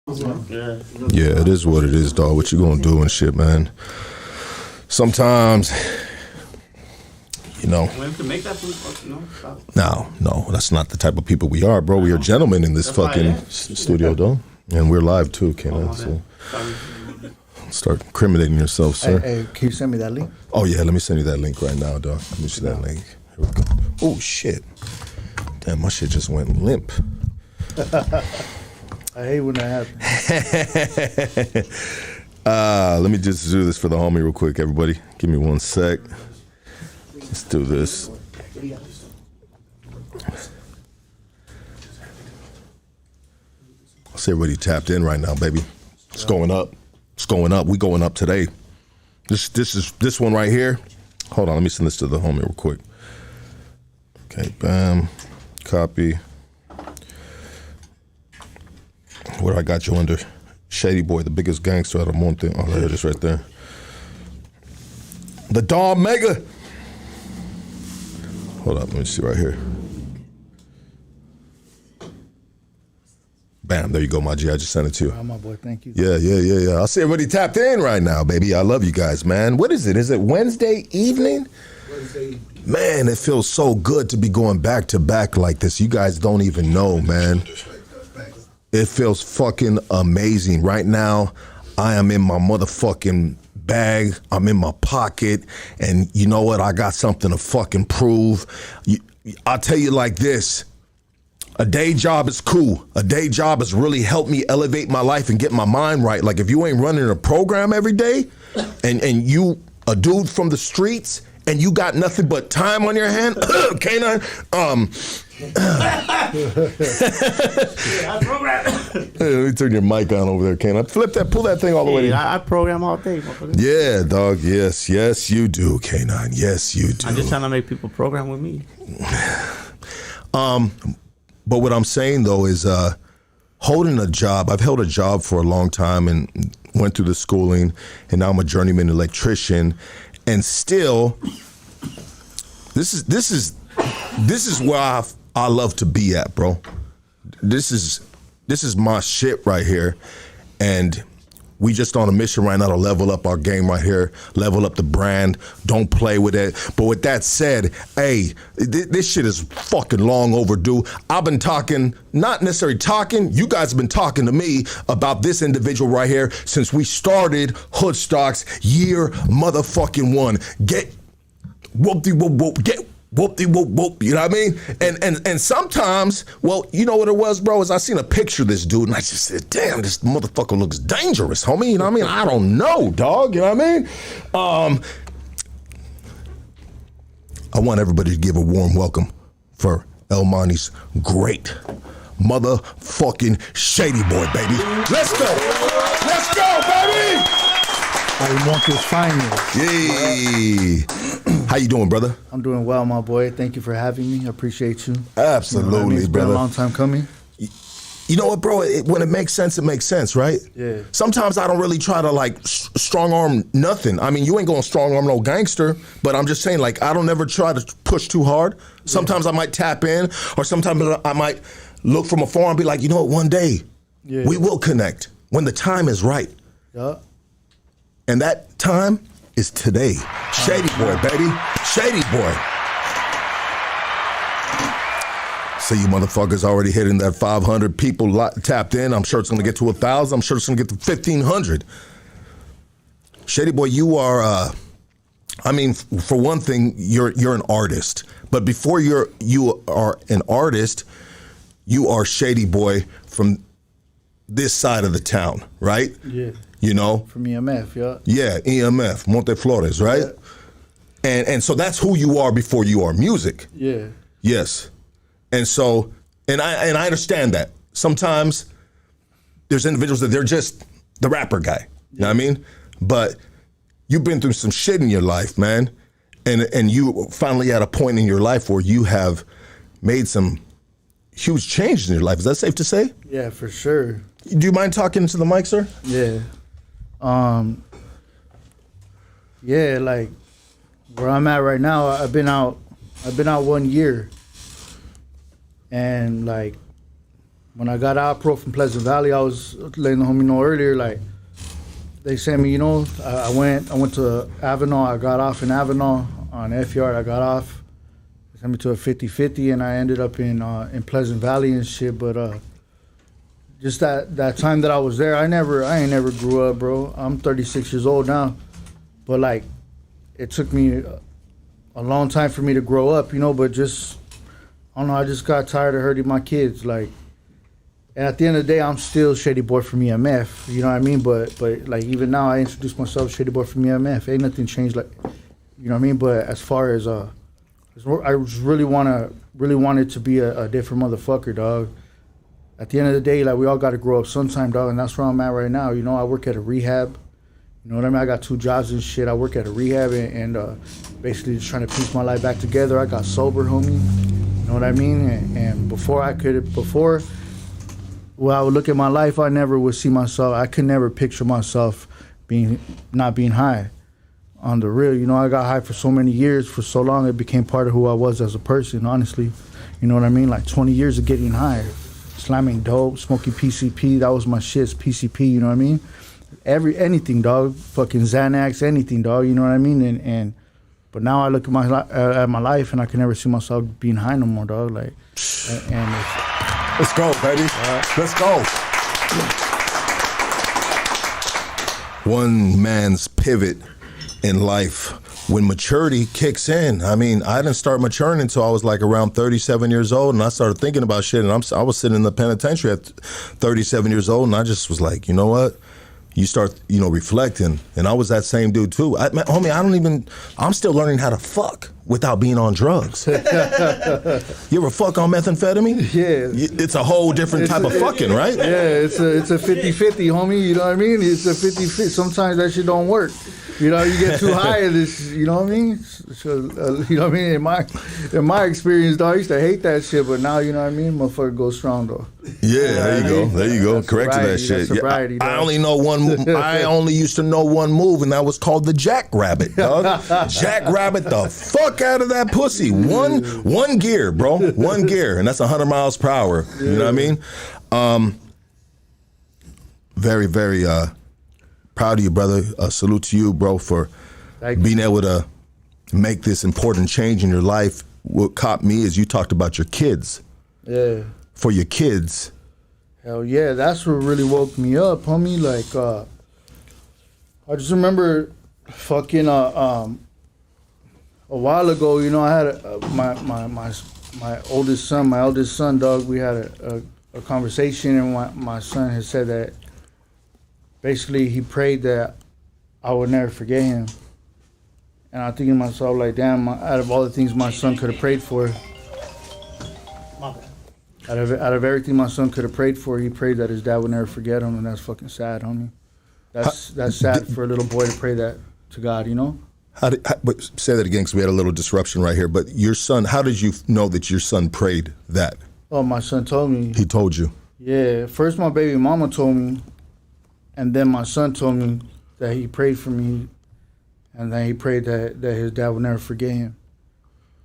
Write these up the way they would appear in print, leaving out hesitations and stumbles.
Yeah, it is what it is, dog. What you gonna do and shit, man. Sometimes, you know. We can make that food, you know. No, that's not the type of people we are, bro. We are gentlemen in this fucking studio, though. And we're live too, Killa. So start incriminating yourself, sir. Hey, can you send me that link? Oh yeah, let me send you that link right now, dog. Let me see that link. Here we go. Oh shit. Damn, my shit just went limp. I hate when that happens. Let me just do this for the homie real quick, everybody. Give me 1 sec. Let's do this. I see everybody tapped in right now, baby. It's going up. It's going up. We going up today. This one right here. Hold on, let me send this to the homie real quick. Okay, bam. Copy. Where I got you under? Shady boy, the biggest gangster out of Monte. Oh, there it is right there. The Dom Mega. Hold up, let me see right here. Bam, there you go, my G. I just sent it to you. Oh, my boy, thank you. Yeah. I see everybody tapped in right now, baby. I love you guys, man. What is it? Is it Wednesday evening? Wednesday evening. Man, it feels so good to be going back to back like this. You guys don't even know, man. It feels fucking amazing. Right now, I am in my motherfucking bag. I'm in my pocket. And you know what? I got something to fucking prove. I'll tell you like this. A day job is cool. A day job has really helped me elevate my life and get my mind right. Like if you ain't running a program every day and you a dude from the streets and you got nothing but time on your hand, canine, I program. let me turn your mic on over there, canine. Pull that thing all the way. I program all day. Yeah, dog. Yes, you do, canine. Yes, you do. I'm just trying to make people program with me. But what I'm saying though is holding a job. I've held a job for a long time and went through the schooling, and now I'm a journeyman electrician. And still, this is where I love to be at, bro. This is my shit right here, and we just on a mission right now to level up our game right here, level up the brand. Don't play with it. But with that said, hey, this shit is fucking long overdue. I've been talking, not necessarily talking, you guys have been talking to me about this individual right here since we started Hoodstocks year motherfucking one. Get whoop-de-whoop-whoop, get whoop-de-whoop-whoop, you know what I mean? And sometimes, well, you know what it was, bro, is I seen a picture of this dude and I just said, damn, this motherfucker looks dangerous, homie, you know what I mean? I don't know, dog, you know what I mean? I want everybody to give a warm welcome for El Monte's great motherfucking Shady boy, baby. Let's go, baby! I want this finest. Yay! How you doing, brother? I'm doing well, my boy. Thank you for having me. I appreciate you. Absolutely, you know, it's brother. been a long time coming. You know what, bro? When it makes sense, right? Yeah. Sometimes I don't really try to like strong arm nothing. I mean, you ain't gonna strong arm no gangster, but I'm just saying, like, I don't ever try to push too hard. Sometimes I might tap in, or sometimes I might look from afar and be like, you know what, one day we will connect when the time is right. Yeah. And that time is today. Shady boy, baby. Shady boy. So you motherfuckers already hitting that 500 people tapped in. I'm sure it's gonna get to 1,000. I'm sure it's gonna get to 1,500. Shady boy, you are, I mean, for one thing, you're an artist. But before you are an artist, you are Shady boy from this side of the town, right? Yeah. You know? From EMF, yeah. Yeah, EMF, Monte Flores, right? Yeah. And so that's who you are before you are music. Yeah. Yes. And so, and I understand that. Sometimes there's individuals that they're just the rapper guy. You know what I mean? But you've been through some shit in your life, man. And you finally at a point in your life where you have made some huge changes in your life. Is that safe to say? Yeah, for sure. Do you mind talking into the mic, sir? Yeah. Yeah, like where I'm at right now, I've been out 1 year. And like when I got out pro from Pleasant Valley, I was letting the homie know earlier, like, they sent me, you know, I went to Avenal. I got off in Avenal on F Yard. I got off. They sent me to a 50-50, and I ended up in Pleasant Valley and shit. But just that time that I was there, I ain't never grew up, bro. I'm 36 years old now, but like, it took me a long time for me to grow up, you know. But just, I don't know. I just got tired of hurting my kids, like. And at the end of the day, I'm still Shady Boy from EMF, you know what I mean? But like, even now, I introduce myself Shady Boy from EMF. Ain't nothing changed, like, you know what I mean? But as far as I just really wanted to be a different motherfucker, dog. At the end of the day, like, we all got to grow up sometime, dog, and that's where I'm at right now. You know, I work at a rehab. You know what I mean? I got 2 jobs and shit. I work at a rehab and basically just trying to piece my life back together. I got sober, homie. You know what I mean? And before when I would look at my life, I never would see myself. I could never picture myself not being high. On the real, you know, I got high for so many years, for so long, it became part of who I was as a person, honestly. You know what I mean? Like 20 years of getting high, slamming dope, smoking PCP, that was my shit, PCP, you know what I mean? Anything, dog, fucking Xanax, anything, dog, you know what I mean? But now I look at my life and I can never see myself being high no more, dog. Like, and let's go, baby. Let's go. One man's pivot in life when maturity kicks in. I mean, I didn't start maturing until I was like around 37 years old, and I started thinking about shit. And I was sitting in the penitentiary at 37 years old, and I just was like, you know what? You start, you know, reflecting. And I was that same dude too. Homie, I'm still learning how to fuck without being on drugs. You ever fuck on methamphetamine? Yeah. It's a whole different type of fucking, right? Yeah, it's a 50-50, homie, you know what I mean? It's a 50-50. Sometimes that shit don't work. You know, you get too high of this, you know what I mean? So, you know what I mean? In my experience, though, I used to hate that shit, but now, you know what I mean? Motherfucker goes strong, though. Yeah, there you go. Corrected that shit. Sobriety, I only used to know one move, and that was called the jackrabbit, dog. Jackrabbit the fuck out of that pussy. One gear, bro. One gear, and that's 100 miles per hour. You know what I mean? Very, very proud of you, brother. Salute to you, bro, for being able to make this important change in your life. What caught me is you talked about your kids. Yeah. For your kids. Hell yeah, that's what really woke me up, homie. Like, I just remember fucking a while ago, you know, I had my oldest son, dog, we had a conversation, and my son had said that basically he prayed that I would never forget him. And I'm thinking to myself, like, damn, out of all the things my son could have prayed for, out of everything my son could have prayed for, he prayed that his dad would never forget him, and that's fucking sad, homie. That's sad for a little boy to pray that to God, you know? But say that again, because we had a little disruption right here. But your son, how did you know that your son prayed that? Oh, my son told me. He told you? Yeah. First my baby mama told me, and then my son told me that he prayed for me, and then he prayed that his dad would never forget him.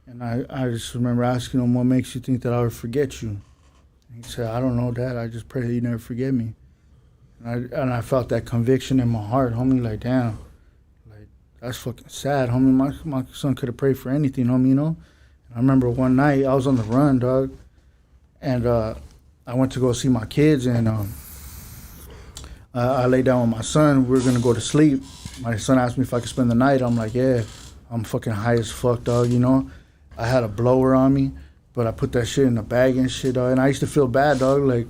And I just remember asking him, what makes you think that I would forget you? And he said, I don't know, Dad. I just pray that you never forget me. And I felt that conviction in my heart, homie, like, damn. Like, that's fucking sad, homie. My son could have prayed for anything, homie, you know? And I remember one night, I was on the run, dog. And I went to go see my kids, and I laid down with my son. We were going to go to sleep. My son asked me if I could spend the night. I'm like, yeah. I'm fucking high as fuck, dog, you know? I had a blower on me, but I put that shit in a bag and shit, dog. And I used to feel bad, dog. Like,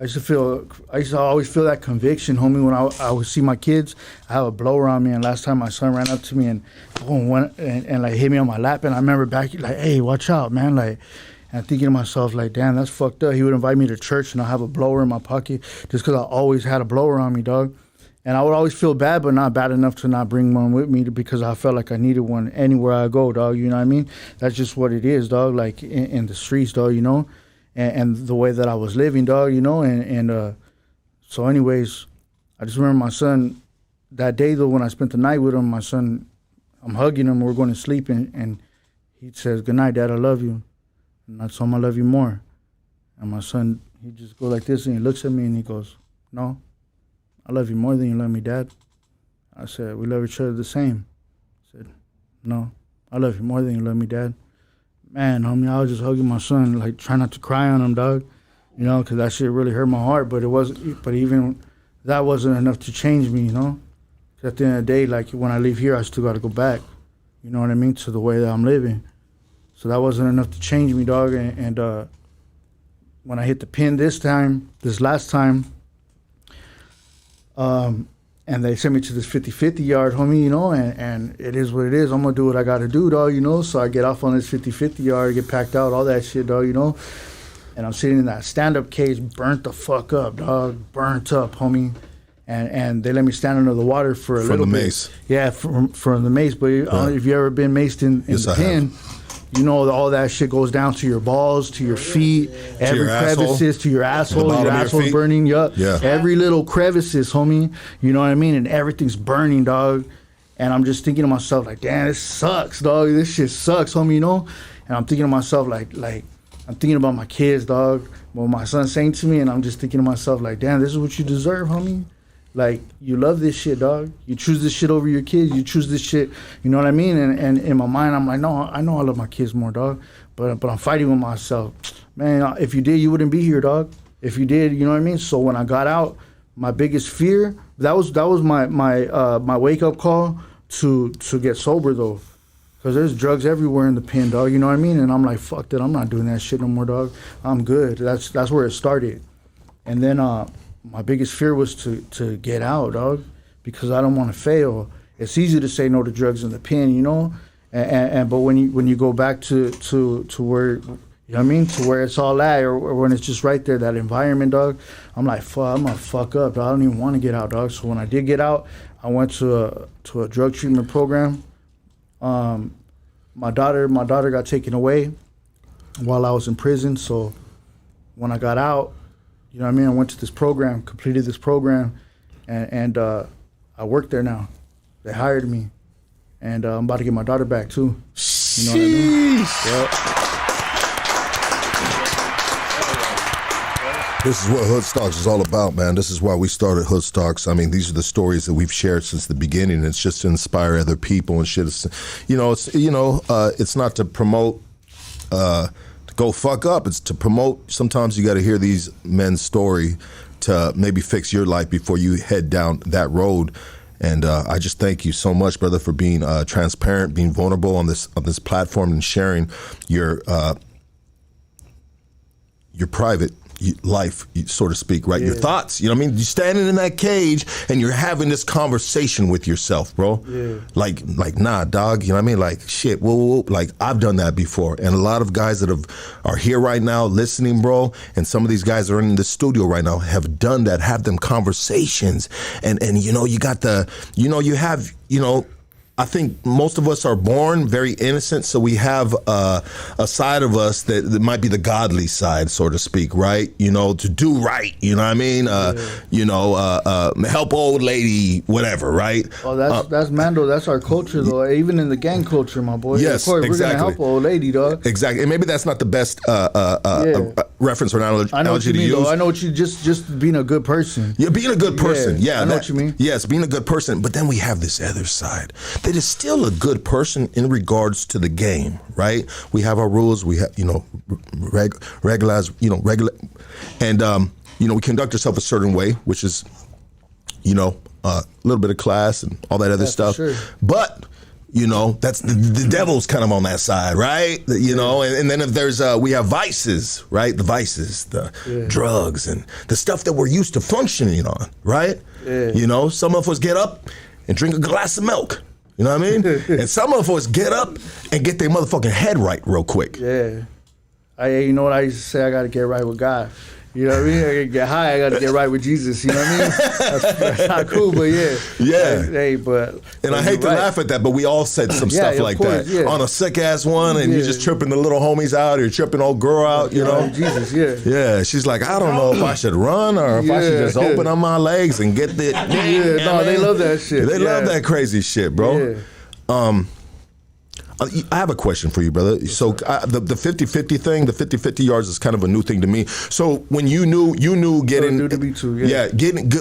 I used to always feel that conviction, homie, when I would see my kids. I have a blower on me, and last time my son ran up to me and went and like hit me on my lap, and I remember back, like, hey, watch out, man, like, and I'm thinking to myself, like, damn, that's fucked up. He would invite me to church, and I'll have a blower in my pocket just because I always had a blower on me, dog. And I would always feel bad, but not bad enough to not bring one with me because I felt like I needed one anywhere I go, dog. You know what I mean? That's just what it is, dog, like in the streets, dog, you know? And the way that I was living, dog, you know? And so anyways, I just remember my son, that day, though, when I spent the night with him, my son, I'm hugging him, we're going to sleep, and he says, good night, Dad, I love you. And I told him I love you more. And my son, he just goes like this, and he looks at me, and he goes, "No, I love you more than you love me, Dad." I said, "We love each other the same." I said, "No, I love you more than you love me, Dad." Man, homie, I was just hugging my son, like trying not to cry on him, dog. You know, because that shit really hurt my heart. But even that wasn't enough to change me, you know. Because at the end of the day, like when I leave here, I still got to go back. You know what I mean? To the way that I'm living. So that wasn't enough to change me, dog. And when I hit the pin this last time, and they sent me to this 50-50 yard, homie, you know, and it is what it is. I'm going to do what I got to do, dog, you know. So I get off on this 50-50 yard, get packed out, all that shit, dog, you know. And I'm sitting in that stand-up cage, burnt the fuck up, dog, burnt up, homie. And they let me stand under the water for a little bit. From the mace. Yeah, from the mace. But if you ever been maced in the pen, you know all that shit goes down to your balls, to your feet, every crevices, to your asshole. Your asshole's burning. Yeah. Every little crevices, homie. You know what I mean? And everything's burning, dog. And I'm just thinking to myself, like, damn, this sucks, dog. This shit sucks, homie, you know? And I'm thinking to myself, like I'm thinking about my kids, dog. What my son's saying to me, and I'm just thinking to myself, like, damn, this is what you deserve, homie. Like, you love this shit, dog. You choose this shit over your kids. You choose this shit, you know what I mean? And in my mind, I'm like, no, I know I love my kids more, dog. But I'm fighting with myself. Man, if you did, you wouldn't be here, dog. If you did, you know what I mean? So when I got out, my biggest fear, that was my wake-up call to get sober, though. Because there's drugs everywhere in the pen, dog. You know what I mean? And I'm like, fuck that. I'm not doing that shit no more, dog. I'm good. That's where it started. And then my biggest fear was to get out, dog, because I don't want to fail. It's easy to say no to drugs in the pen, you know, but when you go back to where, you know what I mean, to where it's all at, or when it's just right there, that environment, dog, I'm like, fuck, I'm gonna fuck up, dog. I don't even want to get out, dog. So when I did get out, I went to a drug treatment program. My daughter got taken away while I was in prison. So when I got out, you know what I mean, I went to this program, completed this program, and I work there now. They hired me, and I'm about to get my daughter back too. You know what I mean? Yep. This is what Hood Stocks is all about, man. This is why we started Hood Stocks. I mean, these are the stories that we've shared since the beginning. It's just to inspire other people and shit. It's not to promote to go fuck up. It's to promote. Sometimes you got to hear these men's story to maybe fix your life before you head down that road. And I just thank you so much, brother, for being transparent, being vulnerable on this platform, and sharing your private life, so to speak, right? Yeah. Your thoughts, you know what I mean? You're standing in that cage and you're having this conversation with yourself, bro. Yeah. Like, nah, dog, you know what I mean? Like, shit, whoa, like, I've done that before. And a lot of guys that are here right now listening, bro, and some of these guys that are in the studio right now have done that, have them conversations. And you know, you got I think most of us are born very innocent, so we have a side of us that might be the godly side, so to speak, right? You know, to do right, you know what I mean? Help old lady, whatever, right? Oh, that's Mando. That's our culture, though. Even in the gang culture, my boy. Yes, of course, exactly. We're gonna help old lady, dog. Exactly, and maybe that's not the best reference or analogy I know what you to mean, use. though. I know what you just being a good person. Yeah, being a good person. Yeah, I know what you mean. Yes, being a good person. But then we have this other side that is still a good person in regards to the game, right? We have our rules. We have, regular, and we conduct ourselves a certain way, which is, a little bit of class and all that other stuff. Sure. But that's the devil's kind of on that side, right? And then if there's we have vices, right? The vices, the drugs, and the stuff that we're used to functioning on, right? Yeah. Some of us get up and drink a glass of milk. You know what I mean? And some of us get up and get their motherfucking head right real quick. Yeah. You know what I used to say? I got to get right with God. You know what I mean? I gotta get high. I got to get right with Jesus. You know what I mean? That's not cool, but yeah. Yeah. And I hate to laugh at that, but we all said some stuff like that. Yeah. On a sick ass one, and you're just tripping the little homies out, or you're tripping old girl out, you know? Jesus, yeah. Yeah, she's like, I don't know if I should run or if I should just open up my legs and get the. They love that shit. They love that crazy shit, bro. Yeah. I have a question for you, brother. So the 50-50 thing, the 50-50 yards is kind of a new thing to me. So when you knew getting,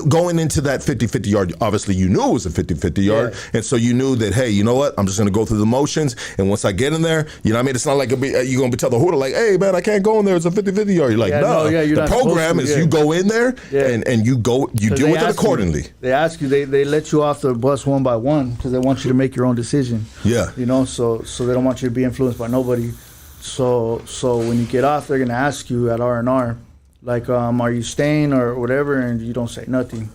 going into that 50-50 yard, obviously you knew it was a 50-50 yard. And so you knew that, hey, you know what? I'm just going to go through the motions. And once I get in there, you know what I mean? It's not like you're going to tell the hooter like, hey, man, I can't go in there. It's a 50-50 yard. You're like, the program is you go in there and you deal with it accordingly. They ask you, they let you off the bus one by one because they want you to make your own decision. Yeah. You know, so they don't want you to be influenced by nobody. So when you get off, they're gonna ask you at R&R, like, are you staying or whatever, and you don't say nothing.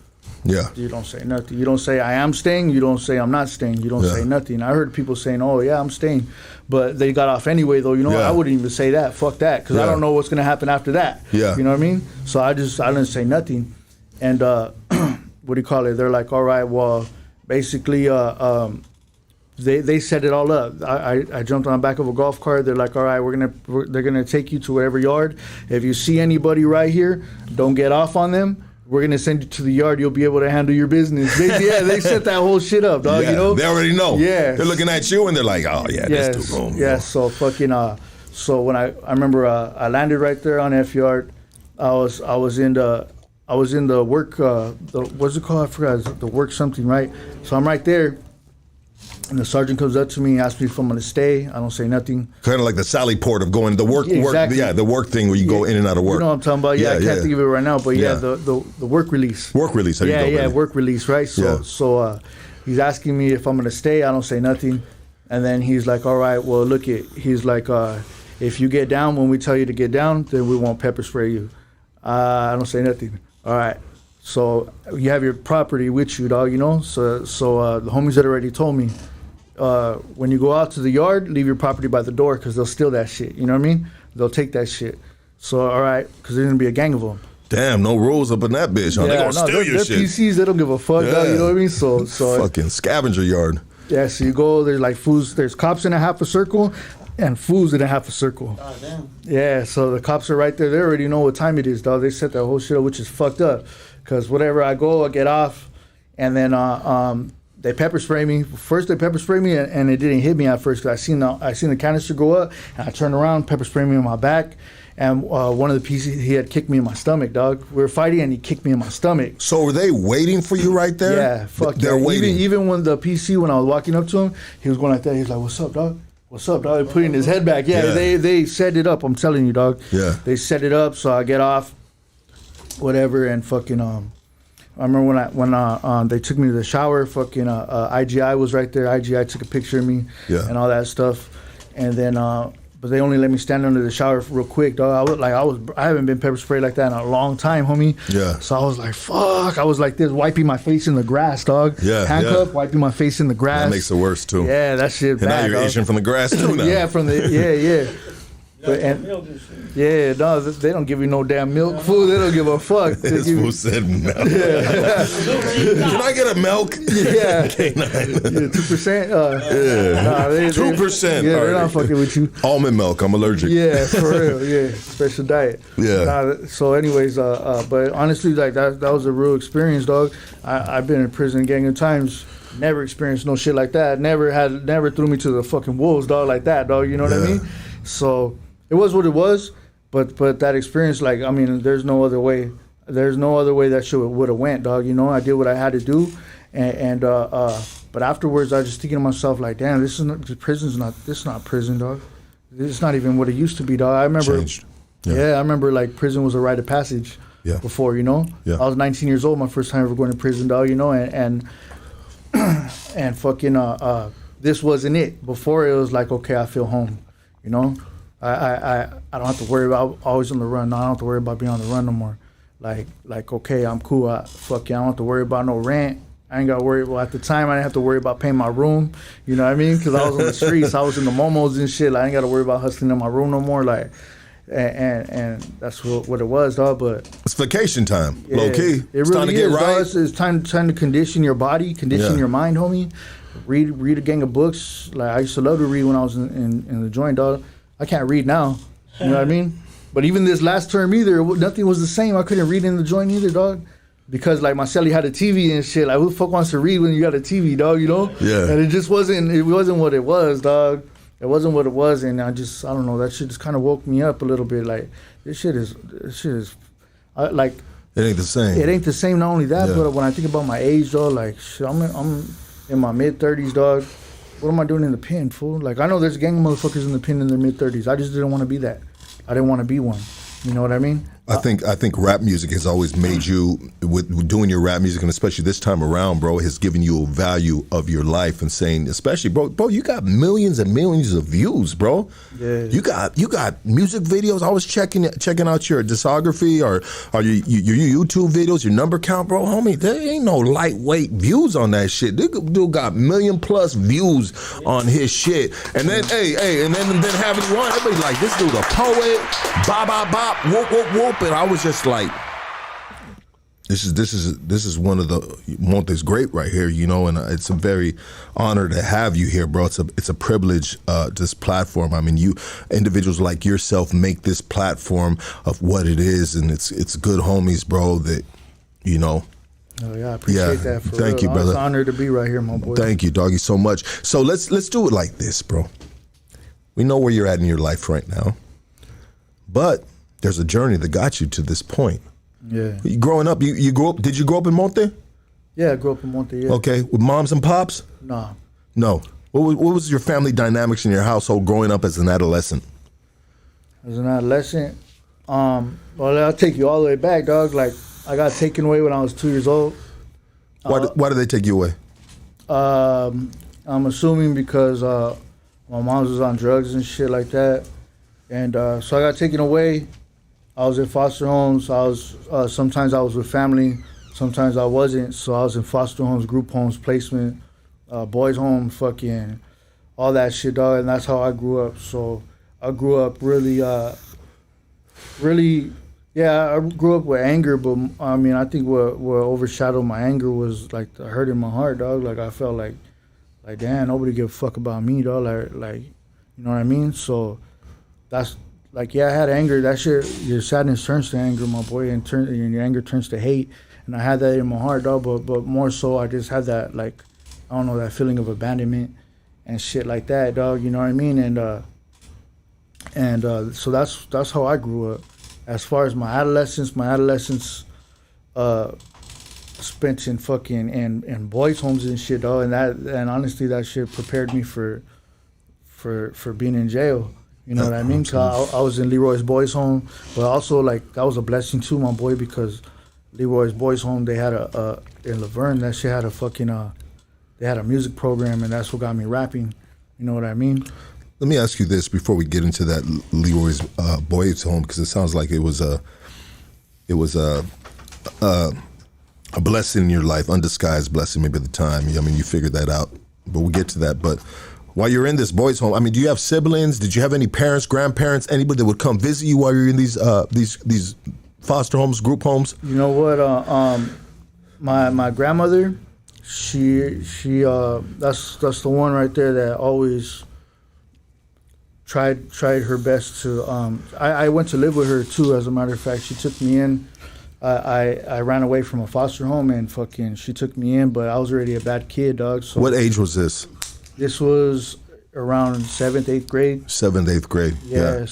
Yeah. You don't say nothing. You don't say I am staying. You don't say I'm not staying. You don't say nothing. I heard people saying, oh yeah, I'm staying, but they got off anyway though. You know, I wouldn't even say that. Fuck that, because I don't know what's gonna happen after that. Yeah. You know what I mean? So I didn't say nothing, and what do you call it? They're like, all right, well, basically, they set it all up. I jumped on the back of a golf cart. They're like, all right, they're gonna take you to whatever yard. If you see anybody right here, don't get off on them. We're gonna send you to the yard. You'll be able to handle your business. They set that whole shit up, dog. Yeah, you know, they already know. Yeah, they're looking at you and they're like, oh yeah, this too room. Yeah, so fucking. So when I remember I landed right there on F yard. I was in the work. What's it called? I forgot. The work something, right? So I'm right there. And the sergeant comes up to me and asks me if I'm going to stay. I don't say nothing. Kind of like the Sally Port of going to the work, the work thing where you go in and out of work. You know what I'm talking about? Yeah, I can't think of it right now, but the work release. Work release. Work release, right? So he's asking me if I'm going to stay. I don't say nothing. And then he's like, all right, well, he's like, if you get down when we tell you to get down, then we won't pepper spray you. I don't say nothing. All right. So you have your property with you, dog, you know? So the homies had already told me, when you go out to the yard, leave your property by the door because they'll steal that shit. You know what I mean? They'll take that shit. So, all right, because there's going to be a gang of them. Damn, no rules up in that bitch. Huh? They're going to steal your shit. They're PCs, they don't give a fuck, dog, you know what I mean? So fucking scavenger yard. Yeah, so you go, there's like fools, there's cops in a half a circle and fools in a half a circle. Oh, damn. Yeah, so the cops are right there. They already know what time it is, dog. They set that whole shit up, which is fucked up. Because whatever I go, I get off, and then they pepper spray me. First they pepper spray me, and it didn't hit me at first because I seen the canister go up, and I turned around, pepper spray me in my back, and one of the PCs, he had kicked me in my stomach, dog. We were fighting, and he kicked me in my stomach. So were they waiting for you right there? Yeah, fuck. They're waiting. Even when the PC, when I was walking up to him, he was going like that. He was like, "What's up, dog? What's up, dog?" Putting his head back. Yeah, they set it up. I'm telling you, dog. Yeah, they set it up. So I get off, whatever, and fucking I remember when they took me to the shower. Fucking IGI was right there. IGI took a picture of me and all that stuff, and then but they only let me stand under the shower real quick, dog. I haven't been pepper sprayed like that in a long time, homie. Yeah. So I was like, fuck. I was like this, wiping my face in the grass, dog. Yeah. Handcuffed, wiping my face in the grass. That makes it worse too. Yeah, that shit. And bad, now you're dog. itching from the grass too now. Yeah. But, no, they don't give you no damn milk, fool. They don't give a fuck. This fool said milk. Yeah. Can I get a milk? Yeah. 2%. 2%. Yeah, they're not fucking with you. Almond milk. I'm allergic. Yeah, for real. Yeah, special diet. Yeah. So, anyways, but honestly, like that was a real experience, dog. I've been in prison a gang of times. Never experienced no shit like that. Never threw me to the fucking wolves, dog, like that, dog. You know what I mean? So. It was what it was, but that experience, like, I mean, there's no other way. There's no other way that shit would have went, dog. You know, I did what I had to do, but afterwards, I was just thinking to myself, like, damn, this is not prison, dog. This is not even what it used to be, dog. I remember, changed. I remember like prison was a rite of passage before, you know. Yeah. I was 19 years old, my first time ever going to prison, dog. You know, and fucking this wasn't it. Before it was like, okay, I feel home, you know. I don't have to worry about always on the run. No, I don't have to worry about being on the run no more. Like okay, I'm cool. I don't have to worry about no rent. I ain't got to worry. Well, at the time, I didn't have to worry about paying my room. You know what I mean? Because I was on the streets. I was in the momos and shit. Like, I ain't got to worry about hustling in my room no more. Like, and that's what it was, dog. But it's vacation time, low key. It's time to get right. It's time to condition your body, condition your mind, homie. Read a gang of books. Like, I used to love to read when I was in the joint, dog. I can't read now. You know what I mean? But even this last term either, nothing was the same. I couldn't read in the joint either, dog. Because like my celly had a TV and shit. Like, who the fuck wants to read when you got a TV, dog, you know? Yeah. And it wasn't what it was, dog. It wasn't what it was, and I don't know. That shit just kind of woke me up a little bit. Like this shit is, like it ain't the same. It ain't the same. Not only that, Yeah. but when I think about my age, though, like shit, I'm in my mid-30s, dog. What am I doing in the pen, fool? Like I know there's a gang of motherfuckers in the pen in their mid-30s. I just didn't want to be that. I didn't want to be one. You know what I mean? I think rap music has always made you, with doing your rap music, and especially this time around, bro, has given you a value of your life, and saying, especially, bro, you got millions and millions of views, bro. Yeah. You got music videos. I was checking out your discography or your YouTube videos, your number count, bro. Homie, there ain't no lightweight views on that shit. This dude got 1 million+ views on his shit, and then and then having you on, everybody like, this dude a poet, bop bop bop, whoop whoop whoop. And I was just like, this is one of the Monte's great right here, you know, and it's a very honor to have you here, bro. It's a privilege, this platform. I mean, you individuals like yourself make this platform of what it is, and it's good homies, bro. That, you know. Oh yeah, I appreciate that. For thank real. you, brother. It's an honor to be right here, my boy. Thank you, doggy, so much. So let's do it like this, bro. We know where you're at in your life right now, but there's a journey that got you to this point. Yeah. Growing up, you grew up. Did you grow up in Monte? Yeah, I grew up in Monte. Yeah. Okay, with moms and pops? Nah. No. What was your family dynamics in your household growing up as an adolescent? As an adolescent, well, I'll take you all the way back, dog. Like, I got taken away when I was 2 years old. Why did they take you away? I'm assuming because my mom was on drugs and shit like that. And so I got taken away. I was in foster homes. I was sometimes I was with family, sometimes I wasn't. So I was in foster homes, group homes, placement, boys' home, fucking all that shit, dog. And that's how I grew up. So I grew up really, I grew up with anger. But I mean, I think what overshadowed my anger was like the hurt in my heart, dog. Like I felt like damn, nobody give a fuck about me, dog. Like you know what I mean? So. That's like, yeah, I had anger. That shit, your sadness turns to anger, my boy, and your anger turns to hate. And I had that in my heart, dog. But more so, I just had that, like, I don't know, that feeling of abandonment and shit like that, dog. You know what I mean? And so that's how I grew up. As far as my adolescence spent in fucking in boys' homes and shit, dog. And honestly, that shit prepared me for being in jail. You know what I mean? Cause I was in Leroy's boys' home, but also like that was a blessing too, my boy, because Leroy's boys' home, they had in Laverne, that shit had a fucking they had a music program, and that's what got me rapping. You know what I mean? Let me ask you this before we get into that Leroy's boys' home, because it sounds like it was a blessing in your life, undisguised blessing maybe at the time. I mean, you figured that out, but we'll get to that. But while you're in this boys' home, I mean, do you have siblings? Did you have any parents, grandparents, anybody that would come visit you while you're in these foster homes, group homes? You know what? My grandmother, she that's the one right there that always tried her best to. I went to live with her too. As a matter of fact, she took me in. I ran away from a foster home and fucking she took me in, but I was already a bad kid, dog. So what age was this? This was around 7th, 8th grade. 7th, 8th grade. Yeah.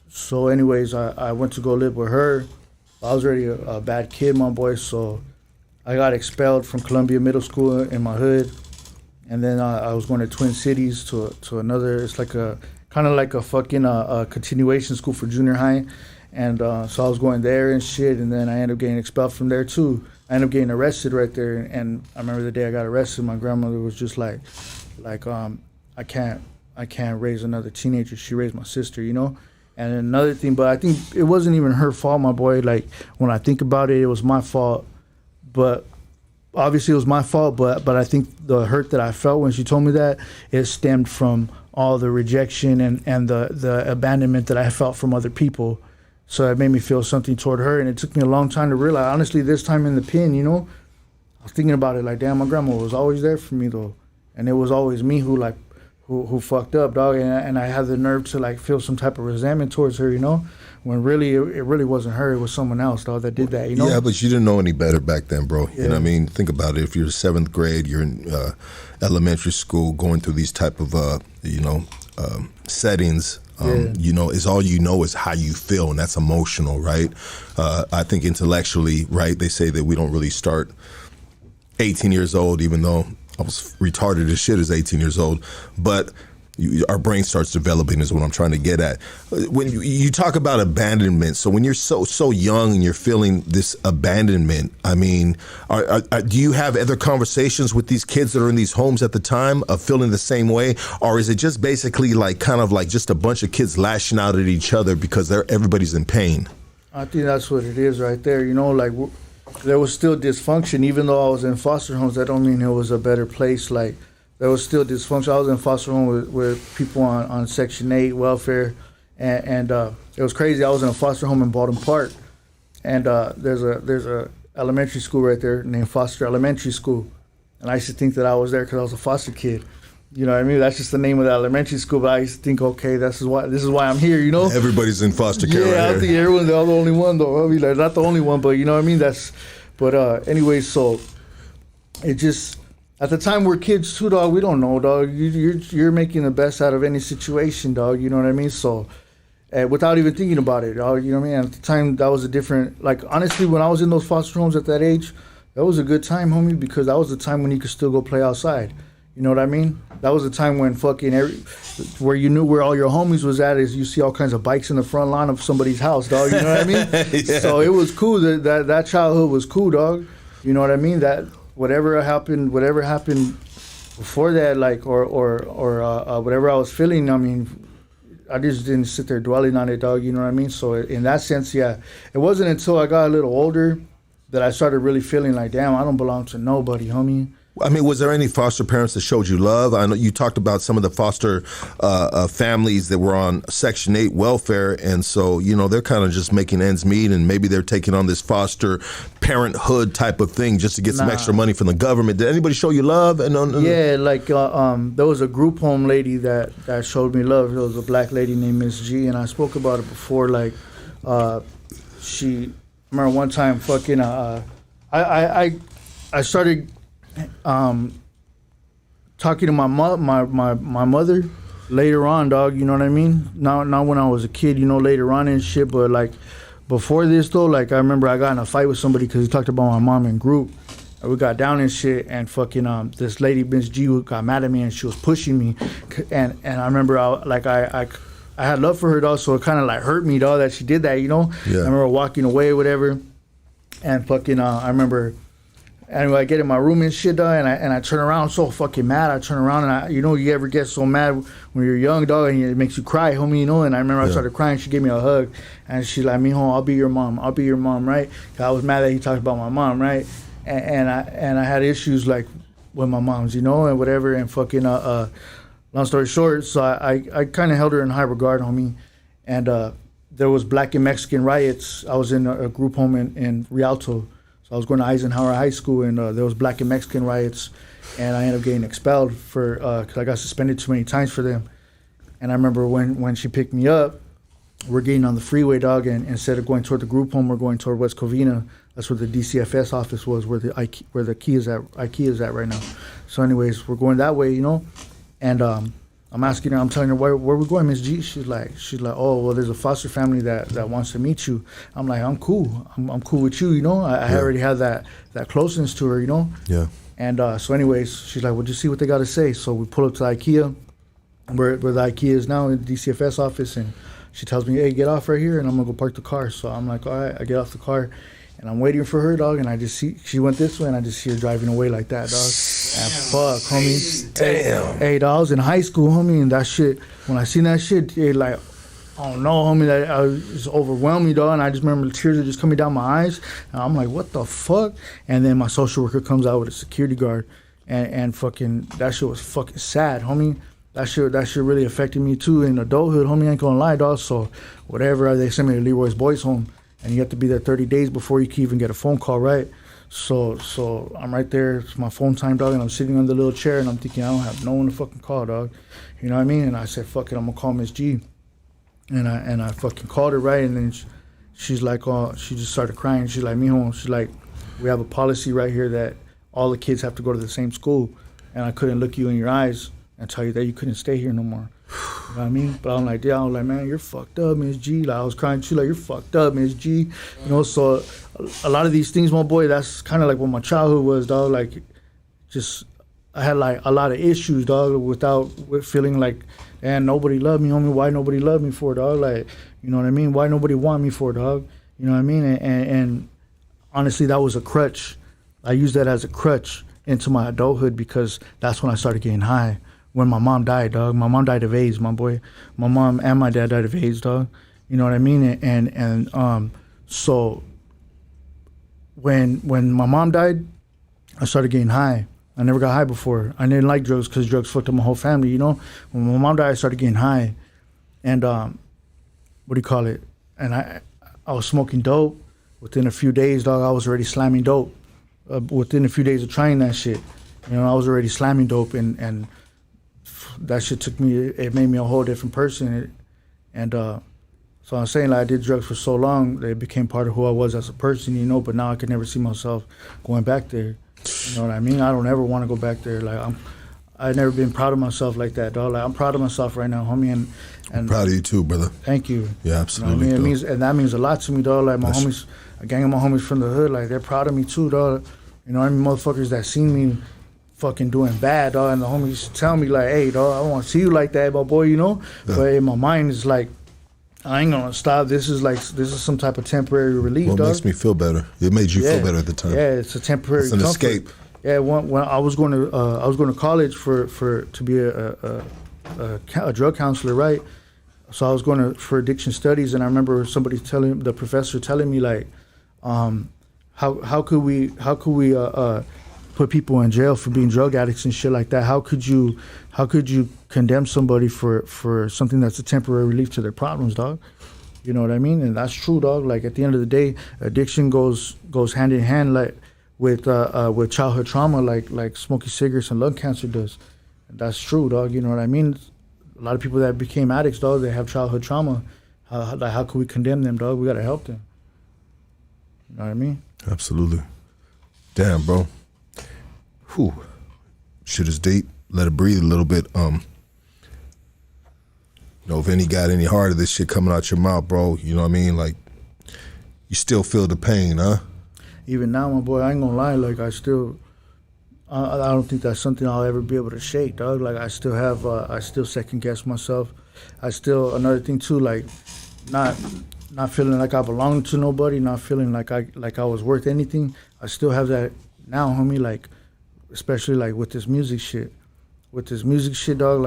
So anyways, I went to go live with her. I was already a bad kid, my boy. So I got expelled from Columbia Middle School in my hood, and then I was going to Twin Cities to another. It's like a kind of like a fucking a continuation school for junior high, and so I was going there and shit. And then I ended up getting expelled from there too. I ended up getting arrested right there, and I remember the day I got arrested, my grandmother was just like I can't raise another teenager. She raised my sister, you know. And another thing, but I think it wasn't even her fault, my boy. Like when I think about it, it was my fault. But obviously it was my fault. But I think the hurt that I felt when she told me that, it stemmed from all the rejection and the abandonment that I felt from other people. So it made me feel something toward her, and it took me a long time to realize. Honestly, this time in the pen, you know, I was thinking about it like, damn, my grandma was always there for me though, and it was always me who fucked up, dog, and I had the nerve to like feel some type of resentment towards her, you know. when really it really wasn't her. It was someone else, dog, that did that. You know? Yeah, but you didn't know any better back then, bro. Yeah. You know what I mean? Think about it. If you're 7th grade, you're in elementary school, going through these type of settings. Is all you know is how you feel, and that's emotional, right? I think intellectually, right, they say that we don't really start 18 years old, even though I was retarded as shit as 18 years old. But our brain starts developing is what I'm trying to get at. When you talk about abandonment, so when you're so young and you're feeling this abandonment, I mean, do you have other conversations with these kids that are in these homes at the time of feeling the same way? Or is it just basically like kind of like just a bunch of kids lashing out at each other because everybody's in pain? I think that's what it is right there. You know, like there was still dysfunction. Even though I was in foster homes, that don't mean it was a better place. Like, there was still dysfunction. I was in foster home with people on Section 8 welfare, and it was crazy. I was in a foster home in Baldwin Park, and there's a elementary school right there named Foster Elementary School, and I used to think that I was there because I was a foster kid. You know what I mean? That's just the name of the elementary school, but I used to think, okay, this is why I'm here. You know? Everybody's in foster care. Yeah, right I think everyone's the only one though. I mean, like, not the only one, but you know what I mean? Anyway, so it just. At the time, we're kids too, dog. We don't know, dog. You're making the best out of any situation, dog. You know what I mean? So, without even thinking about it, dog. You know what I mean? At the time, that was a different. Like, honestly, when I was in those foster homes at that age, that was a good time, homie, because that was the time when you could still go play outside. You know what I mean? That was the time when where you knew where all your homies was at is you see all kinds of bikes in the front lawn of somebody's house, dog. You know what I mean? Yeah. So it was cool. That childhood was cool, dog. You know what I mean? That. Whatever happened before that, like or whatever I was feeling, I mean, I just didn't sit there dwelling on it, dog. You know what I mean? So in that sense, yeah, it wasn't until I got a little older that I started really feeling like, damn, I don't belong to nobody, homie. I mean, was there any foster parents that showed you love? I know you talked about some of the foster families that were on Section 8 welfare, and so, you know, they're kind of just making ends meet, and maybe they're taking on this foster parenthood type of thing just to get some extra money from the government. Did anybody show you love? Yeah, like there was a group home lady that showed me love. There was a black lady named Miss G, and I spoke about it before. Like, I remember one time, fucking, I started. Talking to my mother later on, dog, you know what I mean? Not when I was a kid, you know, later on and shit, but like before this though, like I remember I got in a fight with somebody because he talked about my mom in group, and we got down and shit, and fucking this lady Miss G got mad at me and she was pushing me, and I remember I had love for her, dog, so it kind of like hurt me, dog, that she did that, you know? Yeah. I remember walking away or whatever, and fucking I remember. Anyway, I get in my room and shit, dog, and I turn around so fucking mad. I turn around and you ever get so mad when you're young, dog, and it makes you cry, homie, you know? And I remember I started crying. She gave me a hug, and she's like, mijo, I'll be your mom, right? 'Cause I was mad that he talked about my mom, right? And I had issues, like, with my moms, you know, and whatever, and fucking, long story short, so I kind of held her in high regard, homie, and there was Black and Mexican riots. I was in a group home in Rialto. I was going to Eisenhower High School, and there was Black and Mexican riots, and I ended up getting expelled because I got suspended too many times for them. And I remember when she picked me up, we're getting on the freeway, dog, and instead of going toward the group home, we're going toward West Covina. That's where the DCFS office was, where the IKEA is at right now. So anyways, we're going that way, you know, and I'm asking her, I'm telling her, where we going, Miss G? She's like, oh, well, there's a foster family that wants to meet you. I'm like, I'm cool. I'm cool with you, you know? I already had that closeness to her, you know? Yeah. And so anyways, she's like, well, just see what they got to say. So we pull up to IKEA, where the IKEA is now, in the DCFS office, and she tells me, hey, get off right here, and I'm going to go park the car. So I'm like, all right, I get off the car. And I'm waiting for her, dog, and I just see, she went this way, and I just see her driving away like that, dog. And fuck, homie. Damn. Hey, dog, I was in high school, homie, and that shit, when I seen that shit, it like, I don't know, homie, that I was just overwhelmed me, dog, and I just remember the tears are just coming down my eyes, and I'm like, what the fuck? And then my social worker comes out with a security guard, and fucking, that shit was fucking sad, homie. That shit really affected me, too, in adulthood, homie, I ain't gonna lie, dog. So, whatever, they sent me to Leroy's Boys Home, and you have to be there 30 days before you can even get a phone call, right? So I'm right there, it's my phone time, dog, and I'm sitting on the little chair, and I'm thinking, I don't have no one to fucking call, dog. You know what I mean? And I said, fuck it, I'm gonna call Miss G. And I fucking called her, right? And then she's like, oh, she just started crying. She's like, mijo, she's like, we have a policy right here that all the kids have to go to the same school. And I couldn't look you in your eyes and tell you that you couldn't stay here no more. You know what I mean? But I'm like, yeah, I was like, man, you're fucked up, Miss G. Like, I was crying. She's like, you're fucked up, Miss G. You know, so a lot of these things, my boy, that's kind of like what my childhood was, dog. Like, just, I had like a lot of issues, dog, with feeling like, and nobody loved me, homie. Why nobody loved me for, dog? Like, you know what I mean? Why nobody want me for, dog? You know what I mean? And honestly, that was a crutch. I used that as a crutch into my adulthood because that's when I started getting high. When my mom died, dog. My mom died of AIDS, my boy. My mom and my dad died of AIDS, dog. You know what I mean? And so when my mom died, I started getting high. I never got high before. I didn't like drugs because drugs fucked up my whole family, you know? When my mom died, I started getting high. And what do you call it? And I was smoking dope. Within a few days, dog, I was already slamming dope. Within a few days of trying that shit, you know, I was already slamming dope, and that shit it made me a whole different person. And so I'm saying, like, I did drugs for so long that it became part of who I was as a person, you know, but now I could never see myself going back there. You know what I mean? I don't ever want to go back there. Like, I've never been proud of myself like that, dog. Like, I'm proud of myself right now, homie, and I'm proud of you too, brother. Thank you. Yeah, absolutely. You know what I mean? That means a lot to me, dog. Like, my homies, a gang of my homies from the hood, like, they're proud of me too, dog. You know, I mean, motherfuckers that seen me fucking doing bad, dog, and the homies tell me, like, hey, dog, I don't want to see you like that, my boy, you know? Yeah. But in my mind, it's like, I ain't gonna stop. This is some type of temporary relief, well, it dog. makes me feel better. It made you feel better at the time. Yeah, it's a temporary It's an comfort. escape. Yeah, when I was going to college to be a drug counselor, right? So I was going for addiction studies, and I remember the professor telling me, like, how could we put people in jail for being drug addicts and shit like that? How could you condemn somebody for something that's a temporary relief to their problems, dog? You know what I mean? And that's true, dog. Like, at the end of the day, addiction goes hand in hand, like, with childhood trauma, like smoking cigarettes and lung cancer does. And that's true, dog. You know what I mean? A lot of people that became addicts, dog, they have childhood trauma. How can we condemn them, dog? We gotta help them. You know what I mean? Absolutely. Damn, bro. Whew. Shit is deep. Let it breathe a little bit. You know, if any got any heart of this shit coming out your mouth, bro, you know what I mean? Like, you still feel the pain, huh? Even now, my boy, I ain't gonna lie, like, I don't think that's something I'll ever be able to shake, dog. Like, I still second guess myself. Another thing too, like, not feeling like I belong to nobody, not feeling like I was worth anything. I still have that now, homie, like, especially like with this music shit. With this music shit, dog,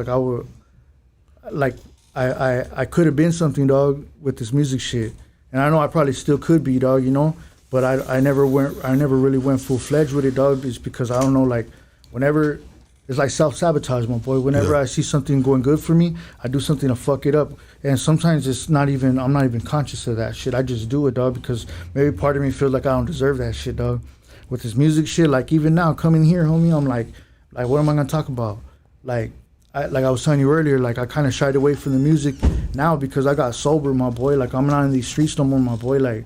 like, I could have been something, dog, with this music shit. And I know I probably still could be, dog, you know? But I never really went full-fledged with it, dog, just because I don't know, like, whenever, it's like self-sabotage, my boy. Whenever I see something going good for me, I do something to fuck it up. And sometimes I'm not even conscious of that shit. I just do it, dog, because maybe part of me feels like I don't deserve that shit, dog. With this music shit, like, even now, coming here, homie, I'm like, what am I gonna talk about? Like I was telling you earlier, like, I kind of shied away from the music now because I got sober, my boy. Like, I'm not in these streets no more, my boy. Like,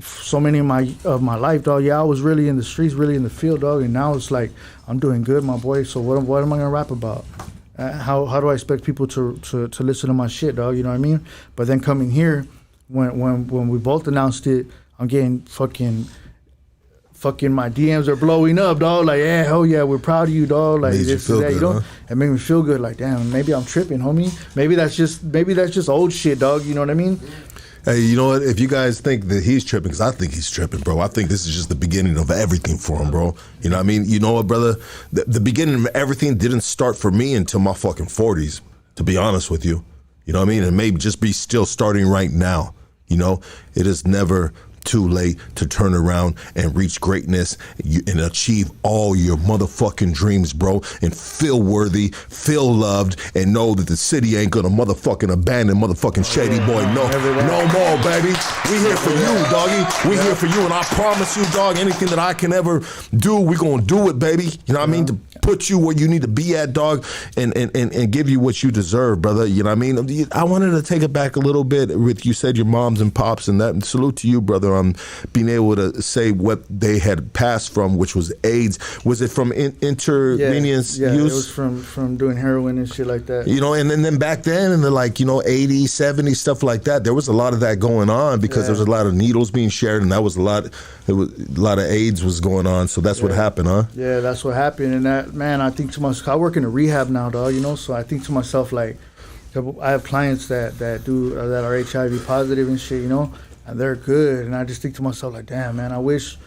so many of my life, dog. Yeah, I was really in the streets, really in the field, dog. And now it's like I'm doing good, my boy. So what am I gonna rap about? How do I expect people to listen to my shit, dog? You know what I mean? But then coming here, when we both announced it, I'm getting fucking my DMs are blowing up, dog. Like, yeah, hell yeah, we're proud of you, dog. Like, this and that, you know. Huh? It made me feel good. Like, damn, maybe I'm tripping, homie. Maybe that's just old shit, dog. You know what I mean? Hey, you know what? If you guys think that he's tripping, because I think he's tripping, bro. I think this is just the beginning of everything for him, bro. You know what I mean? You know what, brother? The beginning of everything didn't start for me until my fucking 40s, to be honest with you. You know what I mean? It may just be still starting right now. You know? It is never too late to turn around and reach greatness and achieve all your motherfucking dreams, bro, and feel worthy, feel loved, and know that the city ain't gonna motherfucking abandon motherfucking Shady Boy. No more, baby. We here for you, doggy. We here for you, and I promise you, dog, anything that I can ever do, we gonna do it, baby. You know what I mean? put you where you need to be at, dog, and give you what you deserve, brother. You know what I mean? I wanted to take it back a little bit with, you said your moms and pops, and that, salute to you, brother, on being able to say what they had passed from, which was AIDS. Was it from intravenous use? Yeah, it was from doing heroin and shit like that. You know, and then back then in the 80s, 70s, stuff like that, there was a lot of that going on because there was a lot of needles being shared, and that was a lot of AIDS was going on. So that's what happened, huh? Yeah, that's what happened. And that, man, I think to myself, I work in a rehab now, dog, you know, so I think to myself, like, I have clients that are HIV positive and shit, you know, and they're good. And I just think to myself, like, damn, man, I wish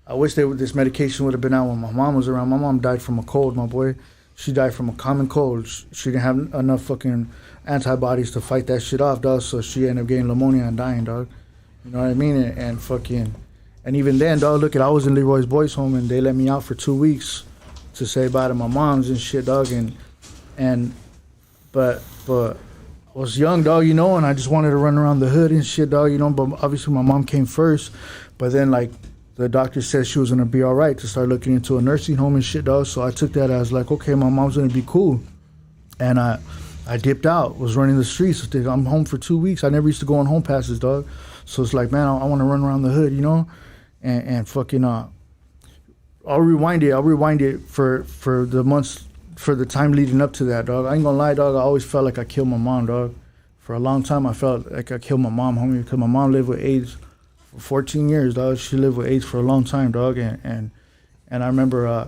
this medication would have been out when my mom was around. My mom died from a cold, my boy. She died from a common cold. She didn't have enough fucking antibodies to fight that shit off, dog, so she ended up getting pneumonia and dying, dog. You know what I mean? And even then, dog, look, I was in Leroy's boys' home, and they let me out for 2 weeks to say bye to my moms and shit, dog. But I was young, dog, you know, and I just wanted to run around the hood and shit, dog, you know. But obviously, my mom came first. But then, like, the doctor said she was gonna be all right to start looking into a nursing home and shit, dog. So I took that as like, okay, my mom's gonna be cool. And I dipped out, was running the streets. I'm home for 2 weeks. I never used to go on home passes, dog. So it's like, man, I want to run around the hood, you know, and fucking I'll rewind it for the months, for the time leading up to that, dog. I ain't gonna lie, dog. I always felt like I killed my mom, dog. For a long time, I felt like I killed my mom, homie, because my mom lived with AIDS for 14 years, dog. She lived with AIDS for a long time, dog. And I remember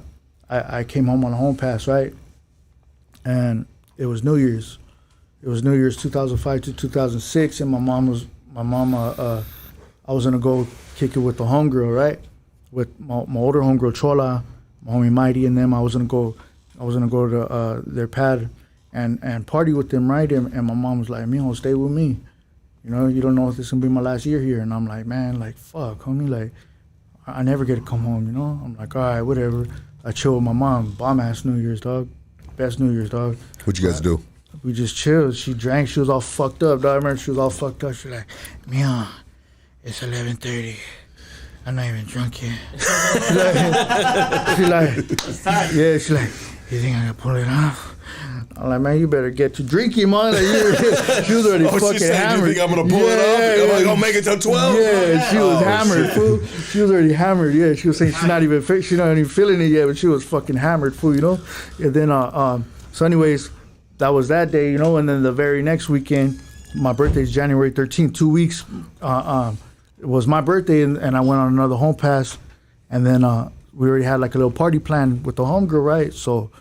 I came home on a home pass, right? And it was New Year's. It was New Year's 2005 to 2006, and I was gonna go kick it with the homegirl, right? With my older homegirl Chola, my homie Mighty, and them. I was gonna go to their pad and party with them, right? And my mom was like, "Mijo, stay with me. You know, you don't know if this is gonna be my last year here." And I'm like, "Man, like, fuck, homie, like, I never get to come home, you know?" I'm like, all right, whatever. I chill with my mom. Bomb ass New Year's, dog. Best New Year's, dog. What'd you guys do? We just chilled. She drank. She was all fucked up, dog. I remember she was all fucked up. She was like, "Mia, it's 11:30. I'm not even drunk yet." She's like, "You think I can pull it off?" I'm like, "Man, you better get to drinking, man." Like, she was already fucking hammered. You think I'm gonna pull it off? Am I gonna make it till 12? Yeah, she was hammered, fool. She was already hammered. Yeah, she was saying she's not even feeling it yet, but she was fucking hammered, fool. You know. And then so anyways, that was that day, you know. And then the very next weekend, my birthday's January 13th. 2 weeks, it was my birthday, and I went on another home pass, and then we already had like a little party planned with the homegirl, right? So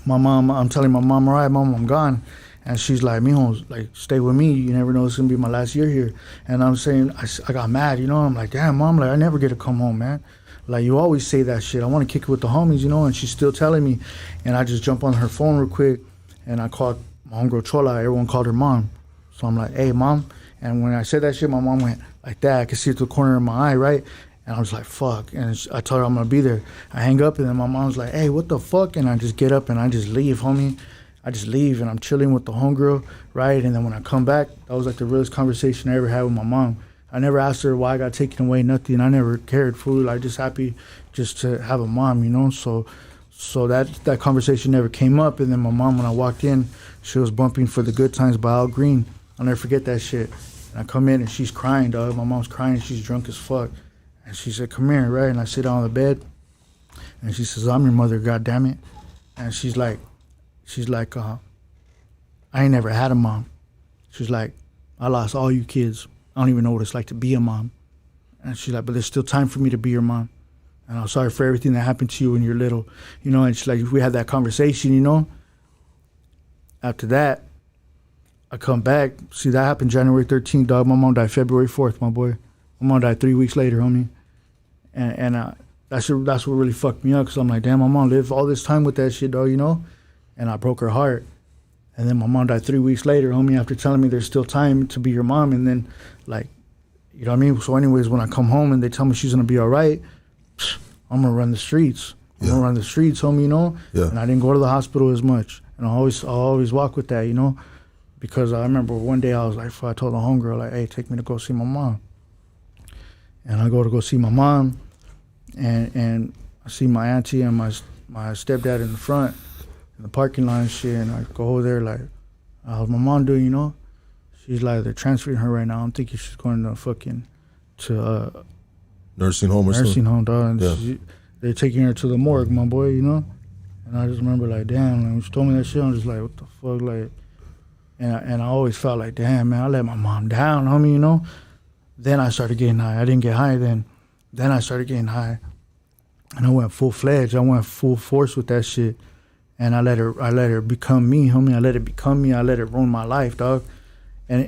my mom, I'm telling my mom, "All right, mom, I'm gone." And she's like, "Mijo, like, stay with me. You never know, it's gonna be my last year here." And I'm saying, I got mad, you know. I'm like, "Damn, mom, like, I never get to come home, man. Like, you always say that shit. I want to kick it with the homies, you know." And she's still telling me. And I just jump on her phone real quick, and I called my homegirl Chola. Everyone called her mom. So I'm like, "Hey, mom." And when I said that shit, my mom went like that. I could see it through the corner of my eye, right? And I was like, "Fuck." And I told her I'm going to be there. I hang up, and then my mom's like, "Hey, what the fuck?" And I just get up, and I just leave, homie. I just leave, and I'm chilling with the homegirl, right? And then when I come back, that was like the realest conversation I ever had with my mom. I never asked her why I got taken away, nothing. I never cared, fool. I just happy just to have a mom, you know? So that conversation never came up. And then my mom, when I walked in, she was bumping For the Good Times by Al Green. I'll never forget that shit. And I come in, and she's crying, dog. My mom's crying. She's drunk as fuck. And she said, "Come here," right? And I sit down on the bed, and she says, "I'm your mother, goddammit." And she's like, "I ain't never had a mom." She's like, "I lost all you kids. I don't even know what it's like to be a mom." And she's like, "But there's still time for me to be your mom. And I'm sorry for everything that happened to you when you're little." You know, and she's like, we had that conversation, you know. After that, I come back. See, that happened January 13th, dog. My mom died February 4th, my boy. My mom died 3 weeks later, homie. And that's what really fucked me up, because I'm like, damn, my mom lived all this time with that shit, dog, you know? And I broke her heart. And then my mom died 3 weeks later, homie, after telling me there's still time to be your mom. And then, like, you know what I mean? So anyways, when I come home and they tell me she's going to be all right, I'm going to run the streets. I'm going to run the streets, homie, you know? Yeah. And I didn't go to the hospital as much. And I'll always walk with that, you know? Because I remember one day I was like, I told the homegirl, like, "Hey, take me to go see my mom." And I go to see my mom, and I see my auntie and my stepdad in the front in the parking lot and shit, and I go over there like, how's my mom doing, you know? She's like, they're transferring her right now. I'm thinking she's going to nursing home or something. Nursing home, dog. And Yeah. they're taking her to the morgue, my boy, you know? And I just remember like, damn, like, when she told me that shit, I'm just like, what the fuck, like, and I always felt like, damn, man, I let my mom down, homie, you know? Then I started getting high. I didn't get high then. Then I started getting high. And I went full-fledged. I went full force with that shit. And I let her become me, homie. I let it become me. I let it ruin my life, dog. And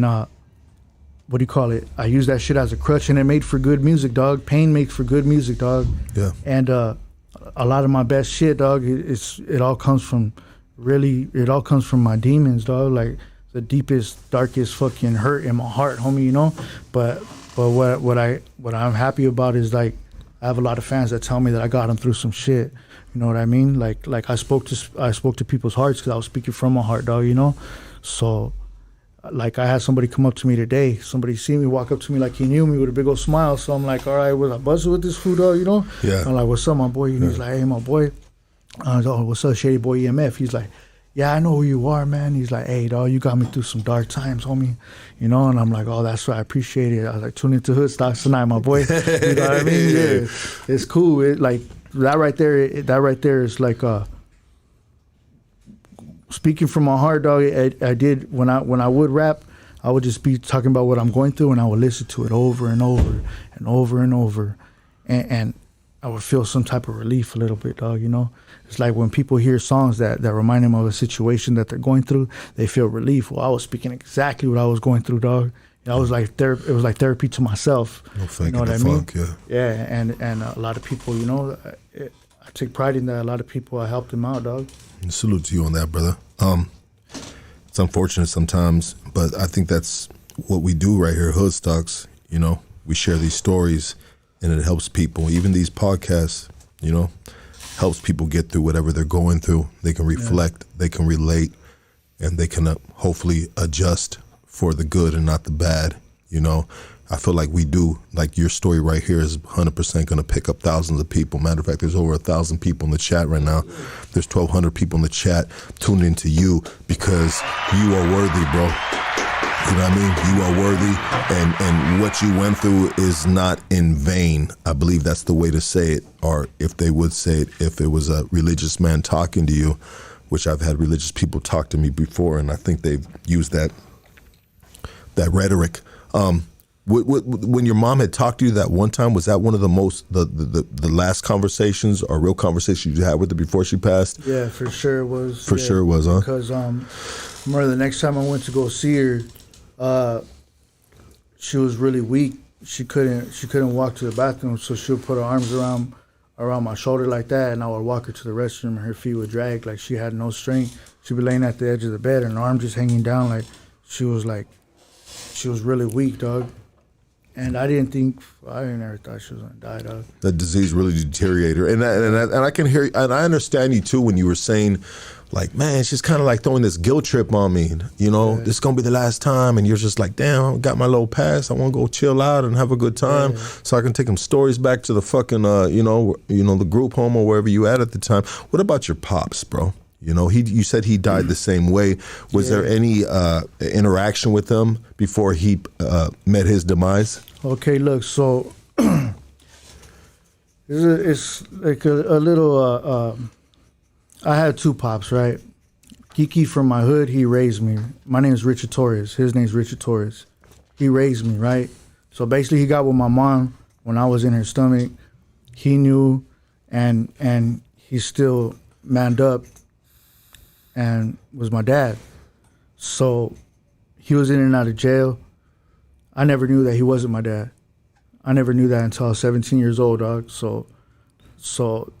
what do you call it? I use that shit as a crutch, and it made for good music, dog. Pain makes for good music, dog. Yeah. And a lot of my best shit, dog, it all comes from my demons, dog. Like the deepest, darkest fucking hurt in my heart, homie, you know? But what I'm happy about is like I have a lot of fans that tell me that I got them through some shit. You know what I mean? Like I spoke to people's hearts because I was speaking from my heart, dog, you know? So like I had somebody come up to me today. Somebody see me, walk up to me like he knew me with a big old smile. So I'm like, all right, was I buzzing with this food, dog, you know? Yeah. I'm like, what's up, my boy? And he's like, hey, my boy. I was like, oh, what's up, Shady Boy EMF? He's like, yeah, I know who you are, man. He's like, hey, dog, you got me through some dark times, homie. You know, and I'm like, oh, that's right, I appreciate it. I was like, tune into Hood Stocks tonight, my boy. You know what I mean? Yeah, it's cool. It like that right there is like speaking from my heart, dog. I did when I would rap, I would just be talking about what I'm going through, and I would listen to it over and over and over and over, and I would feel some type of relief a little bit, dog, you know? It's like when people hear songs that remind them of a situation that they're going through, they feel relief. Well, I was speaking exactly what I was going through, dog. You know, it was like therapy to myself. No fake, you know what I funk, mean? yeah. Yeah, and a lot of people, you know, I take pride in that. A lot of people, I helped them out, dog. And salute to you on that, brother. It's unfortunate sometimes, but I think that's what we do right here, Hood Stocks. You know, we share these stories, and it helps people. Even these podcasts, you know, helps people get through whatever they're going through. They can reflect, they can relate, and they can hopefully adjust for the good and not the bad. You know, I feel like we do. Like your story right here is 100% going to pick up thousands of people. Matter of fact, there's over 1,000 people in the chat right now. There's 1,200 people in the chat tuned into you because you are worthy, bro. You know what I mean? You are worthy, and what you went through is not in vain. I believe that's the way to say it, or if they would say it, if it was a religious man talking to you, which I've had religious people talk to me before, and I think they've used that rhetoric. When your mom had talked to you that one time, was that one of the last conversations or real conversations you had with her before she passed? Yeah, for sure it was. Sure it was, huh? Because remember the next time I went to go see her, she was really weak. She couldn't walk to the bathroom, so she would put her arms around my shoulder like that, and I would walk her to the restroom, and her feet would drag like she had no strength. She'd be laying at the edge of the bed, and her arm just hanging down like she was really weak, dog. And I never thought she was gonna die, dog. That disease really deteriorated her, and I can hear, and I understand you too when you were saying, like, man, she's kind of like throwing this guilt trip on me. You know, This is gonna be the last time, and you're just like, damn, I got my little pass. I want to go chill out and have a good time, so I can take them stories back to the fucking, you know, the group home or wherever you at the time. What about your pops, bro? You know, you said he died the same way. Was there any interaction with him before he met his demise? Okay, look, so it's like a little. I had two pops, right? Kiki from my hood, he raised me. My name is Richard Torres. His name's Richard Torres. He raised me, right? So basically, he got with my mom when I was in her stomach. He knew, and he still manned up and was my dad. So he was in and out of jail. I never knew that he wasn't my dad. I never knew that until I was 17 years old, dog. So the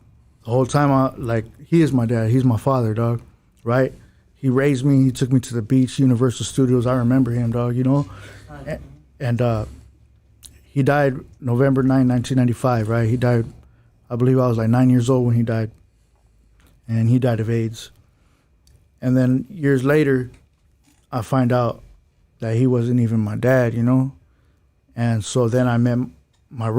whole time, he is my dad. He's my father, dog, right? He raised me. He took me to the beach, Universal Studios. I remember him, dog, you know? And he died November 9, 1995, right? He died, I believe I was like 9 years old when he died. And he died of AIDS. And then years later, I find out that he wasn't even my dad, you know? And so then I met my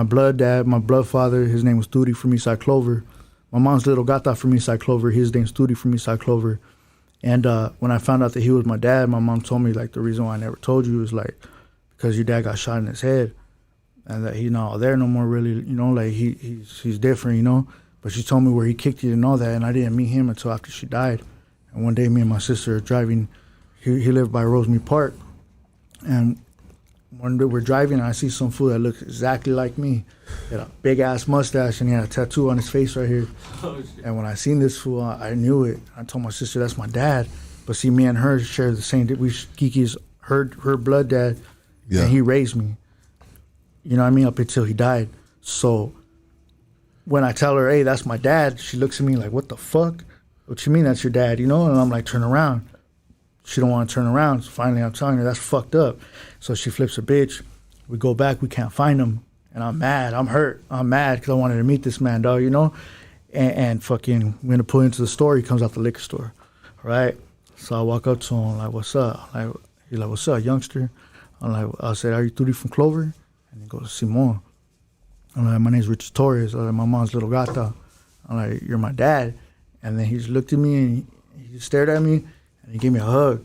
blood dad, my blood father. His name was Duty from Eastside Clover. My mom's little gata from Eastside Clover. His name's Studi from Eastside Clover. And when I found out that he was my dad, my mom told me, like, the reason why I never told you is, like, because your dad got shot in his head and that he's not there no more really, you know, like, he's different, you know. But she told me where he kicked it and all that, and I didn't meet him until after she died. And one day, me and my sister are driving. He lived by Rosemary Park. And one day we're driving, and I see some fool that looks exactly like me. He had a big-ass mustache, and he had a tattoo on his face right here. Oh, and when I seen this fool, I knew it. I told my sister, that's my dad. But see, me and her share the same, Kiki's her blood dad, and he raised me. You know what I mean? Up until he died. So when I tell her, hey, that's my dad, she looks at me like, what the fuck? What you mean that's your dad, you know? And I'm like, turn around. She don't want to turn around. So finally I'm telling her, that's fucked up. So she flips a bitch. We go back, we can't find him. And I'm mad, I'm hurt. I'm mad because I wanted to meet this man, dog, you know? And fucking, we're going to pull into the store. He comes out the liquor store, right? So I walk up to him, like, what's up? He's like, what's up, youngster? I said, are you Turi from Clover? And he goes, Simon. I'm like, my name's Richard Torres. I'm like, my mom's little gata. I'm like, you're my dad. And then he just looked at me and he just stared at me and he gave me a hug.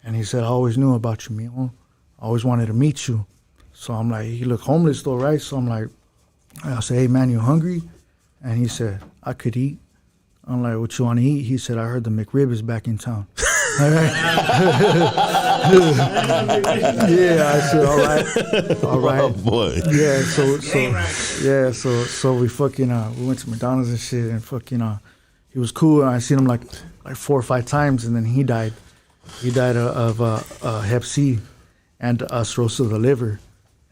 And he said, I always knew about you, mijo. I always wanted to meet you. So I'm like, he looked homeless though, right? So I'm like, I said, hey man, you hungry? And he said, I could eat. I'm like, what you want to eat? He said, I heard the McRib is back in town. Yeah, I said, all right. Oh boy. Yeah, so we fucking we went to McDonald's and shit, and fucking he was cool, and I seen him like 4 or 5 times, and then he died. He died of Hep C and cirrhosis of the liver.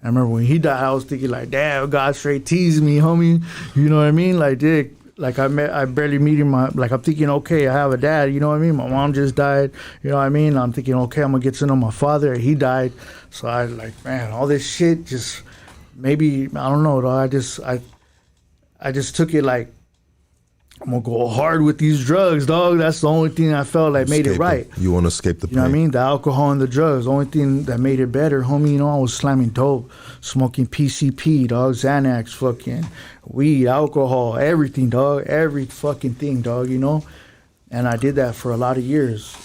I remember when he died, I was thinking like, damn, God straight teased me, homie. You know what I mean? Like, dick. Like I barely meet him. Like I'm thinking, okay, I have a dad. You know what I mean? My mom just died. You know what I mean? I'm thinking, okay, I'm gonna get to know my father. He died. So I like, man, all this shit just maybe I don't know. Though. I just took it like I'm gonna go hard with these drugs, dog. That's the only thing I felt like made it right. You want to escape the pain. You know what I mean? The alcohol and the drugs. The only thing that made it better, homie, you know, I was slamming dope, smoking PCP, dog, Xanax, fucking weed, alcohol, everything, dog. Every fucking thing, dog, you know? And I did that for a lot of years.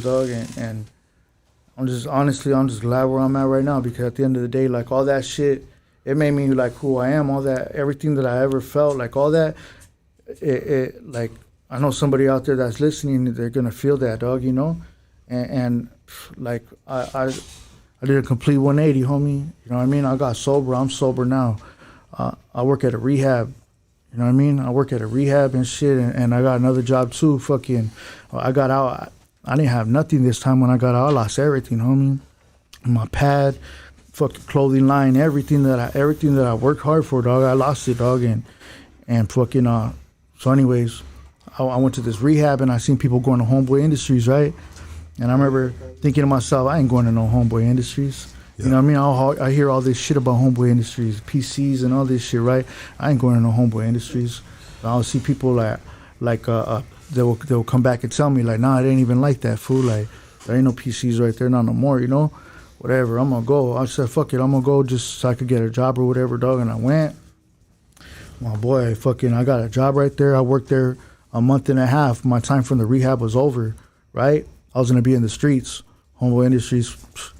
Dog. And I'm just glad where I'm at right now because at the end of the day, like all that shit, it made me like who I am, all that, everything that I ever felt, like all that. It like I know somebody out there that's listening, they're gonna feel that, dog, you know, and like I did a complete 180, homie. You know what I mean? I got sober. I'm sober now. I work at a rehab. You know what I mean? I work at a rehab and shit, and I got another job too. Fucking, I got out. I didn't have nothing this time when I got out. I lost everything, homie. My pad, fucking clothing line, everything that I worked hard for, dog. I lost it, dog, and fucking So anyways, I went to this rehab and I seen people going to Homeboy Industries, right? And I remember thinking to myself, I ain't going to no Homeboy Industries. Yeah. You know what I mean? I hear all this shit about Homeboy Industries, PCs and all this shit, right? I ain't going to no Homeboy Industries. I'll see people they will come back and tell me like, nah, it ain't even like that, fool. Like, there ain't no PCs right there, not no more, you know? Whatever, I'm gonna go. I said, fuck it, I'm gonna go just so I could get a job or whatever, dog. And I went. My boy, I got a job right there. I worked there a month and a half. My time from the rehab was over, right? I was going to be in the streets. Homeboy Industries,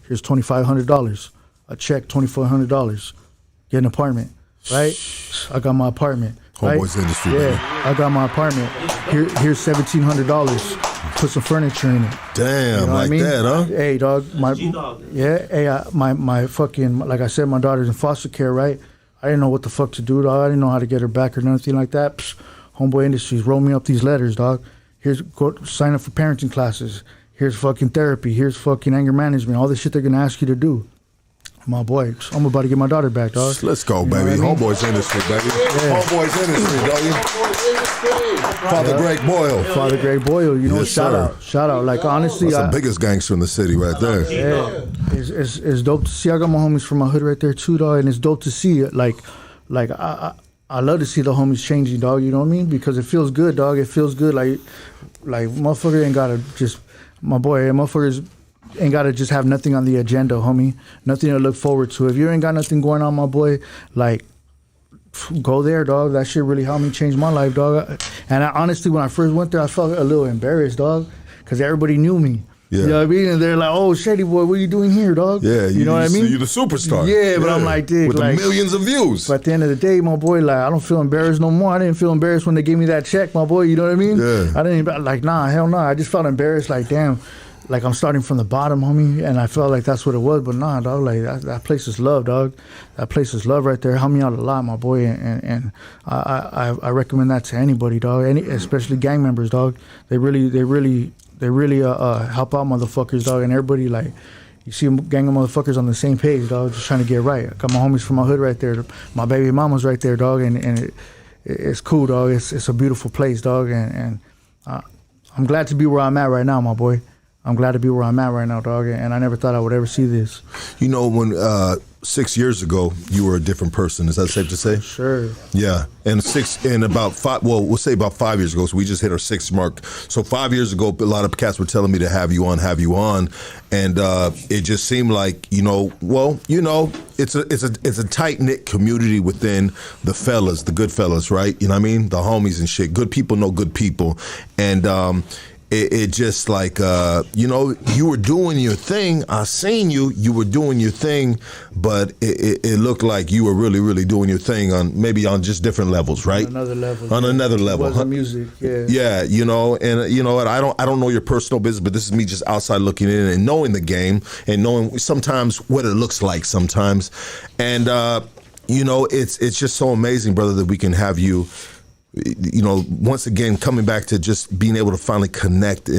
here's $2,500. A check, $2,400. Get an apartment, right? I got my apartment. Homeboy's right? Industry. Yeah, I got my apartment. Here's $1,700. Put some furniture in it. Damn, you know like that, huh? Hey, dog. My fucking, like I said, my daughter's in foster care, right? I didn't know what the fuck to do, dog. I didn't know how to get her back or nothing like that. Homeboy Industries, roll me up these letters, dog. Here's, go sign up for parenting classes. Here's fucking therapy. Here's fucking anger management. All this shit they're going to ask you to do. My boy, I'm about to get my daughter back, dog. Let's go, you baby. Homeboy's Industry, baby. Yeah. Homeboy's Industry, dog. Father Greg Boyle. Father Greg Boyle, you know, yes, shout out. Like, honestly, that's the biggest gangster in the city right there. Yeah, it's dope to see. I got my homies from my hood right there too, dog, and it's dope to see it. Like I love to see the homies changing, dog. You know what I mean? Because it feels good, dog. It feels good. Like motherfucker ain't gotta just motherfuckers ain't gotta just have nothing on the agenda, homie. Nothing to look forward to. If you ain't got nothing going on, my boy, like go there, dog. That shit really helped me change my life, dog. And honestly, when I first went there, I felt a little embarrassed, dog, because everybody knew me. Yeah. You know what I mean? And they're like, "Oh, Shady boy, what are you doing here, dog?" Yeah, you know what I mean? You're the superstar. Yeah, but I'm like, dude, with like, the millions of views. But at the end of the day, my boy, like, I don't feel embarrassed no more. I didn't feel embarrassed when they gave me that check, my boy. You know what I mean? Yeah. I didn't like, nah, hell no. I just felt embarrassed, like, damn, like I'm starting from the bottom, homie, and I felt like that's what it was. But nah, dog, like that place is love, dog. That place is love right there. Helped me out a lot, my boy, and I recommend that to anybody, dog. Especially gang members, dog. They really help out motherfuckers, dog, and everybody, like, you see a gang of motherfuckers on the same page, dog, just trying to get right. I got my homies from my hood right there. My baby mama's right there, dog, and it's cool, dog. It's a beautiful place, dog, and I'm glad to be where I'm at right now, my boy. I'm glad to be where I'm at right now, dog, and I never thought I would ever see this. You know, when 6 years ago, you were a different person. Is that safe to say? Sure. Yeah, and about 5. Well, we'll say about 5 years ago. So we just hit our 6th mark. So 5 years ago, a lot of cats were telling me to have you on, and it just seemed like, it's a tight knit community within the fellas, the good fellas, right? You know what I mean? The homies and shit. Good people know good people, and. It just like, you were doing your thing. I seen you were doing your thing, but it looked like you were really, really doing your thing on just different levels, right? On another level. On another level. It wasn't music, yeah. Yeah, and you know what, I don't know your personal business, but this is me just outside looking in and knowing the game and knowing sometimes what it looks like sometimes. And, it's just so amazing, brother, that we can have you, once again, coming back to just being able to finally connect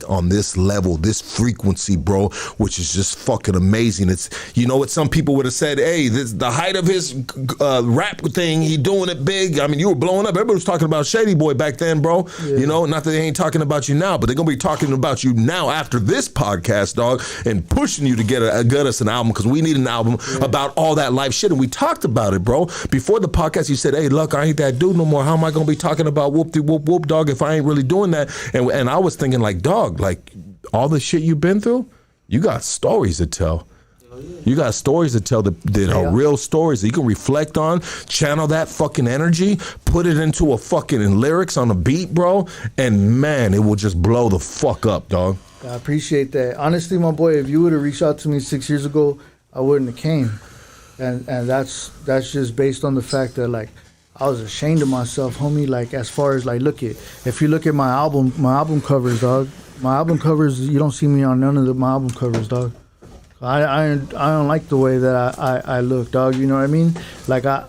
on this level, this frequency, bro, which is just fucking amazing. It's, what some people would have said, hey, this the height of his rap thing, he doing it big. I mean, you were blowing up. Everybody was talking about Shady Boy back then, bro. Yeah. Not that they ain't talking about you now, but they're going to be talking about you now after this podcast, dog, and pushing you to get us an album, because we need an album about all that life shit. And we talked about it, bro. Before the podcast, you said, hey, look, I ain't that dude no more. How am I gonna be talking about whoop-de-whoop-whoop, dog, if I ain't really doing that? And I was thinking, like, dog, like, all the shit you've been through, you got stories to tell. You got stories to tell that are real stories that you can reflect on, channel that fucking energy, put it into a fucking lyrics on a beat, bro, and man, it will just blow the fuck up, dog. I appreciate that. Honestly, my boy, if you would have reached out to me 6 years ago, I wouldn't have came. And that's just based on the fact that, like, I was ashamed of myself, homie. Like, as far as, like, if you look at my album covers, dog. My album covers, you don't see me on none of my album covers, dog. I don't like the way that I look, dog. You know what I mean? Like, I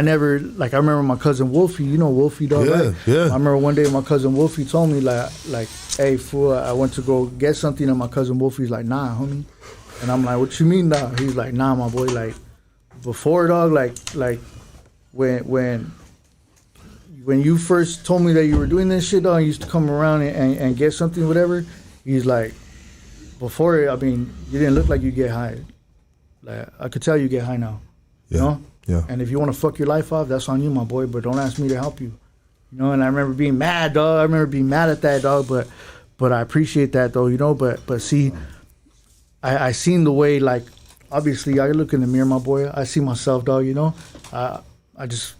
never, like, I remember my cousin Wolfie. You know Wolfie, dog, right? Yeah. I remember one day my cousin Wolfie told me, like, hey, fool, I went to go get something, and my cousin Wolfie's like, nah, homie. And I'm like, what you mean, nah? He's like, nah, my boy, like, before, dog, like. When you first told me that you were doing this shit, dog, you used to come around and get something, whatever, he's like, before, I mean, you didn't look like you get high. Like, I could tell you get high now, you know? Yeah. And if you want to fuck your life off, that's on you, my boy, but don't ask me to help you. And I remember being mad, dog. I remember being mad at that, dog, but I appreciate that, though, but see, I seen the way, like, obviously, I look in the mirror, my boy, I see myself, dog, I just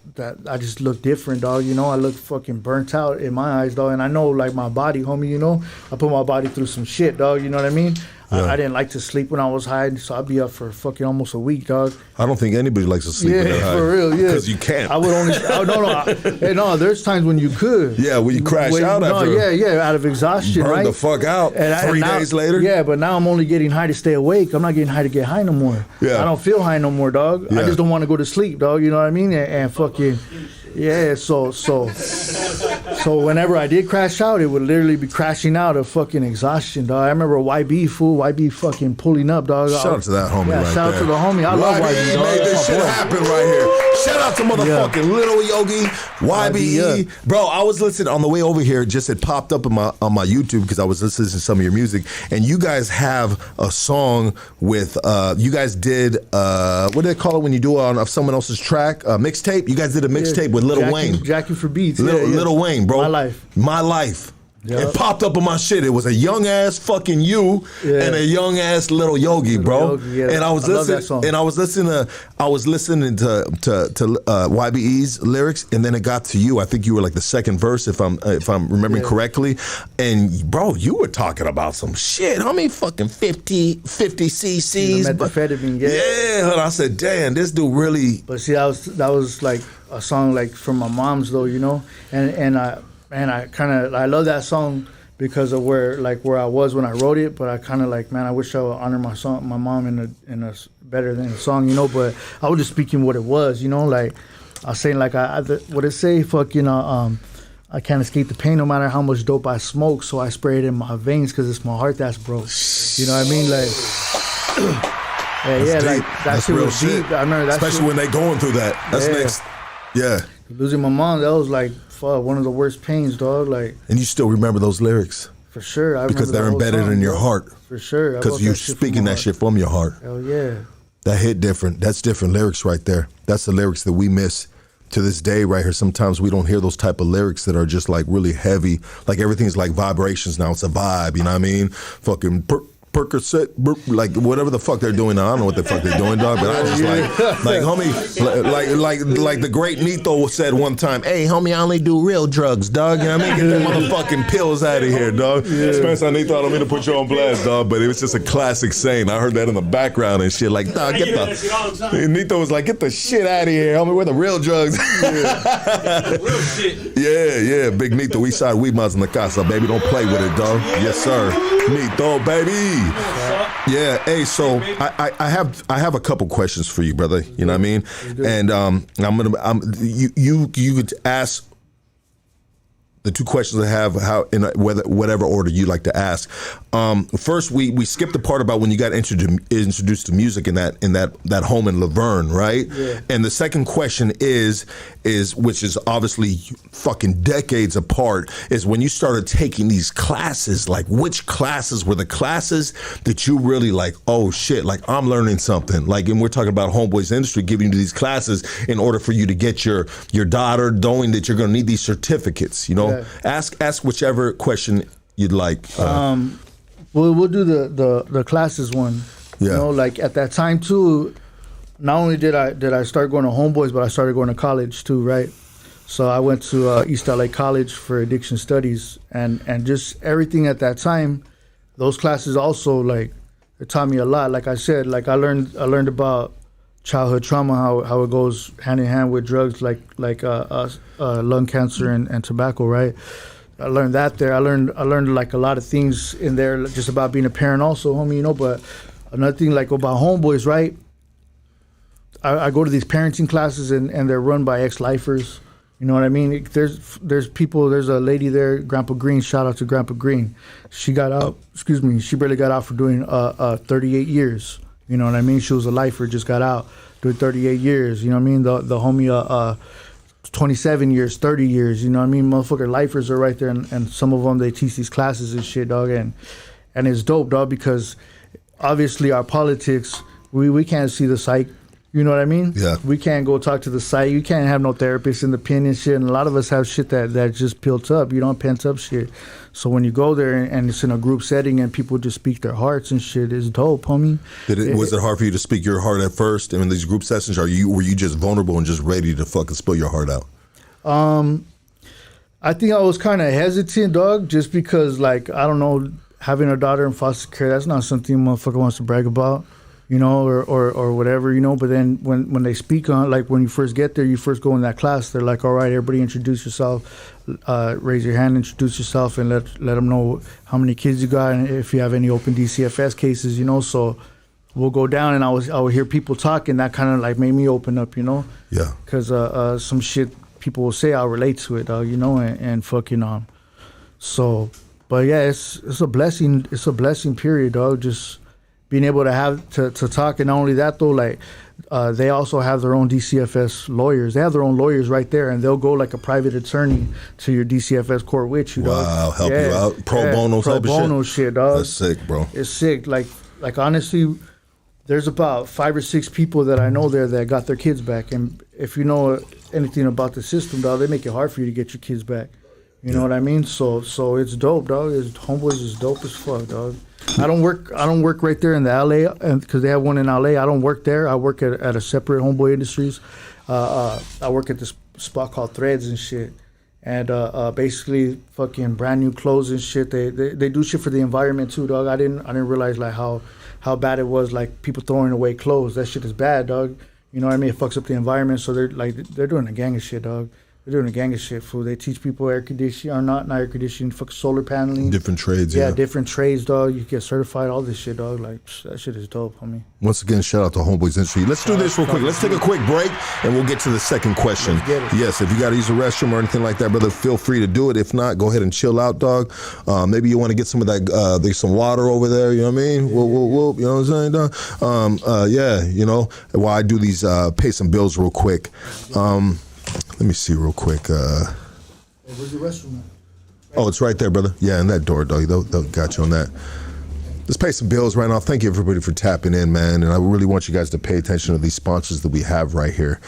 look different, dog. I look fucking burnt out in my eyes, dog. And I know, like, my body, homie, I put my body through some shit, dog. You know what I mean? Yeah. I didn't like to sleep when I was high, so I'd be up for fucking almost a week, dog. I don't think anybody likes to sleep when they're high. Yeah, for real, yeah. Because you can't. I would only, no, there's times when you could. Yeah, when you crash out after. Out of exhaustion, burn right? the fuck out. And 3 days later. Yeah, but now I'm only getting high to stay awake. I'm not getting high to get high no more. Yeah. I don't feel high no more, dog. Yeah. I just don't want to go to sleep, dog. You know what I mean? And fucking, yeah, so whenever I did crash out, it would literally be crashing out of fucking exhaustion, dog. I remember YB fucking pulling up, dog. Shout out to that homie right there. Shout out to the homie. I love YB, dog. Made this shit happen right here. Shout out to motherfucking Little Yogi, YBE. Bro, I was listening on the way over here, just it popped up on my YouTube because I was listening to some of your music, and you guys have a song with, you guys did, what do they call it when you do it on someone else's track? Mixtape? You guys did a mixtape with Lil Wayne. Jackie for Beats. Lil Wayne, bro. My Life. It popped up on my shit. It was a young ass fucking you and a young ass little Yogi, bro. And I was listening. And I was listening to YBE's lyrics, and then it got to you. I think you were like the second verse, if I'm remembering correctly. And bro, you were talking about some shit. How many fucking 50 cc's? Methamphetamine, yeah. And I said, damn, this dude really. But see, that was like a song like from my mom's though, you know, and I love that song because of where I was when I wrote it. But I kind of like, man, I wish I would honor my mom in a better than a song, you know. But I was just speaking what it was, you know. Like I was saying, like what it say, fucking I can't escape the pain no matter how much dope I smoke. So I spray it in my veins because it's my heart that's broke. You know what I mean? Like. Like that shit was deep. I remember that, especially when they going through that. That's next. Yeah. Losing my mom, that was like one of the worst pains, dog. Like. And you still remember those lyrics? For sure. Because they're embedded in your heart. For sure. Because you're speaking that shit from your heart. Hell yeah. That hit different. That's different lyrics right there. That's the lyrics that we miss to this day right here. Sometimes we don't hear those type of lyrics that are just like really heavy. Like everything's like vibrations now. It's a vibe. You know what I mean? Fucking. Percocet, like whatever the fuck they're doing now. I don't know what the fuck they're doing, dog. But I just like homie, like the great Nito said one time, hey homie, I only do real drugs, dog. You know what I mean? Get them motherfucking pills out of here, dog. Spencer, Nito, I don't mean to put you on blast, dog, but it was just a classic saying. I heard that in the background and shit. Like, dog, Nito was like, get the shit out of here, homie. Where the real drugs? Real shit. Yeah, Big Nito. We side weed miles in the casa, baby. Don't play with it, dog. Yes, sir. Nito, baby. Yeah, hey, so I have a couple questions for you, brother. You know what I mean? And you could ask the two questions I have in whatever order you like to ask. First, we skipped the part about when you got introduced to music in that home in Laverne, right? Yeah. And the second question is which is obviously fucking decades apart, is when you started taking these classes. Like, which classes were the classes that you really like? Oh shit! Like, I'm learning something. Like, and we're talking about Homeboys Industry giving you these classes in order for you to get your daughter, knowing that you're going to need these certificates. You know. Yeah. Ask whichever question you'd like. We'll do the classes one. Yeah. You know, like at that time too. Not only did I start going to Homeboys, but I started going to college too, right? So I went to East LA College for addiction studies, and just everything at that time. Those classes also, like, it taught me a lot. Like I said, like I learned about childhood trauma, how it goes hand in hand with drugs like lung cancer and tobacco, right? I learned that there. I learned like a lot of things in there just about being a parent also, homie, you know. But another thing like about Homeboys, right? I go to these parenting classes and they're run by ex-lifers. You know what I mean? There's people, there's a lady there, Grandpa Green, shout out to Grandpa Green. She got out, she barely got out for doing 38 years. You know what I mean? She was a lifer, just got out, doing 38 years. You know what I mean? The homie, 27 years, 30 years. You know what I mean? Motherfucker lifers are right there, and some of them, they teach these classes and shit, dog. And it's dope, dog, because obviously our politics, we can't see the psych. You know what I mean? Yeah. We can't go talk to the site. You can't have no therapist in the pen and shit. And a lot of us have shit that just built up. You know, pent up shit. So when you go there and it's in a group setting and people just speak their hearts and shit, it's dope, homie. Was it hard for you to speak your heart at first? I mean, these group sessions, were you just vulnerable and just ready to fucking spill your heart out? I think I was kind of hesitant, dog, just because, like, I don't know, having a daughter in foster care, that's not something a motherfucker wants to brag about. You know, or whatever, you know. But then when they speak on, like, when you first get there, you first go in that class, they're like, all right, everybody introduce yourself, raise your hand, introduce yourself, and let them know how many kids you got and if you have any open DCFS cases, you know. So we'll go down, and I would hear people talk, and that kind of like made me open up, you know. Yeah. Because some shit people will say, I'll relate to it, you know, and fucking So, but yeah, it's a blessing. It's a blessing, period, dog. Just being able to have to talk. And not only that though, like they also have their own DCFS lawyers. They have their own lawyers right there, and they'll go like a private attorney to your DCFS court with you, dog. Wow, help you out. Pro bono type of shit. Pro bono shit, dog. That's sick, bro. It's sick. Like honestly, there's about 5 or 6 people that I know there that got their kids back. And if you know anything about the system, dog, they make it hard for you to get your kids back. You know what I mean? So it's dope, dog. Homeboys is dope as fuck, dog. I don't work right there in the LA, and because they have one in LA. I don't work there. I work at a separate Homeboy Industries. I work at this spot called Threads and shit. And basically, fucking brand new clothes and shit. They do shit for the environment too, dog. I didn't realize like how bad it was, like people throwing away clothes. That shit is bad, dog. You know what I mean? It fucks up the environment. So they're doing a gang of shit, dog. They're doing a gang of shit, fool. They teach people air conditioning, or not air conditioning, fuck solar paneling. Different trades, yeah. Different trades, dog. You get certified, all this shit, dog. Like, that shit is dope, homie. Once again, shout out to Homeboys Industry. Let's do this real quick. Let's take a quick break, and we'll get to the second question. Let's get it. Yes, if you got to use a restroom or anything like that, brother, feel free to do it. If not, go ahead and chill out, dog. Maybe you want to get some of that, there's some water over there, you know what I mean? Whoop, you know what I'm saying, dog? Yeah, you know, while I do these, pay some bills real quick. Let me see real quick. Where's the restroom at? Oh, it's right there, brother. Yeah, in that door, dog. They'll got you on that. Let's pay some bills right now. Thank you, everybody, for tapping in, man. And I really want you guys to pay attention to these sponsors that we have right here,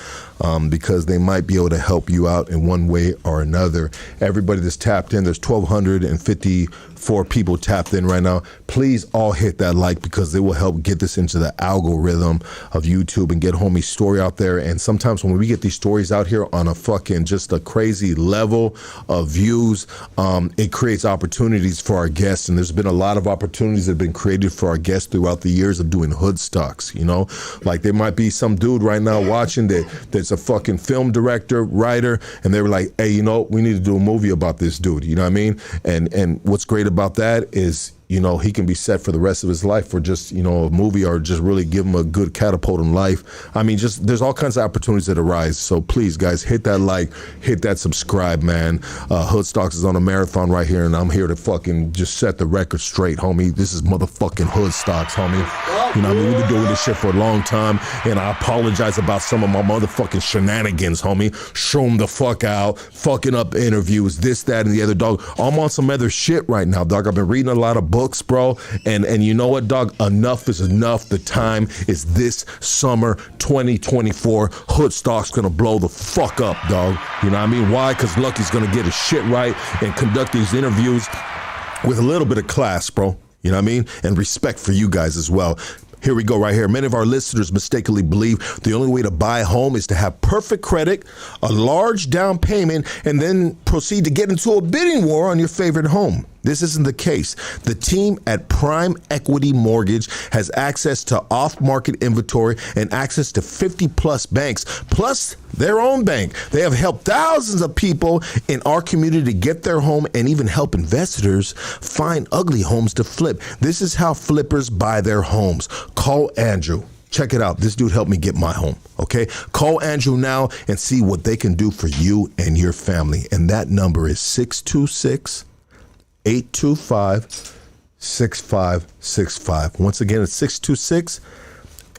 because they might be able to help you out in one way or another. Everybody that's tapped in, there's 1,254 people tapped in right now. Please all hit that like, because it will help get this into the algorithm of YouTube and get homie's story out there. And sometimes when we get these stories out here on a fucking just a crazy level of views, it creates opportunities for our guests. And there's been a lot of opportunities that have been created for our guests throughout the years of doing hood stocks, you know? Like there might be some dude right now watching that's a fucking film director, writer, and they were like, hey, you know, we need to do a movie about this dude, you know what I mean? And what's great about that is, you know, he can be set for the rest of his life for just, you know, a movie, or just really give him a good catapult in life. I mean, just there's all kinds of opportunities that arise. So please, guys, hit that like, hit that subscribe, man. Hood Stocks is on a marathon right here, and I'm here to fucking just set the record straight, homie. This is motherfucking Hood Stocks, homie. You know what I mean? We've been doing this shit for a long time, and I apologize about some of my motherfucking shenanigans, homie. Show them the fuck out, fucking up interviews, this, that, and the other, dog. I'm on some other shit right now, dog. I've been reading a lot of books, bro, and you know what, dog? Enough is enough. The time is this summer 2024. Hood Stock's gonna blow the fuck up, dog. You know what I mean? Why? Because Lucky's gonna get his shit right and conduct these interviews with a little bit of class, bro. You know what I mean? And respect for you guys as well. Here we go right here. Many of our listeners mistakenly believe the only way to buy a home is to have perfect credit, a large down payment, and then proceed to get into a bidding war on your favorite home. This isn't the case. The team at Prime Equity Mortgage has access to off-market inventory and access to 50-plus banks, plus their own bank. They have helped thousands of people in our community to get their home, and even help investors find ugly homes to flip. This is how flippers buy their homes. Call Andrew. Check it out. This dude helped me get my home, okay? Call Andrew now and see what they can do for you and your family. And that number is 626-825-6565. Once again, it's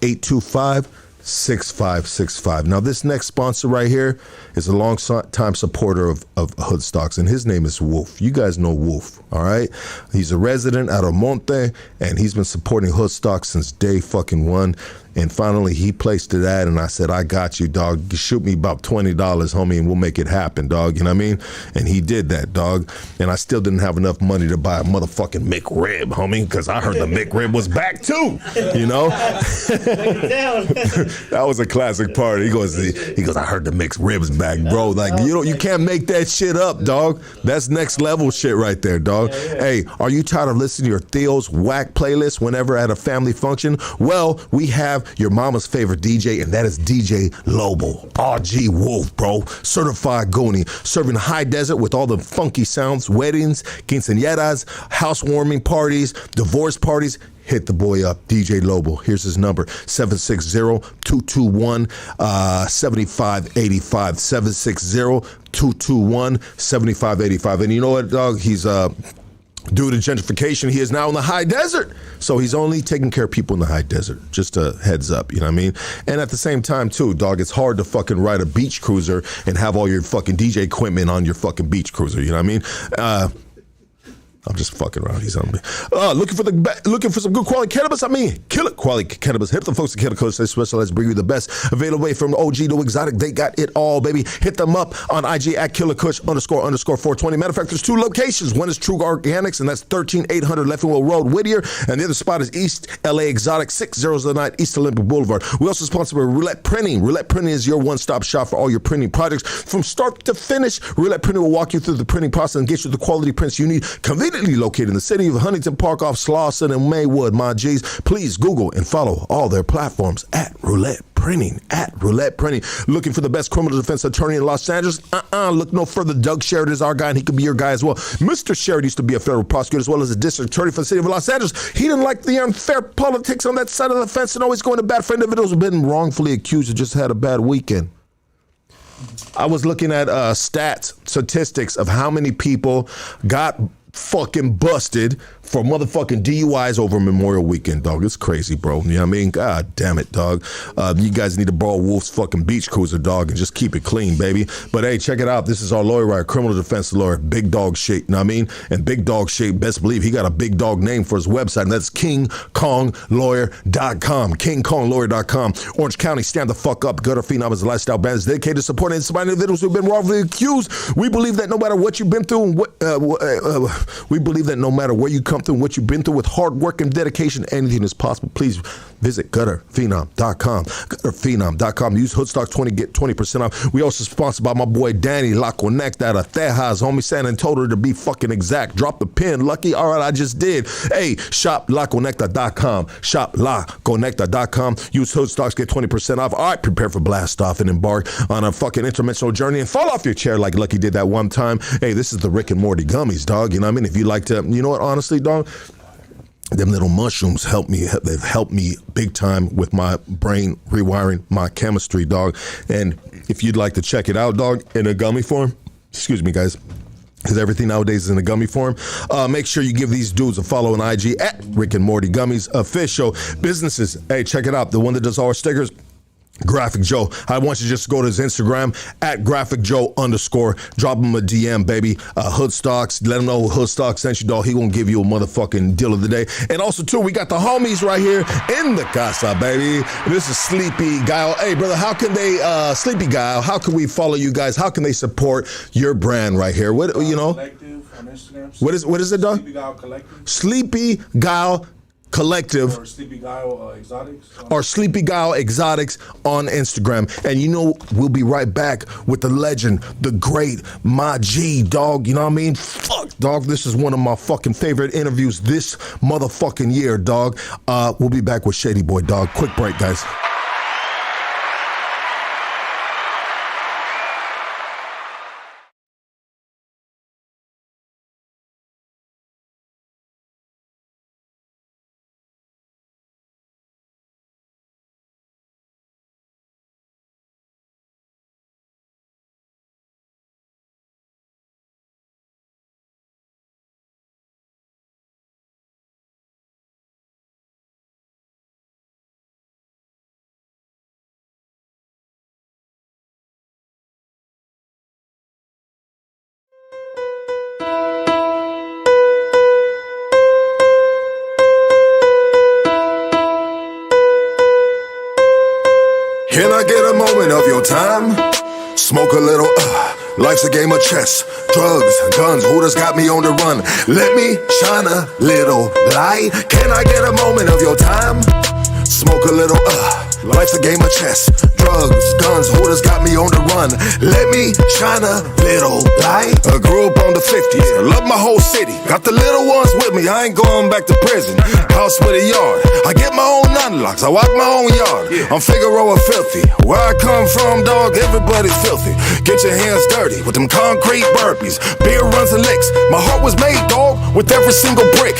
626-825-6565. Now, this next sponsor right here is a long-time supporter of Hood Stocks, and his name is Wolf. You guys know Wolf, all right? He's a resident out of Monte, and he's been supporting Hood Stocks since day fucking one. And finally, he placed it at, and I said, I got you, dog. Shoot me about $20, homie, and we'll make it happen, dog. You know what I mean? And he did that, dog. And I still didn't have enough money to buy a motherfucking McRib, homie, because I heard the McRib was back too, you know? That was a classic part. He goes, I heard the McRib's back, bro. Like, you can't make that shit up, dog. That's next level shit right there, dog. Yeah. Hey, are you tired of listening to your Theo's whack playlist whenever at a family function? Well, we have your mama's favorite DJ, and that is DJ Lobo. RG Wolf, bro. Certified Goonie. Serving high desert with all the funky sounds, weddings, quinceañeras, housewarming parties, divorce parties. Hit the boy up, DJ Lobo. Here's his number, 760-221-7585. 760-221-7585. And you know what, dog? He's due to gentrification, he is now in the high desert. So he's only taking care of people in the high desert. Just a heads up, you know what I mean? And at the same time, too, dog, it's hard to fucking ride a beach cruiser and have all your fucking DJ equipment on your fucking beach cruiser, you know what I mean? I'm just fucking around. He's on me. Looking for some good quality cannabis? Killer quality cannabis. Hit the folks at Killa Kush. They specialize, bring you the best. Available from OG to exotic. They got it all, baby. Hit them up on IG at Killa Kush __420. Matter of fact, there's 2 locations. One is True Organics, and that's 13800 Leffingwell Road, Whittier. And the other spot is East LA Exotic, 6009 East Olympic Boulevard. We also sponsor Roulette Printing. Roulette Printing is your one-stop shop for all your printing projects. From start to finish, Roulette Printing will walk you through the printing process and get you the quality prints you need. Conveniently located in the city of Huntington Park off Slauson and Maywood, my G's. Please Google and follow all their platforms at Roulette Printing. Looking for the best criminal defense attorney in Los Angeles? Look no further. Doug Sherrod is our guy, and he could be your guy as well. Mr. Sherrod used to be a federal prosecutor as well as a district attorney for the city of Los Angeles. He didn't like the unfair politics on that side of the fence and always going to bat for individuals who've been wrongfully accused or just had a bad weekend. I was looking at statistics of how many people got fucking busted for motherfucking DUIs over Memorial Weekend, dog. It's crazy, bro. You know what I mean? God damn it, dog. You guys need to borrow Wolf's fucking beach cruiser, dog, and just keep it clean, baby. But hey, check it out. This is our lawyer, right? Criminal defense lawyer, Big Dog Shape. You know what I mean? And Big Dog Shape, best believe he got a big dog name for his website, and that's KingKongLawyer.com. KingKongLawyer.com. Orange County, stand the fuck up. Gutter PHENOM is a lifestyle brand that's dedicated to supporting and inspiring individuals who've been wrongfully accused. We believe that no matter what you've been through, we believe that no matter where you come through and what you've been through, with hard work and dedication, anything is possible. Please visit gutterphenom.com. Gutterphenom.com. Use Hoodstocks20, get 20% off. We also sponsored by my boy Danny La Conecta out of Tejas, homie, San Antonio to be fucking exact. Drop the pin, Lucky. All right, I just did. Hey, shop laconecta.com. Shop laconecta.com. Use Hoodstocks, get 20% off. All right, prepare for blast off and embark on a fucking interdimensional journey and fall off your chair like Lucky did that one time. Hey, this is the Rick and Morty gummies, dog. You know what I mean? If you like to, you know what, honestly, dog, them little mushrooms help me. They've helped me big time with my brain rewiring, my chemistry, dog. And if you'd like to check it out, dog, in a gummy form, excuse me, guys, because everything nowadays is in a gummy form. Make sure you give these dudes a follow on IG at Rick and Morty Gummies Official. Businesses, hey, check it out. The one that does all our stickers, Graphic Joe. I want you to just go to his Instagram at Graphic Joe _ drop him a DM, baby. Hoodstocks, let him know Hoodstocks sent you, dog. He gonna give you a motherfucking deal of the day. And also too, we got the homies right here in the casa, baby. This is Sleepy Guile. Hey brother, how can they Sleepy Guile, how can we follow you guys? How can they support your brand right here? What, you know, Collective on Instagram. What is it, dog? Sleepy Guile Collective. Sleepy Guile Collective or Sleepy Guile Exotics. Or Sleepy Guile Exotics on Instagram. And you know, we'll be right back with the legend, the great, my G, dog. You know what I mean? Fuck, dog. This is one of my fucking favorite interviews this motherfucking year, dog. We'll be back with Shady Boy, dog. Quick break, guys. Can I get a moment of your time? Smoke a little, life's a game of chess. Drugs, guns, who just got me on the run? Let me shine a little light. Can I get a moment of your time? Smoke a little, life's a game of chess. Drugs, guns, who just got me on the run? Let me shine a little light. I grew up on the 50s, I love my whole city. Got the little ones with me, I ain't going back to prison. House with a yard, I get my own unlocks, I walk my own yard. I'm Figaro and filthy, where I come from, dog, everybody's filthy. Get your hands dirty with them concrete burpees. Beer runs and licks, my heart was made, dog, with every single brick.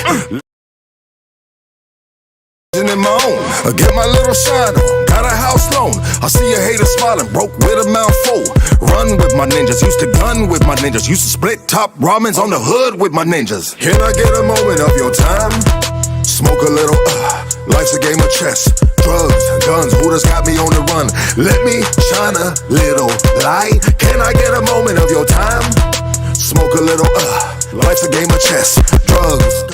In my own, I get my little shine on, got a house loan. I see a hater smiling, broke with a mouth full. Run with my ninjas, used to gun with my ninjas, used to split top ramens on the hood with my ninjas. Can I get a moment of your time? Smoke a little, life's a game of chess. Drugs, guns, who just got me on the run? Let me shine a little light. Can I get a moment of your time? Smoke a little, life's a game of chess. Drugs, drugs.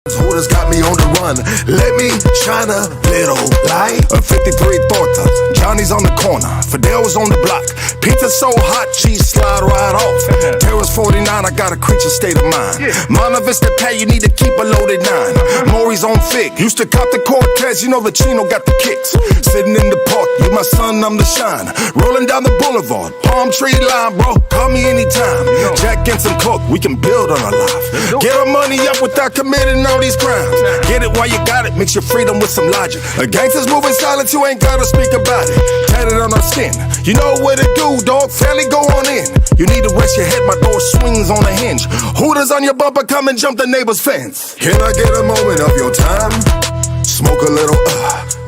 Hooters got me on the run. Let me shine a little light. A 53 Torta, Johnny's on the corner. Fidel was on the block. Pizza so hot, cheese slide right off. Terrace 49, I got a creature state of mind. Monte Vista Pay, you need to keep a loaded 9. Maury's on thick. Used to cop the Cortez, you know the Chino got the kicks. Sitting in the park, you my son, I'm the shine. Rolling down the boulevard, palm tree line, bro. Call me anytime. Jack and some coke, we can build on our life. Get our money up without committing all these crimes. Get it while you got it, mix your freedom with some logic. A gangster's moving silent, you ain't gotta speak about it. Tatted on our skin, you know what it do, dog. Fairly go on in. You need to rest your head, my door swings on a hinge. Hooters on your bumper, come and jump the neighbor's fence. Can I get a moment of your time? Smoke a little,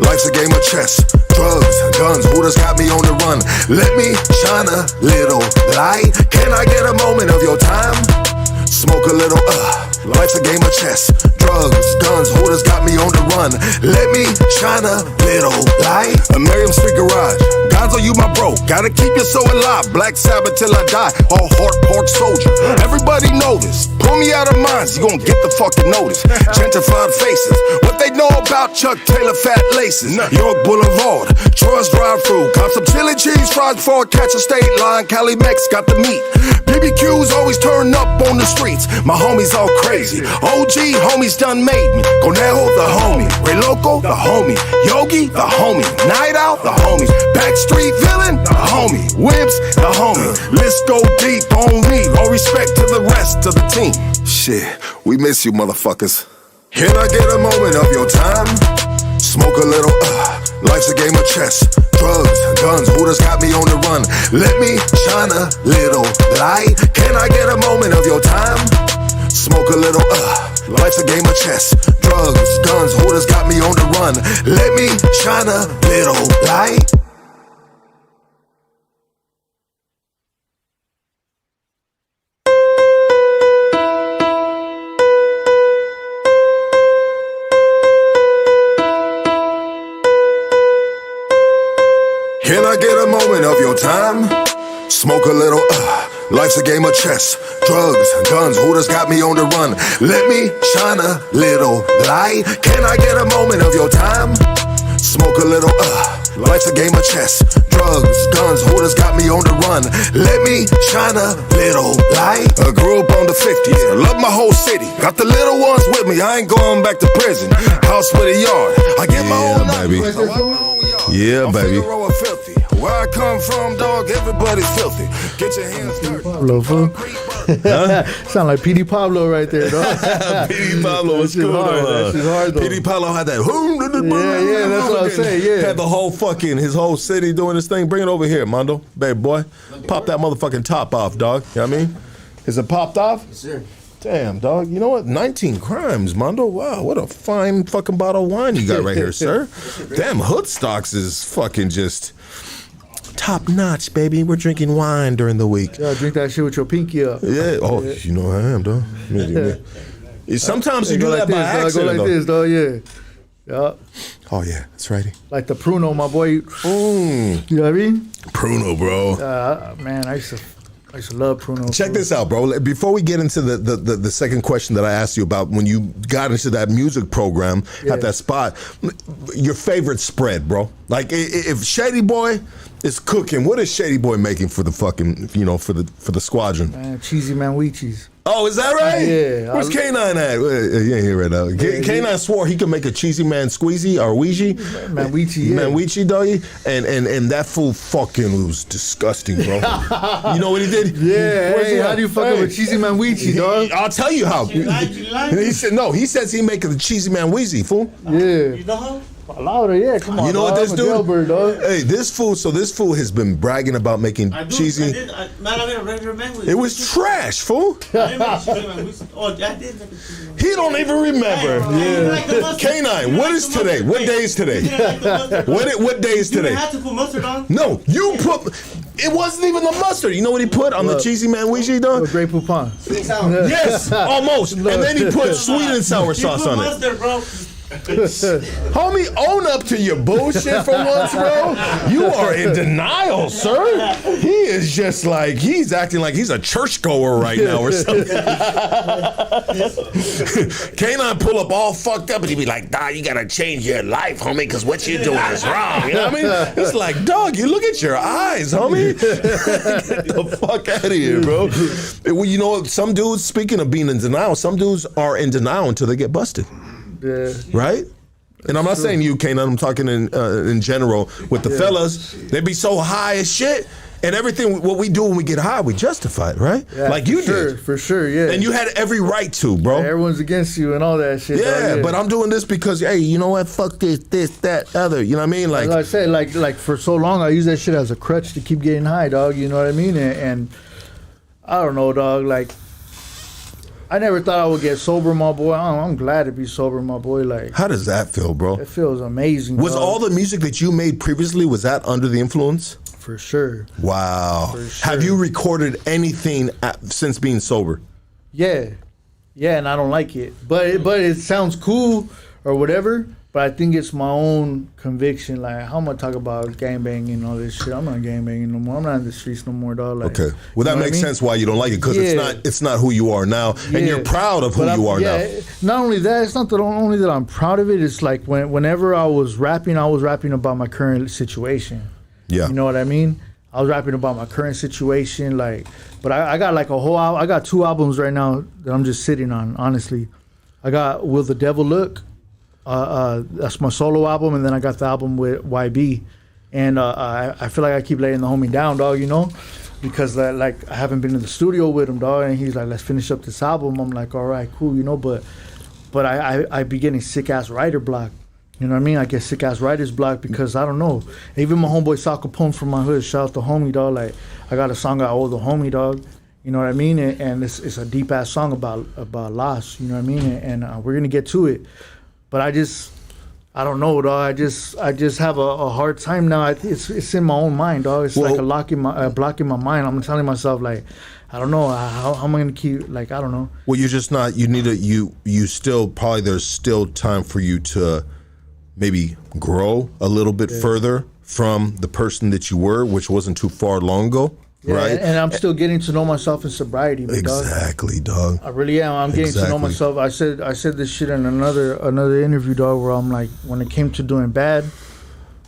life's a game of chess. Drugs, guns, Hooters got me on the run. Let me shine a little light. Can I get a moment of your time? Smoke a little, life's a game of chess. Drugs, guns, Hooters got me on the run. Let me shine a little light. A Miriam Street garage. Gonzo, you my bro. Gotta keep your soul alive. Black Sabbath till I die. All heart, pork soldier. Everybody know this. Pull me out of mines, you gon' get the fucking notice. Gentrified faces. What they know about Chuck Taylor fat laces. York Boulevard. Troy's drive-thru. Cop some chili cheese fries before I catch a state line. Cali Mex got the meat. BBQs always turn up on the streets. My homies all crazy. OG homies done made me. Conejo, the homie. Ray Loco, the homie. Yogi, the homie. Night Out, the homie. Backstreet Villain, the homie. Whips, the homie. Let's go deep on me. All respect to the rest of the team. Shit, we miss you motherfuckers. Can I get a moment of your time? Smoke a little, life's a game of chess. Drugs, guns, Hooters got me on the run. Let me shine a little light. Can I get a moment of your time? Smoke a little, life's a game of chess. Drugs, guns, Hooters got me on the run. Let me shine a little light. Can I get a moment of your time? Smoke a little, life's a game of chess. Drugs, guns, Hooters got me on the run. Let me shine a little light. Can I get a moment of your time? Smoke a little, life's a game of chess. Drugs, guns, Hooters got me on the run. Let me shine a little light. I grew up on the 50s, I love my whole city. Got the little ones with me, I ain't going back to prison. House with a yard, I get my own baby. So I my own yard. Yeah, I'm baby. Figueroa filthy. Where I come from, dog, everybody's filthy. Get your hands dirty. Pablo, fool. Sound like PD Pablo right there, dog. PD Pablo was That shit cool. hard. That shit's hard, though. PD Pablo had that. Yeah, that's what I'm saying, yeah. Had the whole fucking, his whole city doing this thing. Bring it over here, Mondo. Baby boy. Pop that motherfucking top off, dog. You know what I mean? Is it popped off? Yes, sir. Damn, dog. You know what? 19 crimes, Mondo. Wow, what a fine fucking bottle of wine you got right here, sir. Damn, Hood Stocks is fucking just top notch, baby. We're drinking wine during the week. Yeah, drink that shit with your pinky up. Yeah. Oh, you know I am, dog. Sometimes you do Go that like by this, dog. accident, Go like though. this, dog. Yeah. Yeah. Oh yeah, that's righty. Like the Pruno, my boy. You know what I mean? Pruno, bro. Man, I used to love Pruno. Check this out, bro. Before we get into the second question that I asked you about when you got into that music program at that spot, your favorite spread, bro. Like if Shady Boy is cooking, what is Shady Boy making for the fucking, for the squadron? Man, cheesy manwichis. Oh, is that right? Yeah. Where's K9 at? You ain't here right now. K9 swore he could make a cheesy man squeezy or Ouija. Manwichi, yeah. Manwichi, doggy. And that fool fucking was disgusting, bro. You know what he did? Yeah, hey, how do you fuck up with cheesy manwichi, dog? I'll tell you how. He said no. He says he making the cheesy man wheezy, fool. Yeah. You know how? Louder, yeah, come on. You know what this I'm a dude? jailbird, dog. Hey, this fool has been bragging about making cheesy. I made a regular manwich. It was trash, fool. I did make a cheesy manwich. He don't even remember. Yeah. K9, what is today? What day is today? What day is You today? didn't have to put mustard on. No, you put. It wasn't even the mustard. You know what he put on the cheesy manouji, dog? Grey Poupon. Yes, almost. And then he put sweet and sour sauce on it. Mustard, bro. Homie, own up to your bullshit for once, bro. You are in denial, sir. He is just like, he's acting like he's a churchgoer right now or something. K9 pull up all fucked up and he be like, dog, you gotta change your life, homie, because what you're doing is wrong. You know what I mean? It's like, dog, you look at your eyes, homie. Get the fuck out of here, bro. Well, you know, some dudes, speaking of being in denial, some dudes are in denial until they get busted. Yeah. Right? And I'm not saying you, K9, I'm talking in general with the fellas. They be so high as shit, and everything, what we do when we get high, we justify it, right? Yeah, like you did. For sure, yeah. And you had every right to, bro. Yeah, everyone's against you and all that shit. Yeah, but I'm doing this because, hey, you know what? Fuck this, that, other. You know what I mean? Like I said, like for so long, I used that shit as a crutch to keep getting high, dog. You know what I mean? And I don't know, dog, like, I never thought I would get sober, my boy. I'm glad to be sober, my boy. Like, how does that feel, bro? It feels amazing. Was dog. all the music that you made previously, was that under the influence? For sure. Wow. For sure. Have you recorded anything since being sober? Yeah, and I don't like it, but it sounds cool or whatever. But I think it's my own conviction. Like, how am I talk about gangbanging and all this shit? I'm not gangbanging no more. I'm not in the streets no more, dog. Like, okay. Well, that makes sense why you don't like it, because it's not who you are now, and you're proud of who you are now. Not only that, it's not only that I'm proud of it. It's like whenever I was rapping about my current situation. Yeah. You know what I mean? I was rapping about my current situation, like, but I got like I got 2 albums right now that I'm just sitting on, honestly. I got Will the Devil Look? That's my solo album, and then I got the album with YB, and I feel like I keep letting the homie down, dog, you know, because like I haven't been in the studio with him, dog, and he's like, let's finish up this album. I'm like, all right, cool, you know, but I be getting sick ass writer block, you know what I mean? I get sick ass writer's block because I don't know. Even my homeboy Sal Capone from my hood, shout out to homie, dog. Like, I got a song I owe the homie, dog. You know what I mean? And it's a deep ass song about loss. You know what I mean? And we're gonna get to it. But I don't know, dog. I just have a hard time now. It's in my own mind, dog. It's like a block in my mind. I'm telling myself, like, I don't know how am I gonna keep, like, I don't know. Well, you're just not. You need to. You still probably there's still time for you to maybe grow a little bit further from the person that you were, which wasn't too far long ago. Yeah, right, and I'm still getting to know myself in sobriety. Exactly, dog. I really am. I'm getting to know myself. I said this shit in another interview, dog, where I'm like, when it came to doing bad,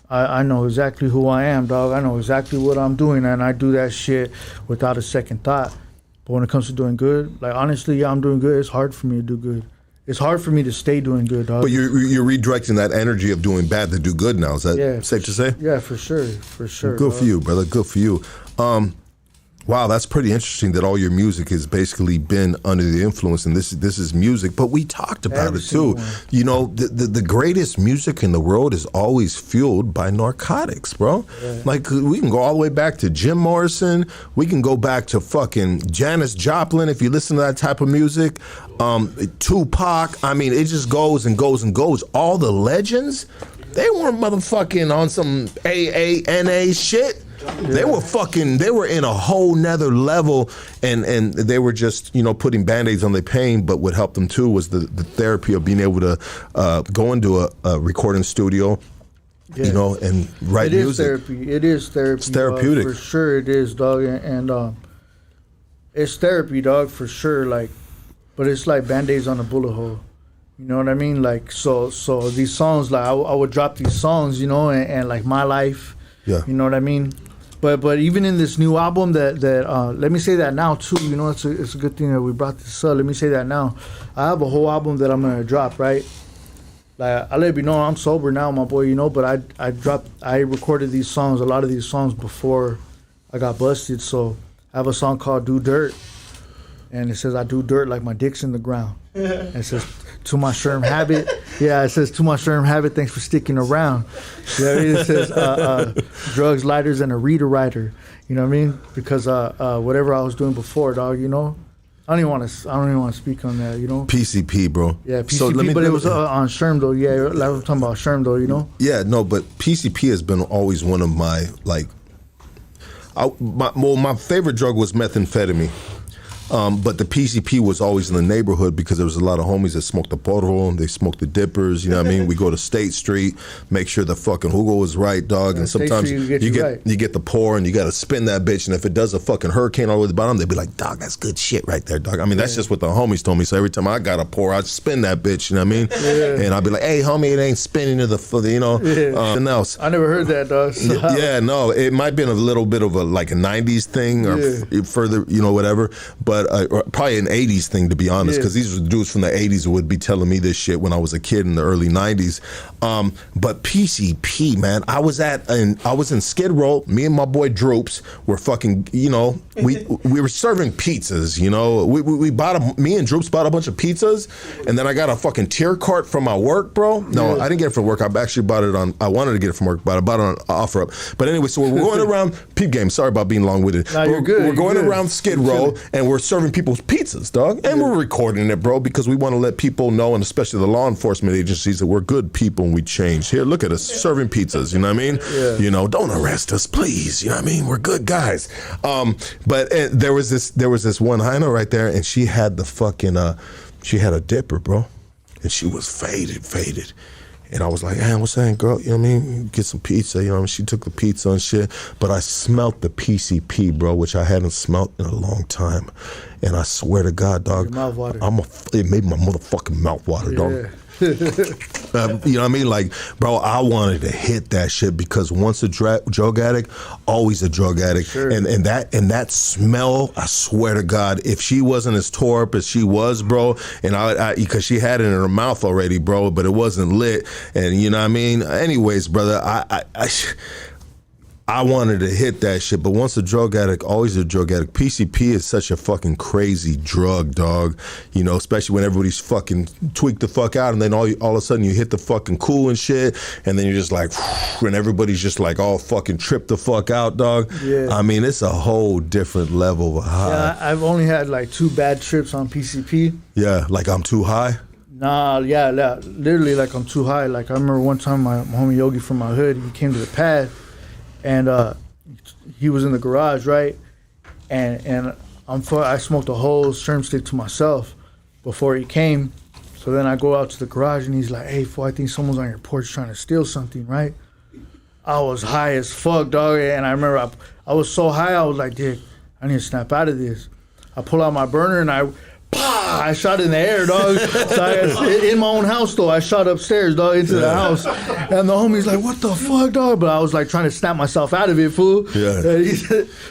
I know exactly who I am, dog. I know exactly what I'm doing, and I do that shit without a second thought. But when it comes to doing good, like, honestly, yeah, I'm doing good. It's hard for me to do good. It's hard for me to stay doing good, dog. But you're redirecting that energy of doing bad to do good now. Is that safe to say? Yeah, for sure. Good for you, brother. Good for you. Wow, that's pretty interesting that all your music has basically been under the influence, and this is music. But we talked about it too. You know, the greatest music in the world is always fueled by narcotics, bro. Yeah. Like, we can go all the way back to Jim Morrison. We can go back to fucking Janis Joplin if you listen to that type of music. Tupac. I mean, it just goes and goes and goes. All the legends, they weren't motherfucking on some AANA shit. Yeah. They were in a whole nother level, and they were just, you know, putting Band-Aids on their pain. But what helped them too was the therapy of being able to go into a recording studio, you know, and write music. It is therapy. It's therapeutic. For sure it is, dog. And it's therapy, dog, for sure. Like, but it's like Band-Aids on a bullet hole. You know what I mean? Like, so these songs, like, I would drop these songs, you know, and like My Life. Yeah. You know what I mean? But even in this new album that let me say that now too, you know, it's a good thing that we brought this up. Let me say that now. I have a whole album that I'm gonna drop, right? Like, I let you know I'm sober now, my boy, you know, but I recorded these songs, a lot of these songs before I got busted. So I have a song called Do Dirt, and it says I do dirt like my dick's in the ground. And it says, to my Sherm habit. Yeah, it says, to my Sherm habit, thanks for sticking around. You know what I mean? It says, drugs, lighters, and a reader writer. You know what I mean? Because whatever I was doing before, dog, you know, I don't even want to speak on that, you know. PCP, bro. Yeah, PCP, but it was on Sherm though. Yeah, like we're talking about Sherm though, you know. Yeah, no, but PCP has been always one of my, like, My favorite drug was methamphetamine. But the PCP was always in the neighborhood because there was a lot of homies that smoked the porro, they smoked the dippers, you know what I mean? We go to State Street, make sure the fucking Hugo was right, dog. And sometimes you get the pour and you got to spin that bitch. And if it does a fucking hurricane all the way to the bottom, they'd be like, dog, that's good shit right there, dog. I mean, that's just what the homies told me. So every time I got a pour, I'd spin that bitch, you know what I mean? Yeah. And I'd be like, hey, homie, it ain't spinning to the, you know, something else. I never heard that, dog. So. Yeah, no, it might have been a little bit of a 90s thing or further, you know, whatever. But or probably an 80s thing, to be honest, because these were dudes from the 80s who would be telling me this shit when I was a kid in the early 90s. But PCP, man, I was in Skid Row. Me and my boy Droops were fucking, you know, we were serving pizzas, you know. Me and Droops bought a bunch of pizzas, and then I got a fucking tier cart from my work, bro. No, I didn't get it from work. I actually bought it I wanted to get it from work, but I bought it on OfferUp. But anyway, so we're going around, peep game, sorry about being long-winded. No, you're good. We're going around Skid Row, and we're serving people's pizzas, dog. And we're recording it, bro, because we want to let people know, and especially the law enforcement agencies, that we're good people and we change. Here, look at us serving pizzas, you know what I mean? Yeah. You know, don't arrest us, please. You know what I mean? We're good guys. But there was this one hyena right there, and she had the fucking, she had a dipper, bro. And she was faded. And I was like, hey, what's that, girl? You know what I mean? Get some pizza, you know what I mean? She took the pizza and shit. But I smelt the PCP, bro, which I hadn't smelt in a long time. And I swear to God, dog, mouth water. It made my motherfucking mouth water, dog. You know what I mean? Like, bro, I wanted to hit that shit because once a drug addict, always a drug addict. Sure. And that smell, I swear to God, if she wasn't as tore up as she was, bro, and I because she had it in her mouth already, bro, but it wasn't lit, and you know what I mean? Anyways, brother, I wanted to hit that shit, but once a drug addict, always a drug addict. PCP is such a fucking crazy drug, dog. You know, especially when everybody's fucking tweaked the fuck out, and then all of a sudden you hit the fucking cool and shit, and then you're just like, and everybody's just like all fucking tripped the fuck out, dog. Yeah. I mean, it's a whole different level of high. Yeah, I've only had like 2 bad trips on PCP. Yeah, like I'm too high? Nah, yeah, literally like I'm too high. Like I remember one time my homie Yogi from my hood, he came to the pad, and he was in the garage, right? And I smoked a whole sherm stick to myself before he came. So then I go out to the garage and he's like, hey, fool, I think someone's on your porch trying to steal something, right? I was high as fuck, dog. And I remember I was so high, I was like, dude, I need to snap out of this. I pull out my burner and I shot in the air, dog. So in my own house, though, I shot upstairs, dog, into the house. And the homie's like, what the fuck, dog? But I was like trying to snap myself out of it, fool. Yeah.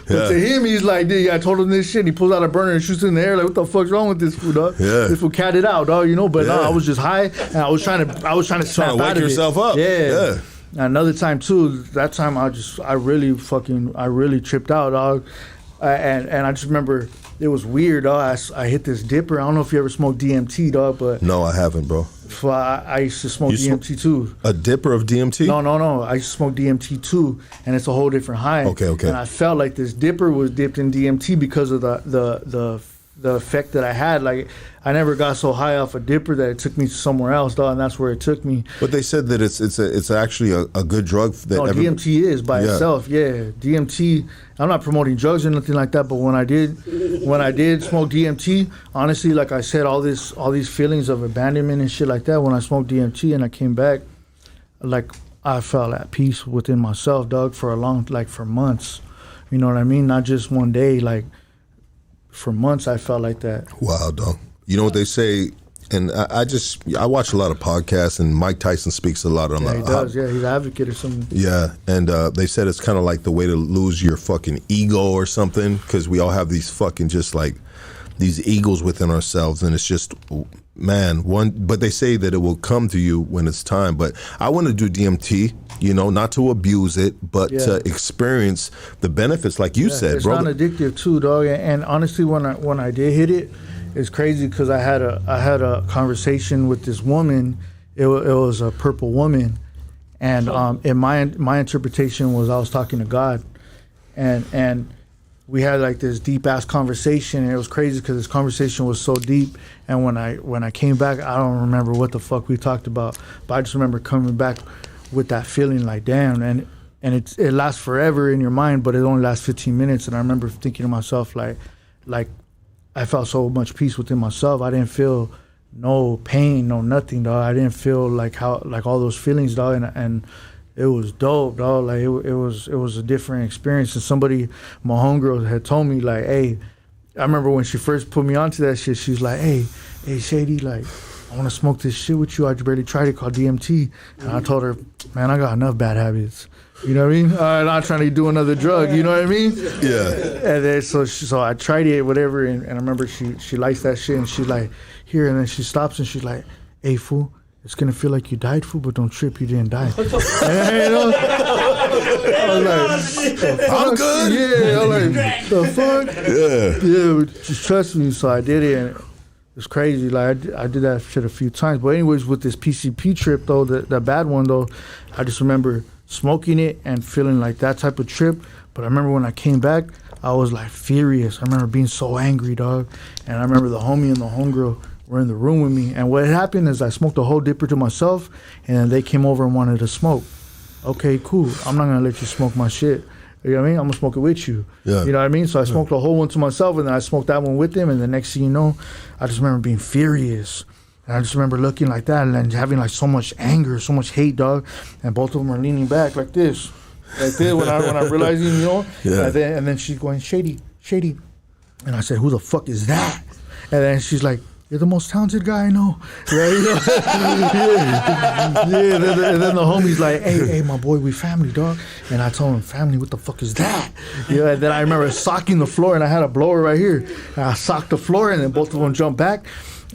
But to him, he's like, dude, I told him this shit. And he pulls out a burner and shoots it in the air. Like, what the fuck's wrong with this fool, dog? Yeah. This fool catted out, dog, you know? But no, I was just high, and I was trying to snap out of it. Yourself up. Yeah. Another time, too, that time I really tripped out, dog. And I just remember it was weird, dog. I hit this dipper. I don't know if you ever smoked DMT, dog, but no, I haven't, bro. I used to smoke DMT too. A dipper of DMT? No. I used to smoke DMT too, and it's a whole different high. Okay. And I felt like this dipper was dipped in DMT because of the effect that I had. Like, I never got so high off a dipper that it took me somewhere else, dog, and that's where it took me. But they said that it's actually a good drug. DMT is by itself, yeah. DMT. I'm not promoting drugs or nothing like that, but when I did smoke DMT, honestly, like I said, all these feelings of abandonment and shit like that. When I smoked DMT and I came back, like I felt at peace within myself, dog, for for months. You know what I mean? Not just one day, like. For months, I felt like that. Wow, dog. You know what they say, and I watch a lot of podcasts, and Mike Tyson speaks a lot on that. He does, yeah. He's an advocate or something. Yeah, and they said it's kind of like the way to lose your fucking ego or something, because we all have these fucking just like these egos within ourselves, and it's just, man, but they say that it will come to you when it's time. But I want to do DMT, you know, not to abuse it, but to experience the benefits, like you said, bro. It's non-addictive too, dog. And honestly, when I did hit it, it's crazy because I had a conversation with this woman. It was a purple woman, and in my interpretation was I was talking to God, and we had like this deep ass conversation, and it was crazy because this conversation was so deep. And when I came back, I don't remember what the fuck we talked about, but I just remember coming back with that feeling like, damn. And and it lasts forever in your mind, but it only lasts 15 minutes. And I remember thinking to myself, like I felt so much peace within myself. I didn't feel no pain, no nothing, dog. I didn't feel like all those feelings, dog, and it was dope, dog. Like it was a different experience. And somebody, my homegirl, had told me, like, hey, I remember when she first put me onto that shit, she was like, hey, Shady, like, I want to smoke this shit with you. I already tried it, called DMT. And I told her, man, I got enough bad habits. You know what I mean? I'm not trying to do another drug. You know what I mean? Yeah. And then so I tried it, whatever. And I remember she likes that shit, and she's like, here. And then she stops and she's like, hey, fool, it's gonna feel like you died, fool, but don't trip, you didn't die. And, you know, I was like, I'm good. Yeah, I'm like, the fuck? Yeah, just trust me. So I did it, and it's crazy. Like I did that shit a few times. But anyways, with this PCP trip though, the bad one though, I just remember smoking it and feeling like that type of trip. But I remember when I came back, I was like furious. I remember being so angry, dog. And I remember the homie and the homegirl were in the room with me. And what happened is I smoked a whole dipper to myself, and then they came over and wanted to smoke. Okay, cool. I'm not gonna let you smoke my shit. You know what I mean? I'm gonna smoke it with you. Yeah. You know what I mean? So I smoked a whole one to myself, and then I smoked that one with them. And the next thing you know, I just remember being furious. And I just remember looking like that and then having like so much anger, so much hate, dog. And both of them are leaning back like this when I'm realizing, you know. Yeah. And then she's going, Shady. And I said, who the fuck is that? And then she's like, you're the most talented guy I know. Right? Yeah. And then the homie's like, hey, my boy, we family, dog. And I told him, family, what the fuck is that? Yeah. And then I remember socking the floor, and I had a blower right here. And I socked the floor, and then both of them jumped back.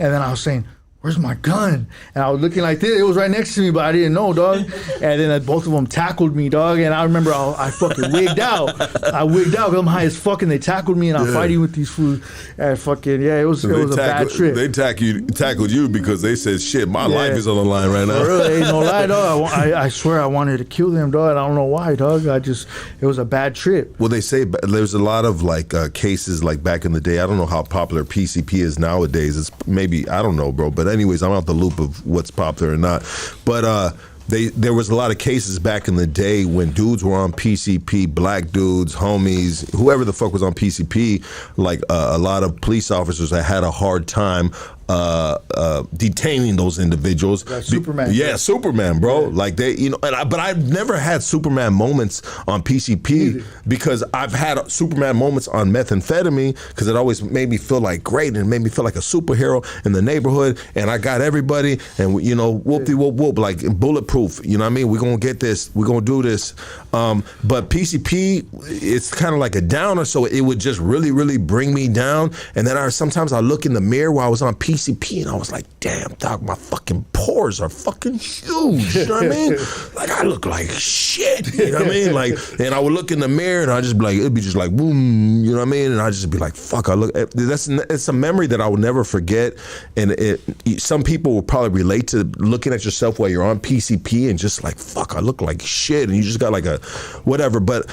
And then I was saying, where's my gun? And I was looking like this. It was right next to me, but I didn't know, dog. And then both of them tackled me, dog. And I remember I fucking wigged out. I wigged out because I'm high as fuck, and they tackled me, and I'm fighting with these fools. And fucking, it was a bad trip. They tackled you because they said, shit, my life is on the line right now. Really, ain't no lie, dog. I swear I wanted to kill them, dog. And I don't know why, dog. It was a bad trip. Well, they say there's a lot of like cases like back in the day. I don't know how popular PCP is nowadays. It's maybe, I don't know, bro. But anyways, I'm out the loop of what's popular or not. But there was a lot of cases back in the day when dudes were on PCP, black dudes, homies, whoever the fuck was on PCP, like a lot of police officers that had a hard time detaining those individuals. Like Superman. Yeah, Superman, bro. Yeah. Like they, you know, but I've never had Superman moments on PCP because I've had Superman moments on methamphetamine because it always made me feel like great and it made me feel like a superhero in the neighborhood, and I got everybody, and you know, whoop-de-whoop-whoop, like bulletproof. You know what I mean? We're gonna get this. We're gonna do this. But PCP, it's kind of like a downer, so it would just really, really bring me down. And then sometimes I look in the mirror while I was on PCP, and I was like, damn, dog, my fucking pores are fucking huge. You know what I mean? Like, I look like shit. You know what I mean? Like, and I would look in the mirror, and I just be like, it'd be just like, boom. You know what I mean? And I just be like, fuck. It's a memory that I will never forget. And some people will probably relate to looking at yourself while you're on PCP and just like, fuck, I look like shit. And you just got like a whatever. But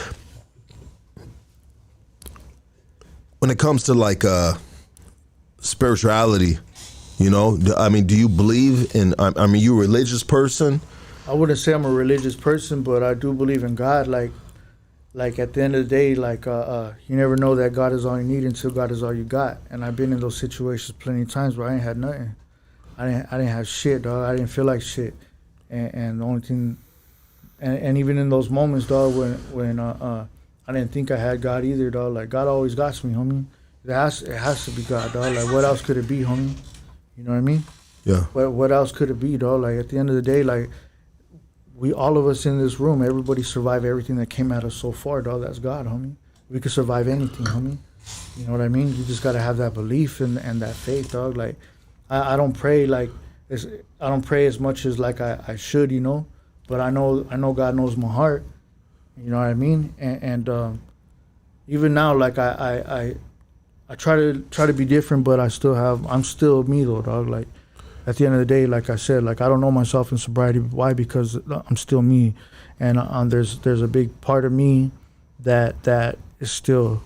when it comes to like spirituality, you know, I mean, do you believe in, I mean, you a religious person? I wouldn't say I'm a religious person, but I do believe in God. Like at the end of the day, like you never know that God is all you need until God is all you got. And I've been in those situations plenty of times where I ain't had nothing. I didn't have shit, dog. I didn't feel like shit. And the only thing, and even in those moments, dog, when I didn't think I had God either, dog. Like God always got me, homie. It has to be God, dog. Like what else could it be, homie? You know what I mean? Yeah. What else could it be, dog? Like at the end of the day, like all of us in this room, everybody survived everything that came at us so far, dog. That's God, homie. We could survive anything, homie. You know what I mean? You just gotta have that belief and that faith, dog. Like I don't pray I don't pray as much as like I should, you know. But I know God knows my heart. You know what I mean? And even now, like I try to be different, but I'm still me though, dog. Like at the end of the day, like I said, like I don't know myself in sobriety. Why? Because I'm still me, and there's a big part of me that is still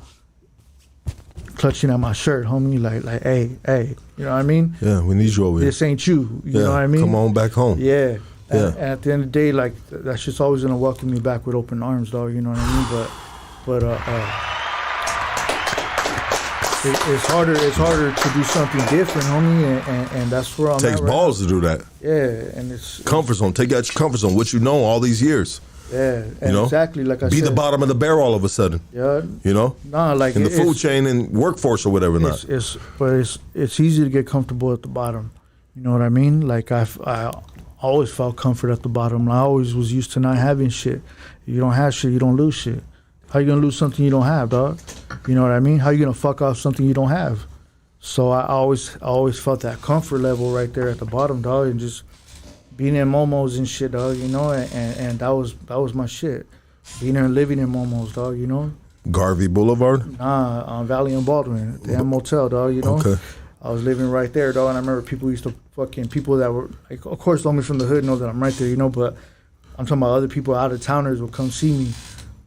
clutching at my shirt, homie. Like, hey, you know what I mean? Yeah, we need you over here. This ain't you. You know what I mean? Come on back home. Yeah. And at the end of the day, like that shit's always gonna welcome me back with open arms, dog. You know what I mean? But it's harder to do something different, homie, and that's where I'm Takes at right balls now. to do that. Yeah, and it's Comfort zone. Take out your comfort zone. What you know all these years. Yeah, and exactly like I Be said. the bottom of the barrel all of a sudden. Yeah. You know? Nah, like in the food chain and workforce or whatever. Not. It's easy to get comfortable at the bottom. You know what I mean? Like I always felt comfort at the bottom. I always was used to not having shit. You don't have shit, you don't lose shit. How you gonna lose something you don't have, dog? You know what I mean? How you gonna fuck off something you don't have? So I always felt that comfort level right there at the bottom, dog, and just being in Momos and shit, dog, you know, and that was my shit. Being there and living in Momos, dog, you know. Garvey Boulevard? Nah, on Valley and Baldwin, the M Motel, dog, you know. Okay. I was living right there, dog, and I remember people that were, like, of course, know me from the hood know that I'm right there, you know, but I'm talking about other people, out-of-towners would come see me.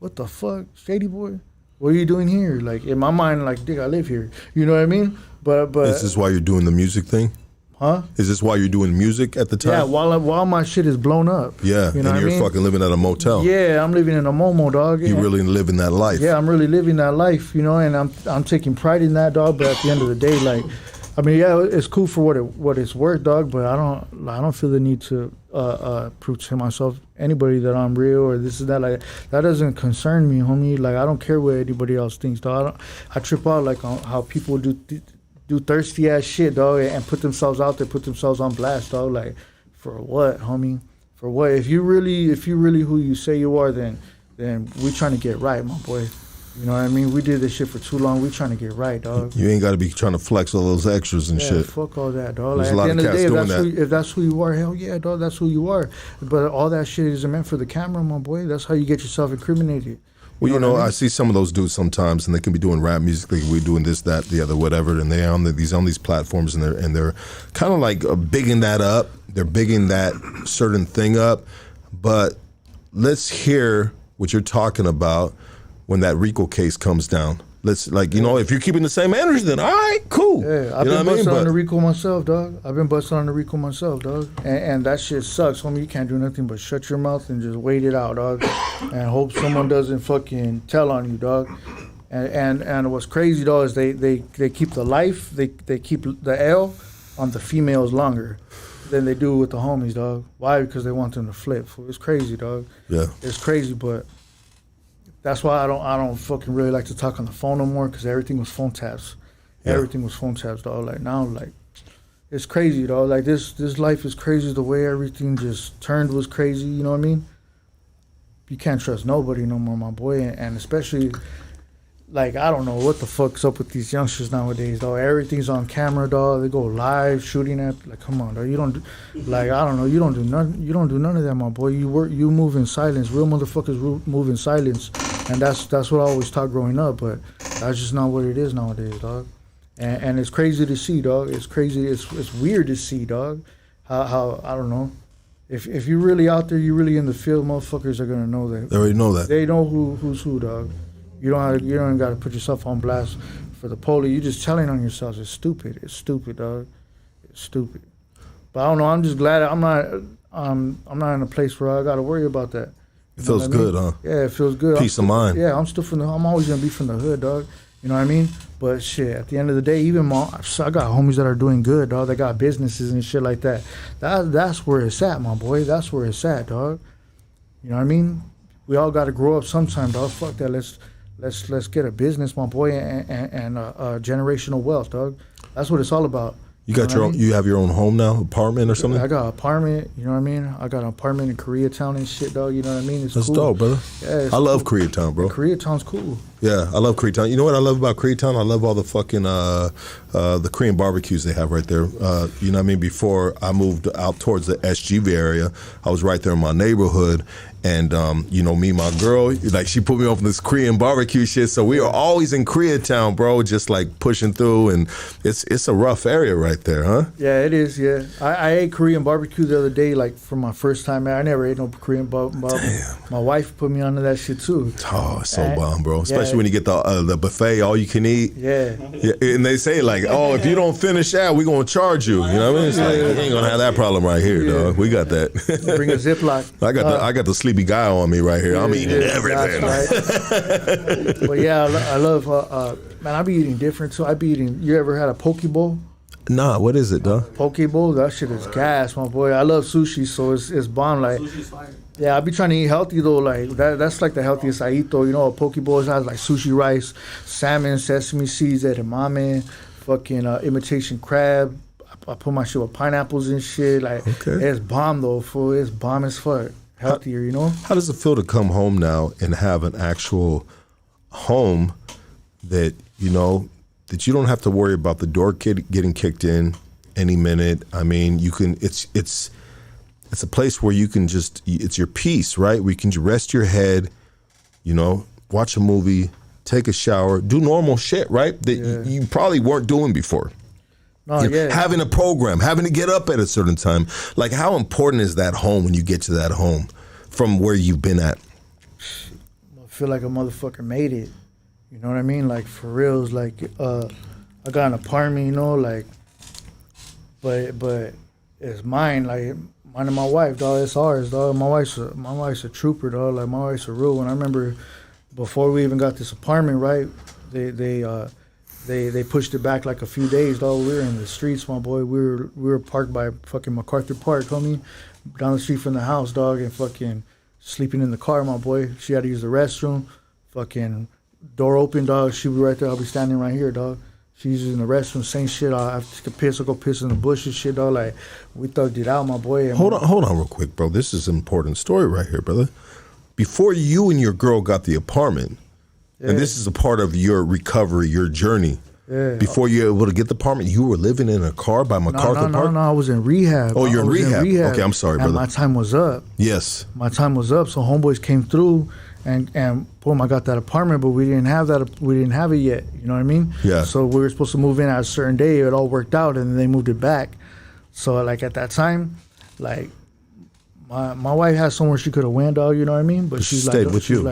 What the fuck, Shady boy? What are you doing here? Like, in my mind, like, dick, I live here. You know what I mean? But Is this why you're doing the music thing? Huh? Is this why you're doing music at the time? Yeah, while my shit is blown up. Yeah, you know and you're fucking living at a motel. Yeah, I'm living in a Momo, dog. You really living that life. Yeah, I'm really living that life, you know, and I'm taking pride in that, dog. But at the end of the day, like, I mean, yeah, it's cool for what it's worth, dog. But I don't feel the need to prove to myself, anybody, that I'm real or this is that. Like, that doesn't concern me, homie. Like, I don't care what anybody else thinks, dog. I trip out like on how people do thirsty ass shit, dog, and put themselves out there, put themselves on blast, dog. Like, for what, homie? For what? If you really who you say you are, then we trying to get right, my boy. You know what I mean? We did this shit for too long. We trying to get right, dog. You ain't got to be trying to flex all those extras and shit. Fuck all that, dog. There's Like, a lot at of the end cats of the doing day, if that's who you are, hell yeah, dog, that's who you are. But all that shit isn't meant for the camera, my boy. That's how you get yourself incriminated. Well, you know, what I mean? I see some of those dudes sometimes, and they can be doing rap music, like we doing this, that, the other, whatever, and they're on these platforms, and they're kind of like bigging that up. They're bigging that certain thing up. But let's hear what you're talking about when that RICO case comes down. Let's, like, you know, if you're keeping the same energy, then all right, cool. Yeah, I've been busting on the RICO myself, dog. And that shit sucks, homie. You can't do nothing but shut your mouth and just wait it out, dog. And hope someone doesn't fucking tell on you, dog. And what's crazy, dog, is they keep the life, they keep the L on the females longer than they do with the homies, dog. Why? Because they want them to flip. It's crazy, dog. Yeah. It's crazy, but that's why I don't fucking really like to talk on the phone no more, because everything was phone taps. Yeah. Everything was phone taps, dog. Like, now, like, it's crazy, dog. Like, this life is crazy. The way everything just turned was crazy, you know what I mean? You can't trust nobody no more, my boy. And especially, like, I don't know what the fuck's up with these youngsters nowadays, dog. Everything's on camera, dog. They go live shooting at, like, come on, dog. You don't do, like, I don't know. You don't do none of that, my boy. You move in silence. Real motherfuckers move in silence. And that's what I always taught growing up, but that's just not what it is nowadays, dog. And it's crazy to see, dog. It's crazy. It's weird to see, dog. How I don't know. If you're really out there, you're really in the field, motherfuckers are gonna know that. They already know that. They know who's who, dog. You don't got to put yourself on blast for the police. You're just telling on yourselves. It's stupid. It's stupid, dog. It's stupid. But I don't know. I'm just glad I'm not in a place where I got to worry about that. It feels good, huh? Yeah, it feels good. Peace of mind. Yeah, I'm always gonna be from the hood, dog. You know what I mean? But shit, at the end of the day, I got homies that are doing good, dog. They got businesses and shit like that. That's where it's at, my boy. That's where it's at, dog. You know what I mean? We all got to grow up sometime, dog. Fuck that. Let's get a business, my boy, and generational wealth, dog. That's what it's all about. You got your own. You have your own home now, apartment or something. I got an apartment. You know what I mean? I got an apartment in Koreatown and shit, dog. You know what I mean? It's That's cool. dope, brother. Yeah, I love Koreatown, bro. Koreatown's cool. Yeah, I love Koreatown. You know what I love about Koreatown? I love all the fucking the Korean barbecues they have right there. You know what I mean? Before I moved out towards the SGV area, I was right there in my neighborhood, And you know, me and my girl, like she put me on this Korean barbecue shit. So we are always in Koreatown, bro, just like pushing through, and it's a rough area right there, huh? Yeah, it is. Yeah, I ate Korean barbecue the other day, like for my first time. I never ate no Korean barbecue. My wife put me onto that shit too. Oh, it's so bomb, bro. Especially when you get the buffet, all you can eat. Yeah. And they say like, oh, if you don't finish that, we're gonna charge you. You know what I mean? It's like you ain't gonna have that problem right here, dog. We got that. Bring a Ziploc. I got the sleepy guy on me right here. I'm eating everything. Right. But yeah, I love. Man, I be eating different too. I be eating. You ever had a poke bowl? Nah, what is it, dog? Poke bowl, that shit is gas, my boy. I love sushi, so it's bomb. Like, Sushi's fire. yeah, I be trying to eat healthy though. Like that's like the healthiest I eat though. You know, a poke bowl has like sushi rice, salmon, sesame seeds, edamame, fucking imitation crab. I put my shit with pineapples and shit. Like, it's bomb though, fool. It's bomb as fuck. Healthier, you know. How does it feel to come home now and have an actual home that you know that you don't have to worry about the door getting kicked in any minute? I mean, you can. It's a place where you can just. It's your peace, right? Where you can rest your head. You know, watch a movie, take a shower, do normal shit, right? That you probably weren't doing before. No, Having a program, having to get up at a certain time. Like, how important is that home when you get to that home from where you've been at? I feel like a motherfucker made it. You know what I mean? Like, for reals. Like, I got an apartment, you know, like, but it's mine. Like, mine and my wife, dog. It's ours, dog. My wife's a trooper, dog. Like, my wife's a real one. I remember before we even got this apartment, right? They pushed it back like a few days, dog. We were in the streets, my boy. We were parked by fucking MacArthur Park, homie, down the street from the house, dog, and fucking sleeping in the car, my boy. She had to use the restroom. Fucking door open, dog. She be right there. I'll be standing right here, dog. She's using the restroom, same shit. I take a piss, I'll go piss in the bushes, shit, dog. Like, we thugged it out, my boy. Hold on real quick, bro. This is an important story right here, brother. Before you and your girl got the apartment, and this is a part of your recovery, your journey. Yeah. Before you were able to get the apartment, you were living in a car by MacArthur Park? No, I was in rehab. Oh, you're in rehab. Okay, I'm sorry, brother. And my time was up. Yes. My time was up, so homeboys came through, and boom, I got that apartment, but we didn't have it yet. You know what I mean? Yeah. So we were supposed to move in at a certain day. It all worked out, and then they moved it back. So, like, at that time, like, my wife has somewhere she could have went, dog, you know what I mean? But she's like,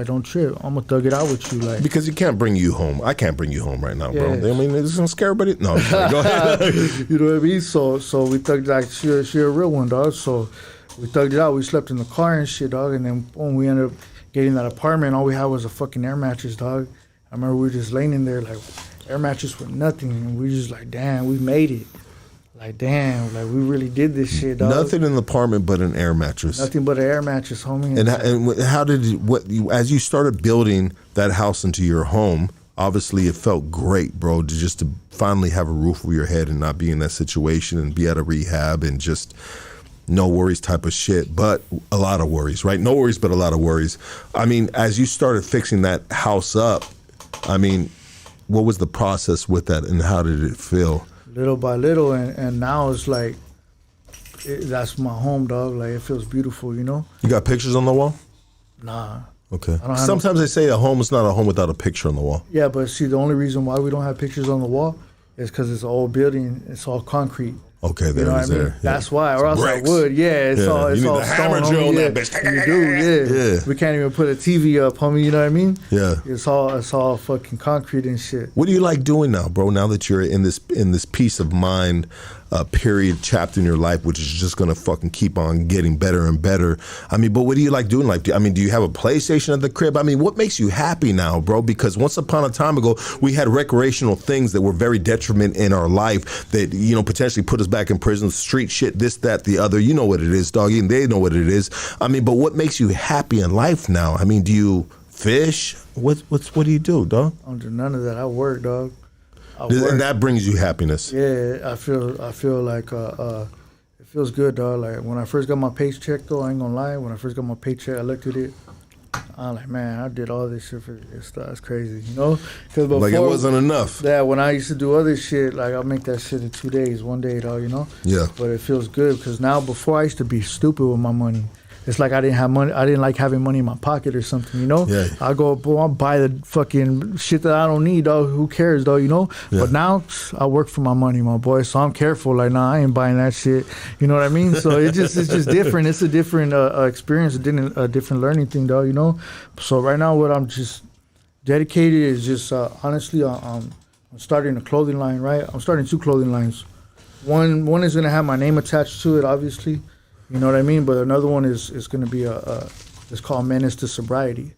don't trip. I'm going to thug it out with you. Like, because you can't bring you home. I can't bring you home right now, bro. I mean, it's going to scare everybody. No, go ahead. You know what I mean? So we thugged, like, she a real one, dog. So we thugged it out. We slept in the car and shit, dog. And then, boom, we ended up getting that apartment. All we had was a fucking air mattress, dog. I remember we were just laying in there, like, air mattress with nothing. And we just like, damn, we made it. Like, damn, like, we really did this shit, dog. Nothing in the apartment but an air mattress. Nothing but an air mattress, homie. And how did as you started building that house into your home, obviously it felt great, bro, to finally have a roof over your head and not be in that situation and be at a rehab and just no worries type of shit, but a lot of worries, right? No worries, but a lot of worries. I mean, as you started fixing that house up, I mean, what was the process with that and how did it feel? Little by little, and now it's like, that's my home, dog. Like, it feels beautiful, you know? You got pictures on the wall? Nah. Okay. Sometimes they say a home is not a home without a picture on the wall. Yeah, but see, the only reason why we don't have pictures on the wall is because it's an old building. It's all concrete. Okay, there it is. There. Yeah. That's why, or else I would. Yeah, it's all you need all the stone. hammer drill on that bitch. You do, yeah. We can't even put a TV up, homie. You know what I mean? Yeah. It's all fucking concrete and shit. What do you like doing now, bro? Now that you're in this peace of mind period chapter in your life, which is just gonna fucking keep on getting better and better. I mean, but what do you like doing? Like, do you have a PlayStation at the crib? I mean, what makes you happy now, bro? Because once upon a time ago, we had recreational things that were very detriment in our life that, you know, potentially put us back in prison, street shit, this, that, the other. You know what it is, dog. Even they know what it is. I mean, but what makes you happy in life now? I mean, do you fish? What do you do, dog? I don't do none of that. I work, dog. And that brings you happiness. Yeah, I feel like it feels good, dog. Like, when I first got my paycheck, though, I ain't gonna lie. When I first got my paycheck, I looked at it. I'm like, man, I did all this shit for this stuff. It's crazy, you know? Cause before, like, it wasn't enough. Yeah, when I used to do other shit, like, I'll make that shit in 2 days, 1 day, dog, you know? Yeah. But it feels good because now, before I used to be stupid with my money. it's like I didn't have money. I didn't like having money in my pocket or something, you know. Yeah. I go, boy, I'll buy the fucking shit that I don't need, dog. Who cares, though, you know? Yeah. But now I work for my money, my boy. So I'm careful. Like, nah, I ain't buying that shit. You know what I mean? So it's just different. It's a different experience, a different learning thing, dog. You know. So right now, what I'm just dedicated is just honestly, I'm starting a clothing line. Right, I'm starting 2 clothing lines. One is gonna have my name attached to it, obviously. You know what I mean? But another one is gonna be it's called Menace to Sobriety.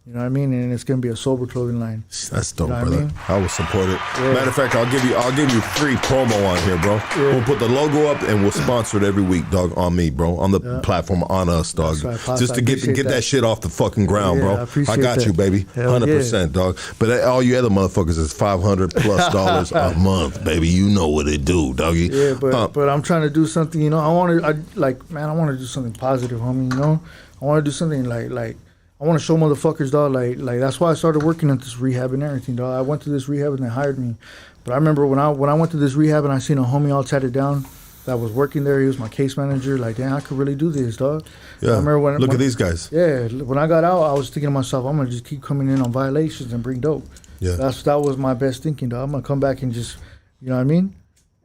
You know what I mean? And it's gonna be a sober clothing line. That's dope, You know what I brother. mean? I will support it. Yeah. Matter of fact, I'll give you free promo on here, bro. Yeah. We'll put the logo up and we'll sponsor it every week, dog, on me, bro, on the platform, on us, dog. That's right, Pops. Just I to get appreciate that shit off the fucking ground, Yeah, I bro. appreciate got that. you, baby. Hell 100%, dog. But all you other motherfuckers is $500+ a month, baby. You know what it do, doggy. Yeah, but I'm trying to do something. You know, I want to do something positive, homie. You know, I want to do something like. I want to show motherfuckers, dog, like that's why I started working at this rehab and everything, dog. I went to this rehab and they hired me. But I remember when I went to this rehab and I seen a homie all tatted down that was working there. He was my case manager. Like, damn, I could really do this, dog. Yeah. I remember Look at these guys. Yeah, when I got out, I was thinking to myself, I'm gonna just keep coming in on violations and bring dope. Yeah. That was my best thinking, dog. I'm gonna come back and just, you know what I mean,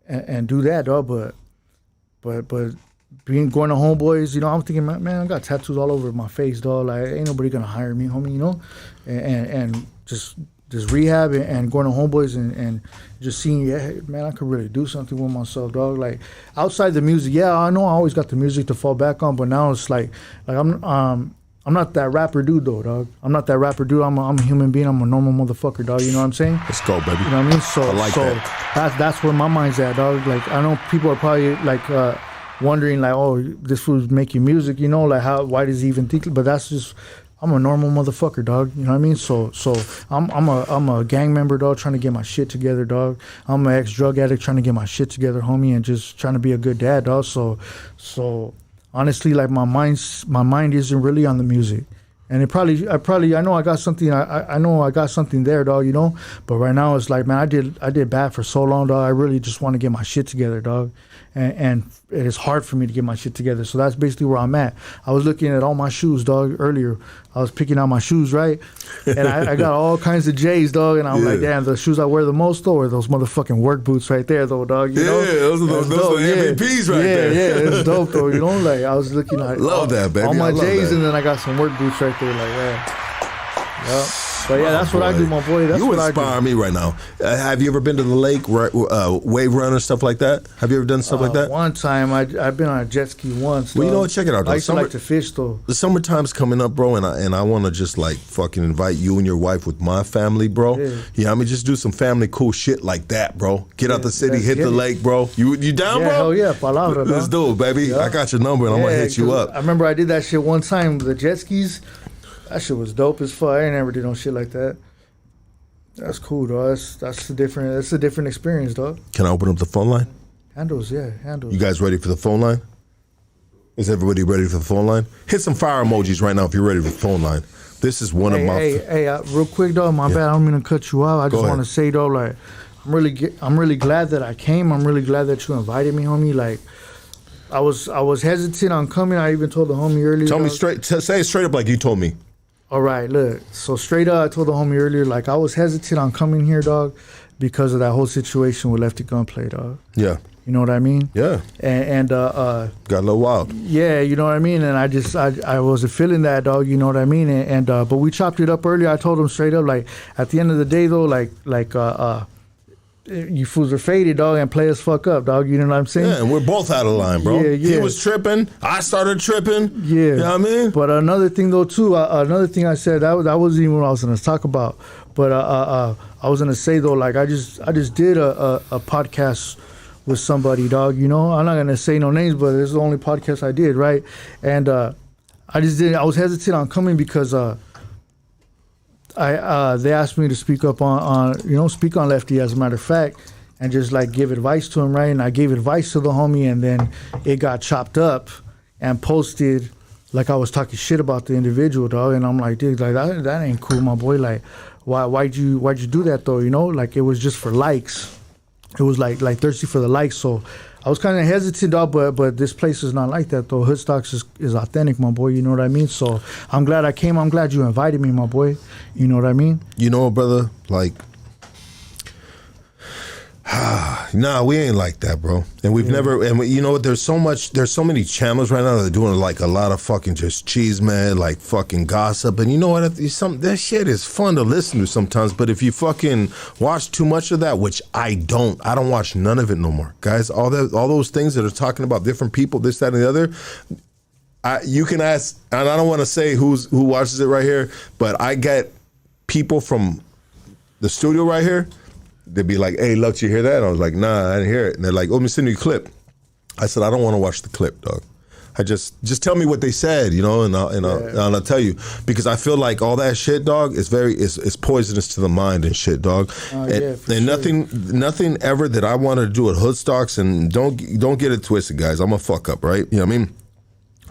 and do that, dog. But going to homeboys, you know, I'm thinking, man, I got tattoos all over my face, dog. Like, ain't nobody gonna hire me, homie, you know, and just rehab and going to homeboys and just seeing, yeah, man, I could really do something with myself, dog. Like outside the music, yeah, I know I always got the music to fall back on, but now it's like I'm not that rapper dude though, dog. I'm not that rapper dude. I'm a human being. I'm a normal motherfucker, dog. You know what I'm saying? Let's go, baby. You know what I mean? So I like that. That's where my mind's at, dog. Like I know people are probably like wondering, like, oh, this fool's making music, you know, like why does he even think? But that's just, I'm a normal motherfucker, dog. You know what I mean? So I'm a gang member, dog, trying to get my shit together, dog. I'm an ex-drug addict trying to get my shit together, homie, and just trying to be a good dad, dog. So honestly, like my mind isn't really on the music. And I know I got something. I know I got something there, dog. You know, but right now it's like, man, I did bad for so long, dog. I really just want to get my shit together, dog. And it is hard for me to get my shit together. So that's basically where I'm at. I was looking at all my shoes, dog, earlier. I was picking out my shoes, right? And I got all kinds of J's, dog. And I'm like, damn, the shoes I wear the most, though, are those motherfucking work boots right there, though, dog. You know? Those are MVPs right there. Yeah, it's dope, though. You know, like I was looking at Love that, baby. all my J's, that. and then I got some work boots right there, like Yep. But yeah, that's what I do, my boy. That's you what I inspire do. me right now. Have you ever been to the lake, wave runner, stuff like that? Have you ever done stuff like that? One time, I've been on a jet ski once. Well, you dog. know what? Check it out, though. I used to like to fish, though. The summertime's coming up, bro, and I want to just like fucking invite you and your wife with my family, bro. Yeah, I mean, just do some family cool shit like that, bro. Get out the city, hit the lake, bro. You down, bro? Hell yeah, palabra, Let's do it, baby. Yeah. I got your number, and I'm gonna hit you up. I remember I did that shit one time with the jet skis. That shit was dope as fuck. I ain't never did no shit like that. That's cool, dog. That's a different experience, dog. Can I open up the phone line? Handles. You guys ready for the phone line? Is everybody ready for the phone line? Hit some fire emojis right now if you're ready for the phone line. This is one of my. Real quick, dog. My bad. I don't mean to cut you off. I just want to say, though, like, I'm really glad that I came. I'm really glad that you invited me, homie. Like, I was hesitant on coming. I even told the homie earlier. Tell me straight. Say it straight up like you told me. All right, look. So straight up, I told the homie earlier, like, I was hesitant on coming here, dog, because of that whole situation with Lefty Gunplay, dog. Yeah. You know what I mean? Yeah. And got a little wild. Yeah, you know what I mean? And I wasn't feeling that, dog, you know what I mean? And but we chopped it up earlier. I told him straight up, like, at the end of the day, though, like you fools are faded, dog, and play us fuck up, dog. You know what I'm saying? Yeah, and we're both out of line, bro. Yeah. He was tripping. I started tripping. Yeah. You know what I mean? But another thing, though, too, another thing I said, that wasn't even what I was going to talk about. But I was going to say, though, like, I just did a podcast with somebody, dog, you know? I'm not going to say no names, but it's the only podcast I did, right? And I was hesitant on coming because they asked me to speak up speak on Lefty, as a matter of fact, and just like give advice to him, right? And I gave advice to the homie, and then it got chopped up and posted like I was talking shit about the individual, dog. And I'm like, dude, like that ain't cool, my boy. Like, why'd you do that though? You know, like it was just for likes. It was like thirsty for the likes. So I was kind of hesitant, dog, but this place is not like that, though. Hood Stocks is authentic, my boy. You know what I mean? So I'm glad I came. I'm glad you invited me, my boy. You know what I mean? You know, brother, like, nah, we ain't like that, bro. And we've never, and you know what? There's so many channels right now that are doing like a lot of fucking just cheese, man, like fucking gossip. And you know what? That shit is fun to listen to sometimes. But if you fucking watch too much of that, which I don't watch none of it no more, guys. All those things that are talking about different people, this, that, and the other. You can ask, and I don't want to say who watches it right here, but I get people from the studio right here. They'd be like, "Hey, Lux, you hear that?" And I was like, "Nah, I didn't hear it." And they're like, "Oh, let me send you a clip." I said, "I don't want to watch the clip, dog. I just tell me what they said, you know, and I'll tell you, because I feel like all that shit, dog, is it's poisonous to the mind and shit, dog. And sure. nothing ever that I wanted to do at Hoodstocks, and don't get it twisted, guys. I'm a fuck up, right? You know what I mean?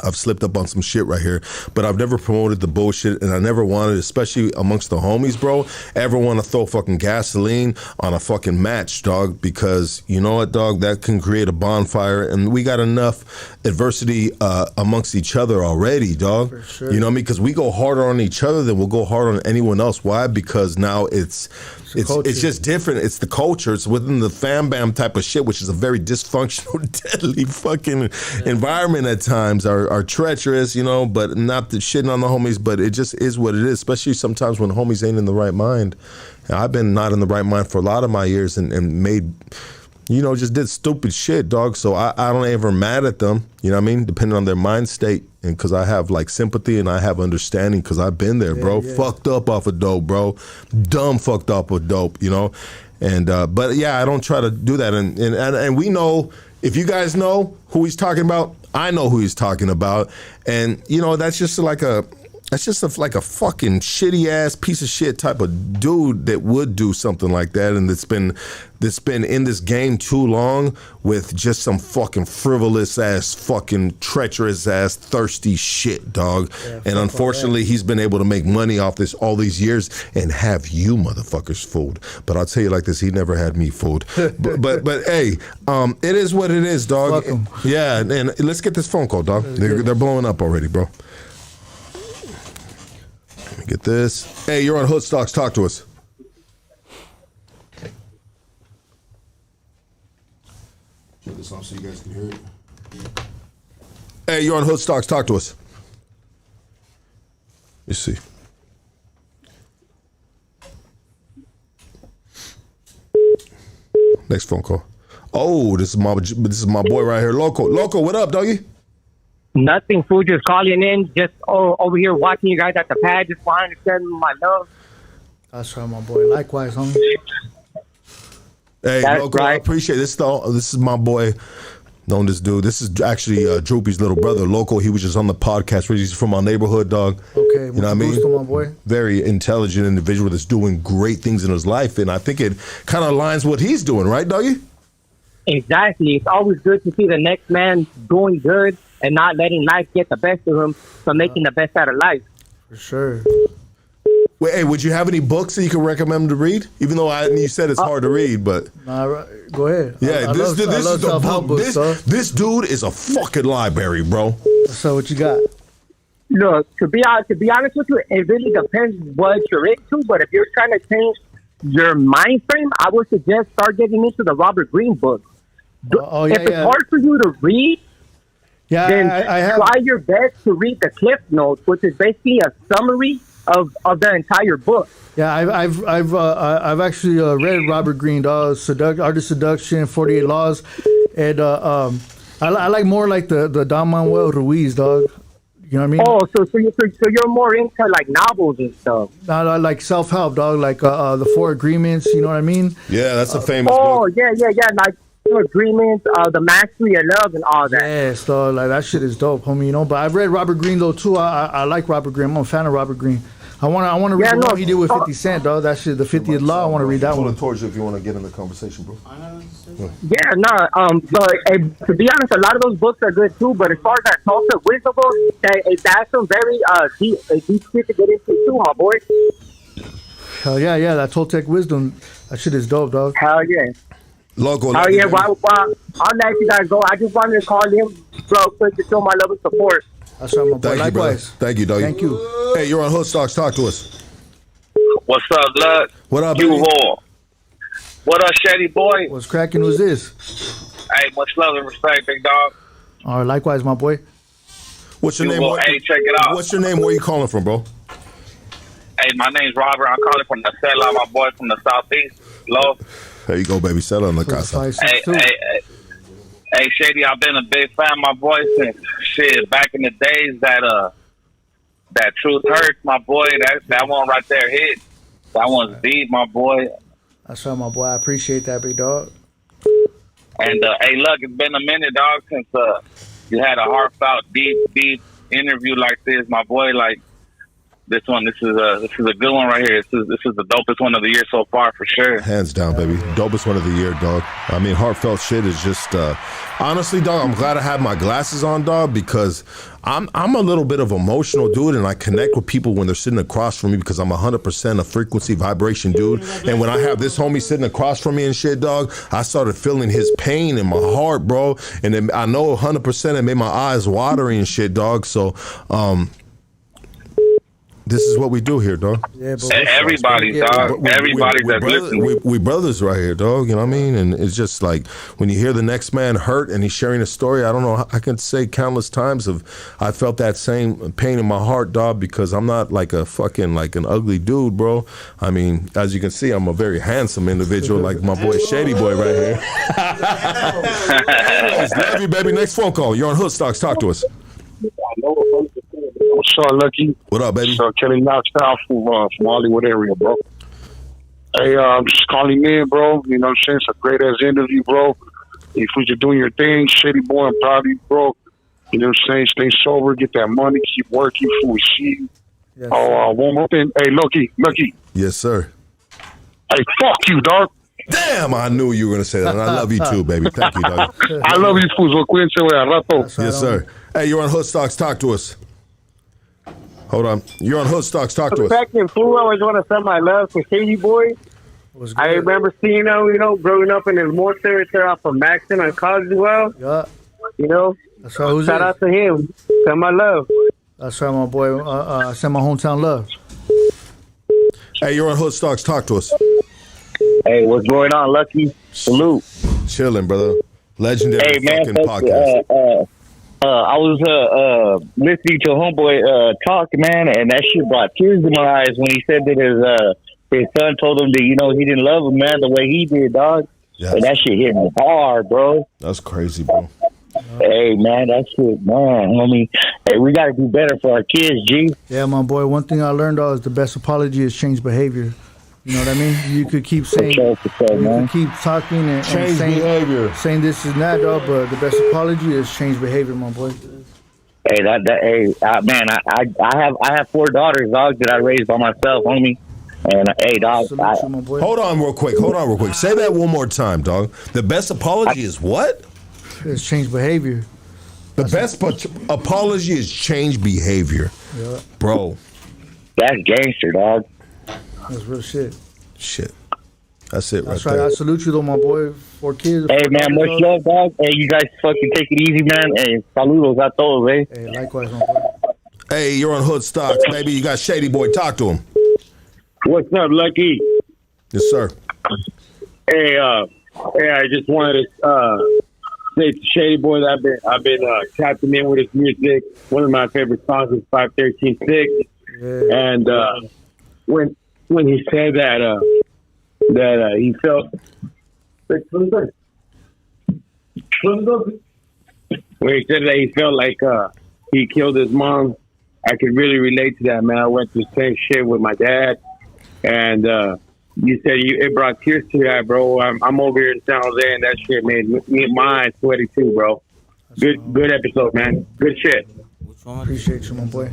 I've slipped up on some shit right here, but I've never promoted the bullshit, and I never wanted, especially amongst the homies, bro, ever want to throw fucking gasoline on a fucking match, dog, because you know what, dog, that can create a bonfire, and we got enough adversity amongst each other already, dog. For sure. You know what I mean? Because we go harder on each other than we'll go harder on anyone else. Why? Because now it's just different. It's the culture. It's within the fam bam type of shit, which is a very dysfunctional, deadly fucking environment at times. Are treacherous, you know, but not the shitting on the homies, but it just is what it is, especially sometimes when homies ain't in the right mind. And I've been not in the right mind for a lot of my years and made, you know, just did stupid shit, dog. So I don't ever mad at them, you know what I mean? Depending on their mind state, and because I have like sympathy and I have understanding because I've been there, bro. Yeah. Fucked up off of dope, bro. Dumb fucked up with dope, you know? And, but yeah, I don't try to do that. And we know, if you guys know who he's talking about, I know who he's talking about, and you know that's just like a fucking shitty ass piece of shit type of dude that would do something like that, and that's been in this game too long with just some fucking frivolous ass, fucking treacherous ass, thirsty shit, dog. Yeah, and unfortunately, he's been able to make money off this all these years and have you motherfuckers fooled. But I'll tell you like this, he never had me fooled. but hey, it is what it is, dog. Yeah, and let's get this phone call, dog. They're blowing up already, bro. Let me get this. Hey, you're on Hoodstocks. Talk to us. Shut this off so you guys can hear it. Hey, you're on Hoodstocks. Talk to us. Let's see. Next phone call. Oh, this is my boy right here, Loco. What up, doggy? Nothing, fool. Just calling in. Just over here watching you guys at the pad. Just wanting to send my love. That's right, my boy. Likewise, homie. Hey, That's Loco, right. I appreciate this. This is my boy. Known this dude. This is actually Droopy's little brother, Loco. He was just on the podcast. He's from our neighborhood, dog. Okay, you know what I mean? To my boy. Very intelligent individual that's doing great things in his life, and I think it kind of aligns what he's doing, right, doggy? Exactly. It's always good to see the next man doing good and not letting life get the best of him, so making the best out of life. For sure. Wait, hey, would you have any books that you could recommend to read? Even though you said it's hard to read, but go ahead. Yeah, this is the book. This dude is a fucking library, bro. So what you got? Look, to be honest with you, it really depends what you're into. But if you're trying to change your mind frame, I would suggest start getting into the Robert Greene book. If it's hard for you to read, then try your best to read the Cliff Notes, which is basically a summary of the entire book. Yeah, I've actually read Robert Greene, Art of Seduction, 48 Laws, and I like more like the Don Manuel Ruiz, dog. You know what I mean? Oh, so you're more into like novels and stuff. Not like self-help, dog. Like the 4 Agreements. You know what I mean? Yeah, that's a famous book. Oh, yeah. Like Agreements, the Mastery of Love, and all that. Yeah, so like that shit is dope, homie. You know, but I've read Robert Greene though too. I like Robert Greene. I'm a fan of Robert Greene. I want to read what he did with 50 Cent, dog. That shit, the 50th Law. I want to read that one. Towards you if you want to get in the conversation, bro. But to be honest, a lot of those books are good too. But as far as that Tulsa wisdom book, that's some very deep shit to get into too, my boy. Hell yeah, that Toltec wisdom, that shit is dope, dog. Hell yeah. Loco. Oh yeah, well, I'll let you guys go. I just wanted to call him real quick to show my love and support. That's right, my boy. Thank you, brother. Likewise. Thank you, dog. Thank you. Hey, you're on Hood Stocks. Talk to us. What's up, Lud? What up, You baby? all. What up, Shady boy? What's cracking? Who's this? Hey, much love and respect, big dog. All right, likewise, my boy. What's your You name? all, hey, check it out. What's your name? Where you calling from, bro? Hey, my name's Robert. I'm calling from the Sela, my boy from the southeast. Hello. There you go, baby. Settle on the casa. Hey, Shady, I've been a big fan, my boy, since shit back in the days that Truth Hurts, my boy. That one right there hit. That one's deep, my boy. That's right, my boy. I appreciate that, big dog. And hey, look, it's been a minute, dog, since you had a heartfelt, deep interview like this, my boy. Like this is a good one right here. This is the dopest one of the year so far for sure. Hands down, baby. Dopest one of the year, dog. I mean, heartfelt shit is just honestly, dog, I'm glad I have my glasses on, dog, because I'm a little bit of emotional dude, and I connect with people when they're sitting across from me because I'm 100% a frequency vibration dude. And when I have this homie sitting across from me and shit, dog, I started feeling his pain in my heart, bro. And then I know 100% it made my eyes watery and shit, dog. So this is what we do here, dog. Yeah, but Everybody, dog. Everybody that's listening. We brothers right here, dog. You know what I mean? And it's just like when you hear the next man hurt and he's sharing a story, I don't know. I can say countless times I felt that same pain in my heart, dog, because I'm not like a fucking like an ugly dude, bro. I mean, as you can see, I'm a very handsome individual, like my boy Shady boy right here. Love you, baby. Next phone call. You're on Hood Stocks. Talk to us. What's up, Lucky? What up, baby? So Kelly Knox out from Hollywood area, bro. Hey, I'm just calling in, bro. You know what I'm saying? It's a great ass interview, bro. If you're doing your thing, Shady boy, I'm proud of you, bro. You know what I'm saying? Stay sober, get that money, keep working for we see you. Yes, One more thing. Hey, Lucky. Yes, sir. Hey, fuck you, dog. Damn, I knew you were going to say that. And I love you too, baby. Thank you, dog. I love you, fools. Cuídense, güey, al rato. Yes, sir. Hey, you're on Hood Stocks. Talk to us. Hold on. You're on Hood Stocks. Talk to us. Second, fool, I always want to send my love to Shady boy. I remember seeing him, growing up in his Monte there off of Maxton on Caldwell. Yeah. That's right. Who's Shout out to him. Send my love. That's right, my boy. I send my hometown love. Hey, you're on Hood Stocks. Talk to us. Hey, what's going on, Lucky? Salute. Chilling, brother. Legendary Hey, man, fucking podcast. I was listening to homeboy talk, man, and that shit brought tears in my eyes when he said that his son told him that, he didn't love him, man, the way he did, dog. Yes. And that shit hit me hard, bro. That's crazy, bro. Hey, man, that shit, man, homie. Hey, we got to do better for our kids, G. Yeah, my boy. One thing I learned, is the best apology is change behavior. You know what I mean? You could keep saying, you could keep talking and saying this is not, dog, but the best apology is change behavior, my boy. Hey, man, I have 4 daughters, dog, that I raised by myself, homie. And hey, dog. Hold on real quick. Say that one more time, dog. The best apology is what? It's change behavior. The best apology is change behavior. Yeah. Bro. That's gangster, dog. That's real shit. Shit. That's it That's right right. there. I salute you, though, my boy. 4 kids. Hey, man, much love, dog. Hey, you guys fucking take it easy, man. Hey, saludos a todos, eh? Hey, likewise, my boy. Hey, you're on Hood Stocks, baby. You got Shady Boy. Talk to him. What's up, Lucky? Yes, sir. Hey, I just wanted to say to Shady Boy that I've been tapping in with his music. One of my favorite songs is 5136. Yeah. And when he said that he felt when he said that he felt like he killed his mom, I could really relate to that, man. I went through the same shit with my dad, and you said it brought tears to that, bro. I'm over here in San Jose, and that shit made my eyes sweaty too, bro. Good episode, man. Good shit. Appreciate you, my boy.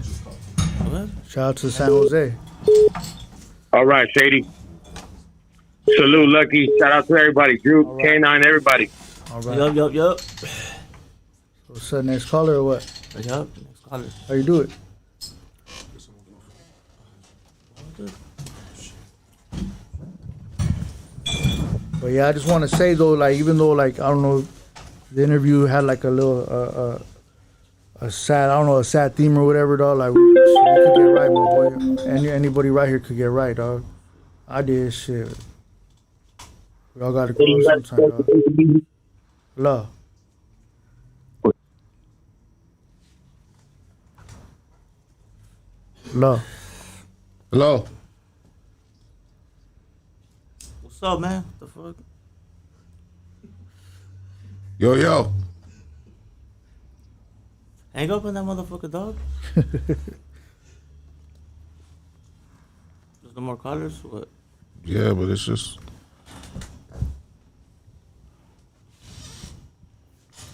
Shout out to San Jose. All right, Shady. Salute, Lucky. Shout out to everybody. Drew, right. K9, everybody. All right. Yup. So what's the next caller or what? Yup, next caller. How you do it? But yeah, I just want to say though, like even though like I don't know, the interview had like a little a sad theme or whatever, dog. Like we could get right, my boy. Anybody right here could get right, dog. I did shit. We all got to grow up sometime, dog. Love. Love. Hello. What's up, man? What the fuck? Yo. Hang up on that motherfucker, dog. There's no more callers? What? Yeah, but it's just.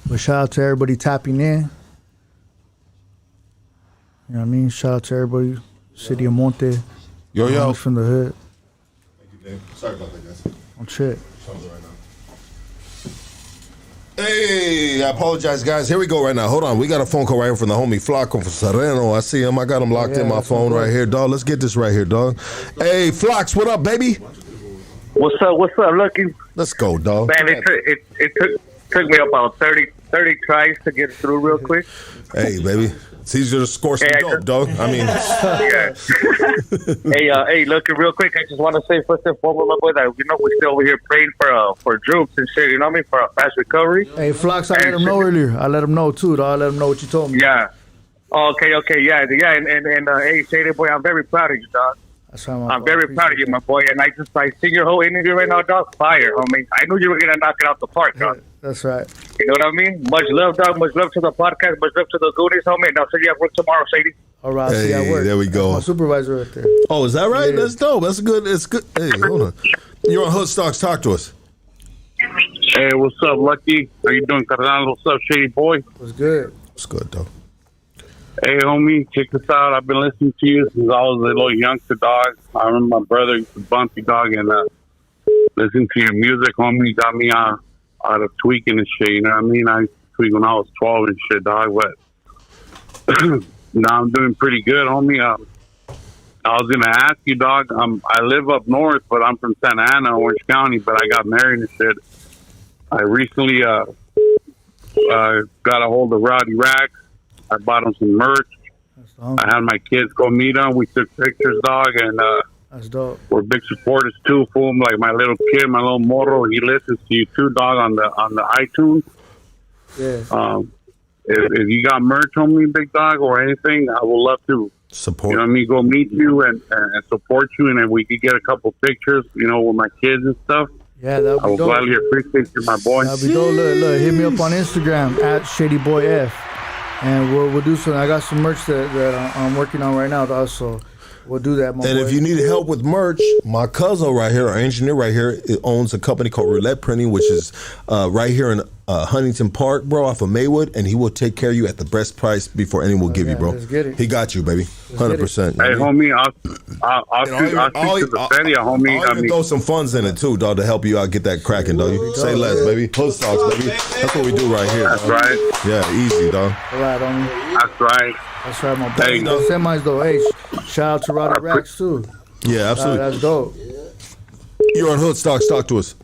But shout out to everybody tapping in. You know what I mean? Shout out to everybody. City of Monte. Yo. From the hood. Thank you, Dave. Sorry about that, guys. On shit. Hey, I apologize, guys. Here we go right now. Hold on. We got a phone call right here from the homie Flaco from Sereno. I see him. I got him locked in my phone right here, dog. Let's get this right here, dog. Hey, Flox, what up, baby? What's up, Lucky? Let's go, dog. Man, it took me about 30 tries to get through real quick. Hey, baby. It's easier to score some dope, dog. I mean. Yeah. Hey, Lucky, real quick, I just want to say first and foremost, my boy, that, we're still over here praying for Droops and shit, you know what I mean, for a fast recovery. Hey, Flox, I let him know earlier. I let him know, too, dog. I let him know what you told me. Yeah. Okay, yeah, and hey, Shady boy, I'm very proud of you, dog. I'm very proud of you, my boy, and I see your whole interview right now, dog. Fire, homie. I knew you were gonna knock it out the park, dog. Yeah, that's right. You know what I mean? Much love, dog. Much love to the podcast. Much love to the Goonies, homie. And I'll see you at work tomorrow, Shady. All right, hey, see you at work. There we go. That's my supervisor right there. Oh, is that right? Yeah. That's dope. That's good. It's good. Hey, hold on. You're on Hood Stocks. Talk to us. Hey, what's up, Lucky? How you doing, Carnal? What's up, Shady boy? What's good? What's good, dog? Hey, homie, check this out. I've been listening to you since I was a little youngster, dog. I remember my brother used to bump you, dog, and listen to your music, homie. You got me out of tweaking and shit, you know what I mean? I used to tweak when I was 12 and shit, dog, but now I'm doing pretty good, homie. I was going to ask you, dog, I live up north, but I'm from Santa Ana, Orange County, but I got married and shit. I recently got a hold of Rowdy Rack. I bought him some merch. I had my kids go meet him. We took pictures, dog, and that's dope. We're big supporters too for him. Like my little kid, my little Moro, he listens to you too, dog, on the iTunes. Yeah. If you got merch on me, big dog, or anything, I would love to support. You know what I mean? Go meet you and support you, and then we could get a couple pictures, you know, with my kids and stuff. Yeah, that would be I would dope. gladly appreciate you, my boy. That'd be dope. Look, hit me up on Instagram at ShadyBoyF, and we'll do something. I got some merch that I'm working on right now, dog, so we'll do that, my boy. And if you need help with merch, my cousin right here, our engineer right here, owns a company called Roulette Printing, which is right here in Huntington Park, bro, off of Maywood, and he will take care of you at the best price before anyone will give you, bro. Let's get it. He got you, baby, 100%. Hey, homie, I'll shoot to the Fedia, homie. I'll even throw some funds in it too, dog, to help you out get that cracking, dog. You say less, baby. Hood stocks, baby. That's what we do right here. That's dog. right. Yeah, easy, dog. All right, homie. That's right. That's right, my boy. Hey, Semis though. Hey, shout out to Rowdy Racks too. Yeah, absolutely. That's dope. You're on Hood Stocks. Talk to us.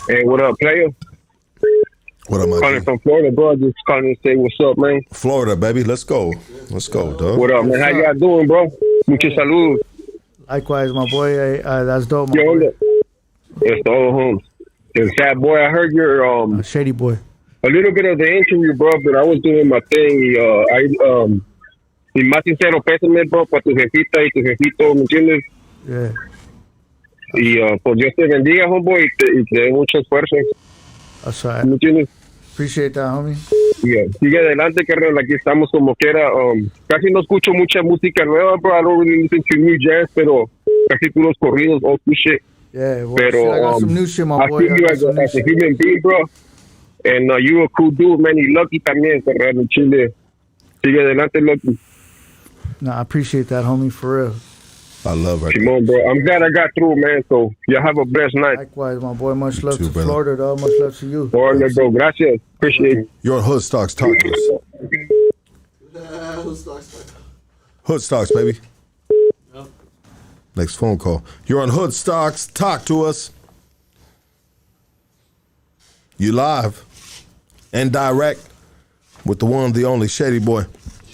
Hey, what up, player? What am I calling from Florida, bro? Just calling to say what's up, man. Florida, baby. Let's go, dog. What up, man? How y'all doing, bro? Mucho salud. Likewise, my boy. Hey, that's dope, my Yo, boy. it's the old homes. And sad boy, I heard your Shady boy. A little bit of the interview, bro, but I was doing my thing. Y más sincero pésame, bro, para tu jefita y tu jefito, ¿me entiendes? Yeah. Y pues Dios te bendiga, homeboy, y te dé mucho esfuerzo. That's right. ¿Me entiendes? Appreciate that, homie. Yeah. Sigue adelante, carnal. Aquí estamos como quiera. Casi no escucho mucha música nueva, bro. I don't really listen to new jazz, pero casi puros corridos, old school shit. Yeah, well, Pero shit, I got some new shit, my boy. I see you as a human being, bro. And you a cool dude, man. Y lucky también, carnal, en Chile. Sigue adelante, lucky. No, I appreciate that, homie, for real. I love her. Simone, bro. I'm glad I got through, man. So y'all have a blessed night. Likewise, my boy. Much love You too, to brother. Florida, dog. Much love to you. All right, bro. Gracias. Appreciate it. You're on Hood Stocks. Talk to us. Hood Stocks, baby. Yep. Next phone call. You're on Hood Stocks. Talk to us. You live and direct with the one, the only Shady Boy.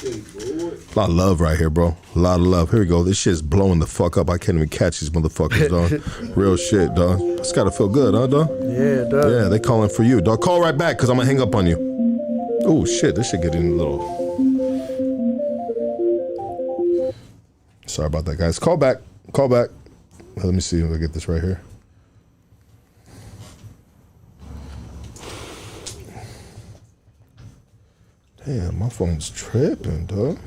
A lot of love right here, bro. A lot of love. Here we go. This shit's blowing the fuck up. I can't even catch these motherfuckers, dog. Real shit, dog. It's gotta feel good, huh, dog? Yeah, dog. Yeah, they calling for you, dog. Call right back, because I'm gonna hang up on you. Oh, shit. This shit getting a little... Sorry about that, guys. Call back. Call back. Let me see if I get this right here. Damn, my phone's tripping, dog.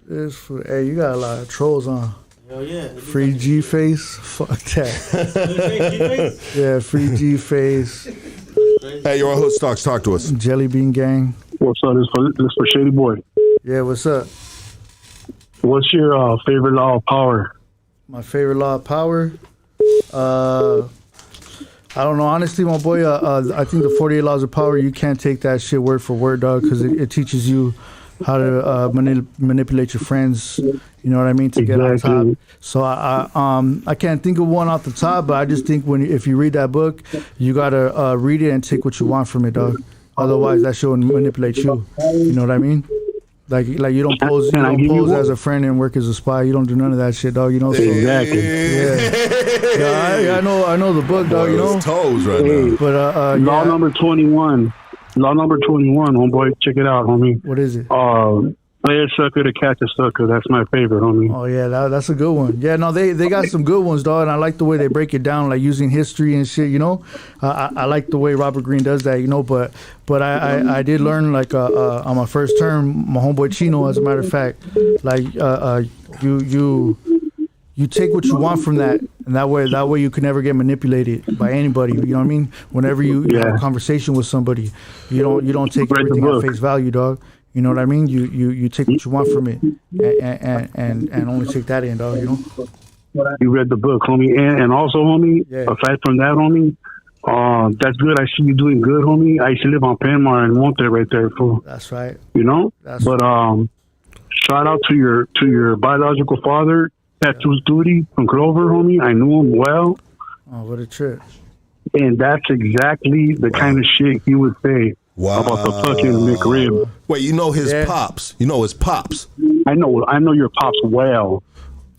Hey, you got a lot of trolls on. Hell yeah. Free G-Face? Fuck that. Yeah, free G-Face. Hey, you're on Hood Stocks. Talk to us. Jelly Bean Gang. What's up? This for Shady Boy. Yeah, what's up? What's your favorite law of power? My favorite law of power? I don't know. Honestly, my boy, I think the 48 Laws of Power, you can't take that shit word for word, dog, because it teaches you how to manipulate your friends, you know what I mean, to get on top. So I can't think of one off the top, but I just think if you read that book, you got to read it and take what you want from it, dog. Otherwise, that shit will manipulate you. You know what I mean? Like you don't pose as a friend and work as a spy. You don't do none of that shit, dog. You know. So, exactly. Yeah, I know the book, dog. You know. Toes right now. But law number 21. Law number 21, homeboy. Check it out, homie. What is it? Play a sucker to catch a sucker. That's my favorite, homie. Oh yeah, that's a good one. Yeah, no, they got some good ones, dog. And I like the way they break it down, like using history and shit. You know, I like the way Robert Greene does that. You know, but I did learn like on my first term, my homeboy Chino, as a matter of fact, like you take what you want from that, and that way you can never get manipulated by anybody. You know what I mean? Whenever you have a conversation with somebody, you don't take everything at face value, dog. You know what I mean? You take what you want from it, and only take that in, dog. You know. You read the book, homie, and also, homie. Aside from that, homie, that's good. I see you doing good, homie. I used to live on Panama and Monte right there, fool. That's right. You know. Shout out to your biological father, Tattoos Duty from Clover, homie. I knew him well. Oh, what a trip! And that's exactly the kind of shit he would say. Wow. About the fucking McRib. Wait, you know his pops. You know his pops. I know your pops well.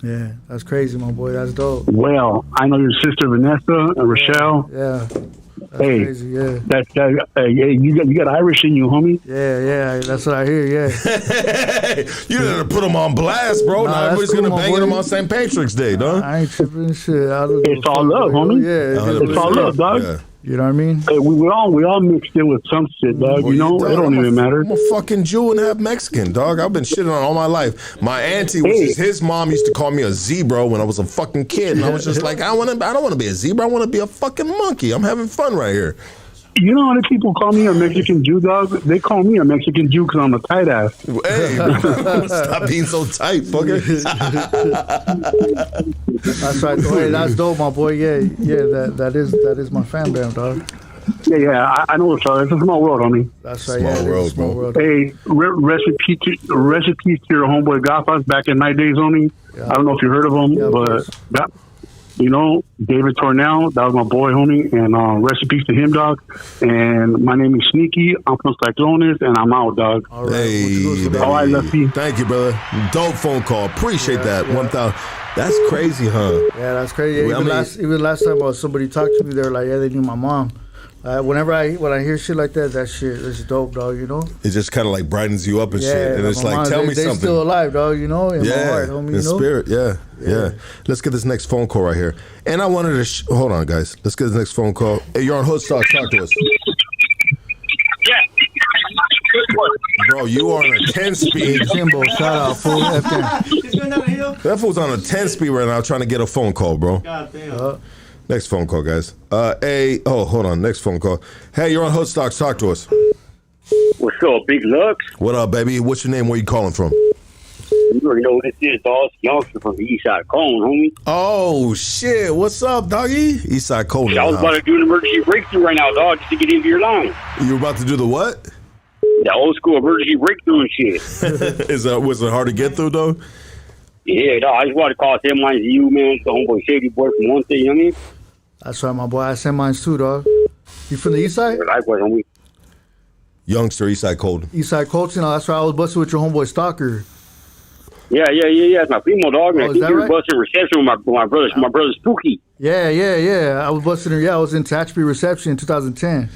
Yeah, that's crazy, my boy. That's dope. Well, I know your sister Vanessa and Rochelle. Yeah. That's crazy, yeah. You got Irish in you, homie. Yeah, that's what I hear, yeah. You didn't put him on blast, bro. Now everybody's going to bang him on St. Patrick's Day, dog. I ain't tripping shit. It's all love, homie. Yeah, it's all love, dog. Yeah. You know what I mean? Hey, we all mixed in with some shit, dog. Well, you know, it don't even matter. I'm a fucking Jew and half Mexican, dog. I've been shitting on all my life. My auntie, which is his mom, used to call me a zebra when I was a fucking kid, and I was just like, I don't want to be a zebra. I want to be a fucking monkey. I'm having fun right here. You know how many people call me a Mexican Jew, dog? They call me a Mexican Jew because I'm a tight ass. Hey, stop being so tight, fucker. That's right. Hey, that's dope, my boy. Yeah, that is my fan band, dog. Yeah, I know it's a small world, homie. That's right. Small world. Hey, recipe to your homeboy Gafas back in my days, homie. Yeah. I don't know if you heard of him, but that. You know, David Tornell, that was my boy, homie, and recipes to him, dog. And my name is Sneaky. I'm from Cyclones, and I'm out, dog. All right. Hey, all right, Lefty. Thank you, brother. Dope phone call. Appreciate that. 1,000. That's crazy, huh? Yeah, that's crazy. Yeah, even last time somebody talked to me, they were like, yeah, they knew my mom. When I hear shit like that shit is dope, dog, you know? It just kind of like brightens you up and shit. And it's like, tell me something. They're still alive, dog, you know? In my heart, homie, in spirit, yeah. Let's get this next phone call right here. And I wanted to, hold on, guys. Let's get this next phone call. Hey, you're on Hoodstock. Talk to us. Yeah. Bro, you are on a 10-speed. Jimbo, shout out, fool. That fool's on a 10-speed right now trying to get a phone call, bro. God damn. Next phone call, guys. Hold on. Next phone call. Hey, you're on Hoodstocks. Talk to us. What's up, Big Lux? What up, baby? What's your name? Where you calling from? You already know this is Dawes Youngster from the East Side Cone, homie. Oh, shit. What's up, doggy? East Side Cone. I was about to do an emergency breakthrough right now, dog, just to get into your line. You were about to do the what? The old school emergency breakthrough and shit. Was it hard to get through, though? Yeah, dog. I just wanted to call them lines to you, man. The homeboy Shady boy from Monte, you know what I mean? That's right, my boy. I sent mine too, dog. You from the east side? Likewise, homie. Youngster, Eastside Colton. Eastside Colton. That's why I was busting with your homeboy Stalker. Yeah. It's my primo, dog. I think you were busting reception with my brother Spooky. Yeah. I was busting her. Yeah, I was in Tatchby reception in 2010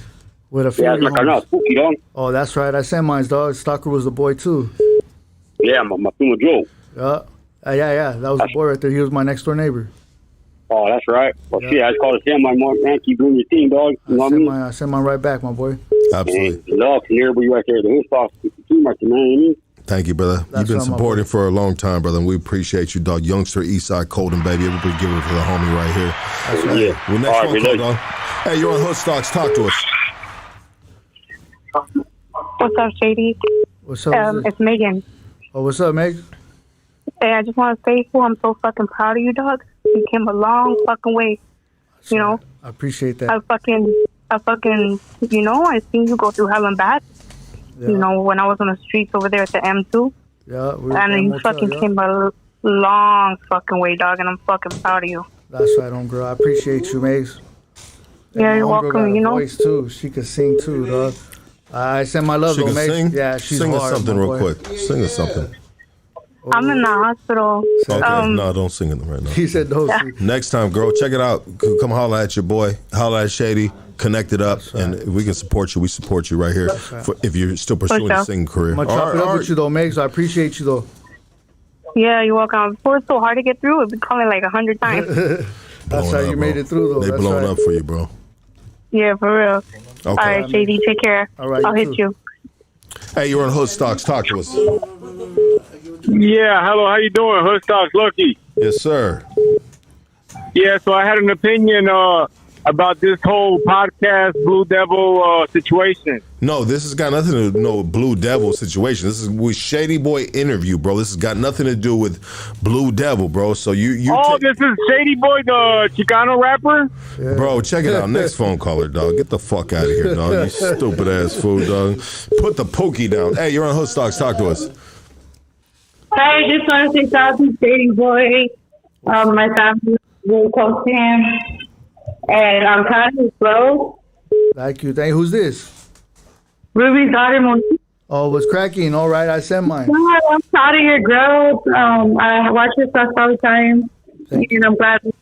with a few. Yeah, it's my carnal, Spooky, dog. Oh, that's right. I sent mine, dog. Stalker was the boy too. Yeah, my primo Joe. Yeah. That was the boy right there. He was my next door neighbor. Oh, that's right. Well, shit, I just called to send my man. Keep doing your thing, dog. You know what I mean? I sent mine right back, my boy. Absolutely. And love to everybody right there. The hood boss, team, man. You know what I mean? Thank you, brother. You've been supporting for a long time, brother, and we appreciate you, dog. Youngster, Eastside Colton, baby. Everybody give it to the homie right here. That's right. Yeah. Well, next one, call, dog. Hey, you're on Hood Stocks. Talk to us. What's up, Shady? What's up? It's Megan. Oh, what's up, Meg? Hey, I just want to say, fool, I'm so fucking proud of you, dog. You came a long fucking way. You know? I appreciate that. I fucking, you know, I seen you go through hell and back. Yeah. You know, when I was on the streets over there at the M2. Yeah. And you fucking came a long fucking way, dog, and I'm fucking proud of you. That's right, homegirl. I appreciate you, Maze. Yeah, you're welcome, you know. Voice too. She can sing too, dog. I send my love, though, Maze. Sing? Yeah, she's sing hard. Sing us something real quick. Sing us something. I'm in the hospital. Okay, no, don't sing it right now. He said no. Yeah. Next time, girl, check it out. Come holler at your boy. Holler at Shady. Connect it up, and if we can support you, we support you right here. If you're still pursuing a singing career. I'm going to chop it up with you, though, Megs. I appreciate you, though. Yeah, you're welcome. Before it's so hard to get through, it's been calling like 100 times. That's how you made it through, though. They blowing up for you, bro. Yeah, for real. Okay. All right, Shady, take care. All right, I'll hit you. Hey, you're on Hood Stocks. Talk to us. Yeah, hello, how you doing? Hood Stocks Lucky. Yes, sir. Yeah, so I had an opinion about this whole podcast Blue Devil situation. No, this has got nothing to do with Blue Devil situation. This is with Shady Boy interview, bro. This has got nothing to do with Blue Devil, bro. So you this is Shady Boy, the Chicano rapper? Yeah. Bro, check it out. Next phone caller, dog. Get the fuck out of here, dog. You stupid ass fool, dog. Put the pokey down. Hey, you're on Hood Stocks. Talk to us. Hey, just want to say shout out to Shady Boy. My family is really close to him. And I'm kind of slow. Thank you. Who's this? Ruby's daughter, Monte. Oh, what's cracking? All right, I sent mine. I'm proud of your growth. I watch your stuff all the time. And I'm glad to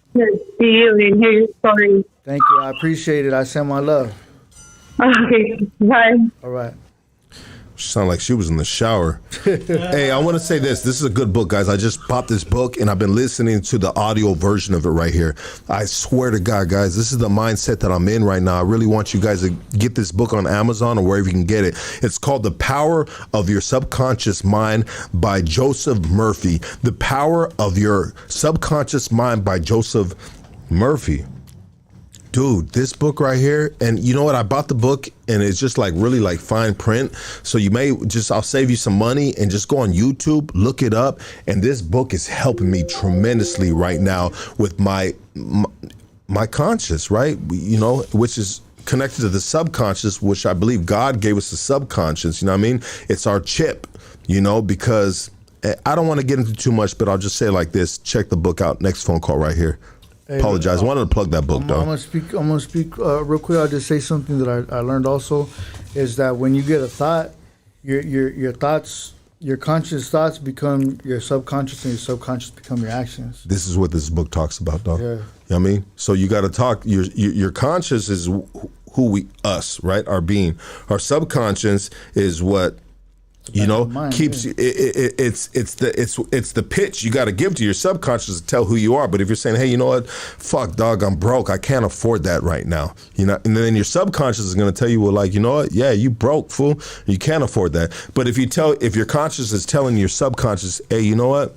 see you and hear your story. Thank you. I appreciate it. I send my love. Okay, bye. All right. She sounded like she was in the shower. Hey, I want to say this. This is a good book, guys. I just popped this book, and I've been listening to the audio version of it right here. I swear to God, guys, this is the mindset that I'm in right now. I really want you guys to get this book on Amazon or wherever you can get it. It's called The Power of Your Subconscious Mind by Joseph Murphy. The Power of Your Subconscious Mind by Joseph Murphy. Dude, this book right here, and you know what? I bought the book, and it's just like really like fine print. So you may I'll save you some money and just go on YouTube, look it up. And this book is helping me tremendously right now with my conscious, right? You know, which is connected to the subconscious, which I believe God gave us the subconscious. You know what I mean? It's our chip, you know, because I don't want to get into too much, but I'll just say it like this. Check the book out. Next phone call right here. Hey, apologize. I wanted to plug that book, though. I'm gonna speak real quick. I'll just say something that I learned also is that when you get a thought, your thoughts, your conscious thoughts become your subconscious, and your subconscious become your actions. This is what this book talks about, dog. Yeah. You know what I mean? So you got to talk. Your conscious is us, right? Our being. Our subconscious is what. You know, keeps you. It's the pitch you got to give to your subconscious to tell who you are. But if you're saying, hey, you know what, fuck, dog, I'm broke, I can't afford that right now. You know, and then your subconscious is going to tell you, well, like, you know what, yeah, you broke, fool, you can't afford that. But if your conscious is telling your subconscious, hey, you know what,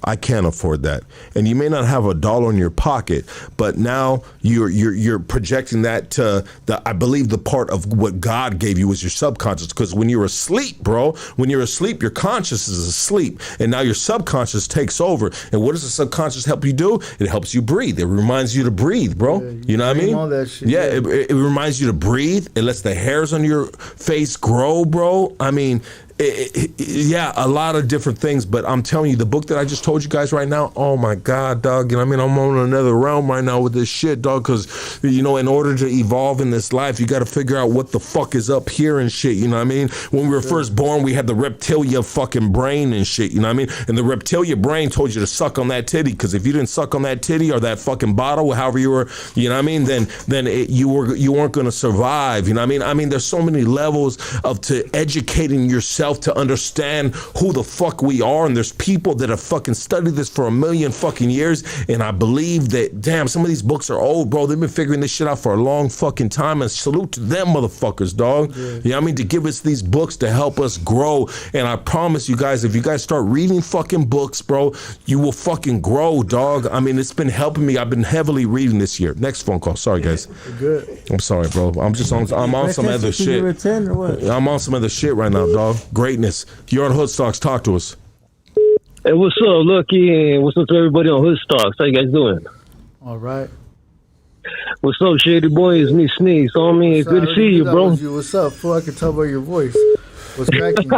I can't afford that. And you may not have $1 in your pocket, but now you're projecting that to I believe the part of what God gave you is your subconscious. Because when you're asleep, bro, your conscious is asleep, and now your subconscious takes over. And what does the subconscious help you do? It helps you breathe. It reminds you to breathe, bro. Yeah, you know what I mean? All that shit, yeah, it reminds you to breathe. It lets the hairs on your face grow, bro. I mean, yeah, a lot of different things, but I'm telling you, the book that I just told you guys right now, oh my God, dog, you know what I mean? I'm on another realm right now with this shit, dog, because, you know, in order to evolve in this life, you got to figure out what the fuck is up here and shit, you know what I mean? When we were first born, we had the reptilia fucking brain and shit, you know what I mean? And the reptilia brain told you to suck on that titty, because if you didn't suck on that titty or that fucking bottle, however you were, you know what I mean, then you weren't going to survive, you know what I mean? I mean, there's so many levels to educating yourself to understand who the fuck we are, and there's people that have fucking studied this for a million fucking years, and I believe that, damn, some of these books are old, bro. They've been figuring this shit out for a long fucking time, and salute to them motherfuckers, dog. Yeah. You know what I mean? To give us these books to help us grow, and I promise you guys, if you guys start reading fucking books, bro, you will fucking grow, dog. I mean, it's been helping me. I've been heavily reading this year. Next phone call. Sorry, guys. Good. I'm sorry, bro. I'm on some other shit. I'm on some other shit right now, dog. Greatness. You're on Hoodstocks. Talk to us. Hey, what's up, Lucky? And what's up to everybody on Hoodstocks? How you guys doing? All right. What's up, Shady Boy? It's me, Sneeze. So, I mean, it's good to see you, bro. What's up, fool? I can tell by your voice. What's cracking?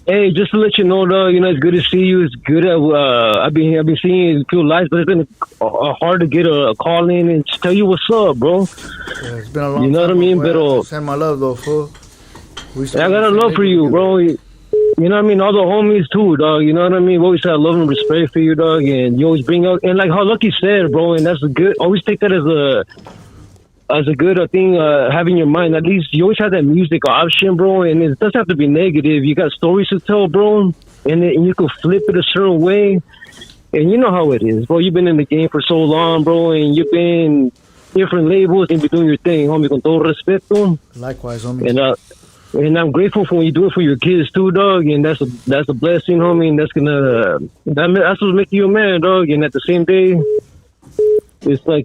Hey, just to let you know, though, you know, it's good to see you. It's good. I've been seeing you a few lives, but it's been hard to get a call in and just tell you what's up, bro. Yeah, it's been a long time. You know what I mean? But send my love, though, fool. I got a love for you, bro. You know what I mean? All the homies too, dog. You know what I mean? We always had love and respect for you, dog. And you always bring up, and like how Lucky said, bro. And that's a good. Always take that as a good thing. Having your mind, at least you always have that music option, bro. And it doesn't have to be negative. You got stories to tell, bro. And you can flip it a certain way. And you know how it is, bro. You've been in the game for so long, bro. And you've been different labels and be doing your thing, homie. Con todo respeto. Likewise, homie. And I'm grateful for when you do it for your kids too, dog. And that's a blessing, homie. And that's what's making you a man, dog. And at the same day, it's like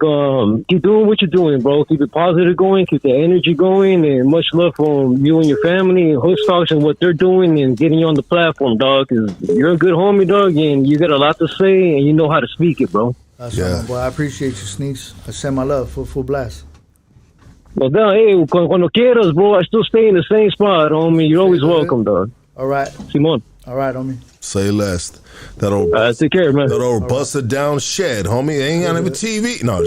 keep doing what you're doing, bro. Keep it positive going, keep the energy going, and much love from you and your family and Hoodstocks and what they're doing and getting you on the platform, dog. Cause you're a good homie, dog, and you got a lot to say and you know how to speak it, bro. That's right, boy. I appreciate you, Sneaks. I send my love, full blast. Well, hey, cuando quieras, bro, I still stay in the same spot, homie. You're always welcome, dog. All right. Simon. All right, homie. Say less. That old take care, man. That old busted down shed, homie. They ain't got any TV. No.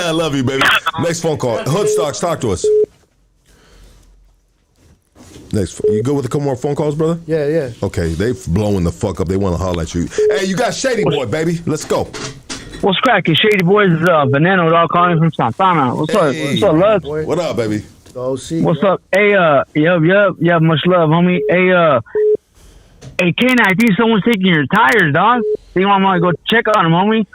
I love you, baby. Next phone call. Hoodstocks, talk to us. Next, you good with a couple more phone calls, brother? Yeah. Okay, they blowing the fuck up. They want to holler at you. Hey, you got Shady Boy, baby. Let's go. What's cracking? Shady Boys, Veneno, dog, calling from Santana. What's up? What's up, Lutz? What up, baby? What's up? Hey, yep, much love, homie. Hey, Ken, I think someone's taking your tires, dog. Think I'm gonna go check on him, homie.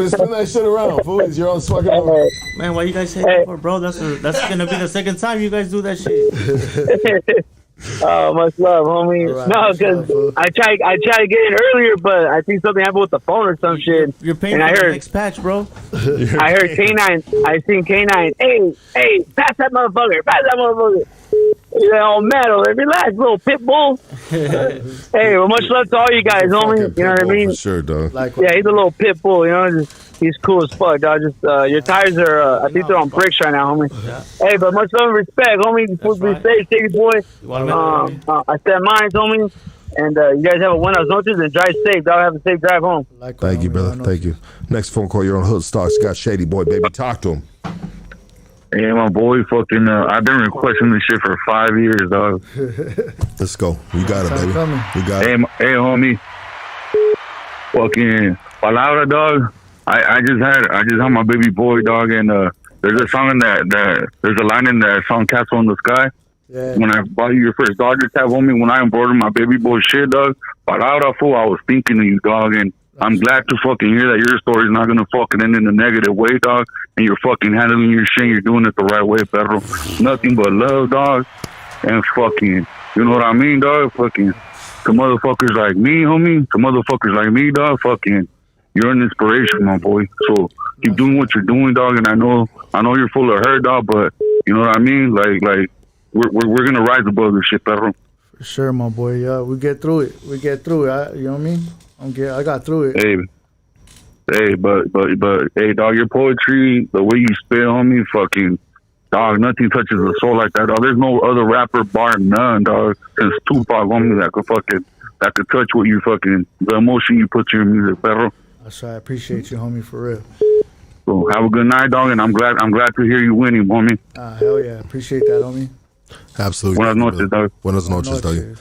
Spin that shit around, fool. You're on fucking. Man, why you guys say that for, bro? That's gonna be the second time you guys do that shit. Oh, much love, homie. Right, no, because I tried to get in earlier, but I think something happened with the phone or some shit. You're paying for the next patch, bro. I heard K9. I seen K9. Hey, pass that motherfucker. Yeah, all metal. Relax, little pit bull. Hey, well, much love to all you guys, homie. You know what I mean? For sure, dog. Yeah, he's a little pit bull. You know, he's cool as fuck, dog. Just your tires are, I think they're on bricks right now, homie. Yeah. Hey, but much love and respect, homie. Be safe, Shady Boy. I said mine, homie. And you guys have a buenas noches and drive safe, dog. Have a safe drive home. Thank you, brother. Thank you. Next phone call, you're on Hoodstocks. You got Shady Boy, baby. Talk to him. Yeah, my boy, fucking, I've been requesting this shit for 5 years, dog. Let's go. You got it, baby. You got it. Hey, homie. Fucking Palabra, dog. I just had my baby boy, dog, and there's a song in there's a line in that song, Castle in the Sky. Yeah. When I bought you your first Dodger tab, homie, when I embroidered my baby boy shit, dog, Palabra, fool, I was thinking of you, dog, and I'm glad to fucking hear that your story's not gonna fucking end in a negative way, dog. And you're fucking handling your shit. You're doing it the right way, Pedro. Nothing but love, dog. And fucking, you know what I mean, dog? Fucking, to motherfuckers like me, homie. To motherfuckers like me, dog. Fucking, you're an inspiration, my boy. So keep doing what you're doing, dog. And I know you're full of hurt, dog. But you know what I mean? Like we're gonna rise above this shit, Pedro. For sure, my boy. Yeah, we get through it. You know what I mean? I got through it. Hey, Hey, but hey, dog, your poetry, the way you spit on me, fucking dog, nothing touches the soul like that, dog. There's no other rapper bar none, dog, since Tupac on me that could touch what you fucking the emotion you put to your music, perro. That's right. I appreciate you, homie, for real. So have a good night, dog, and I'm glad to hear you winning, homie. Hell yeah, appreciate that, homie. Absolutely. Buenas noches, dog. Buenas noches, dog.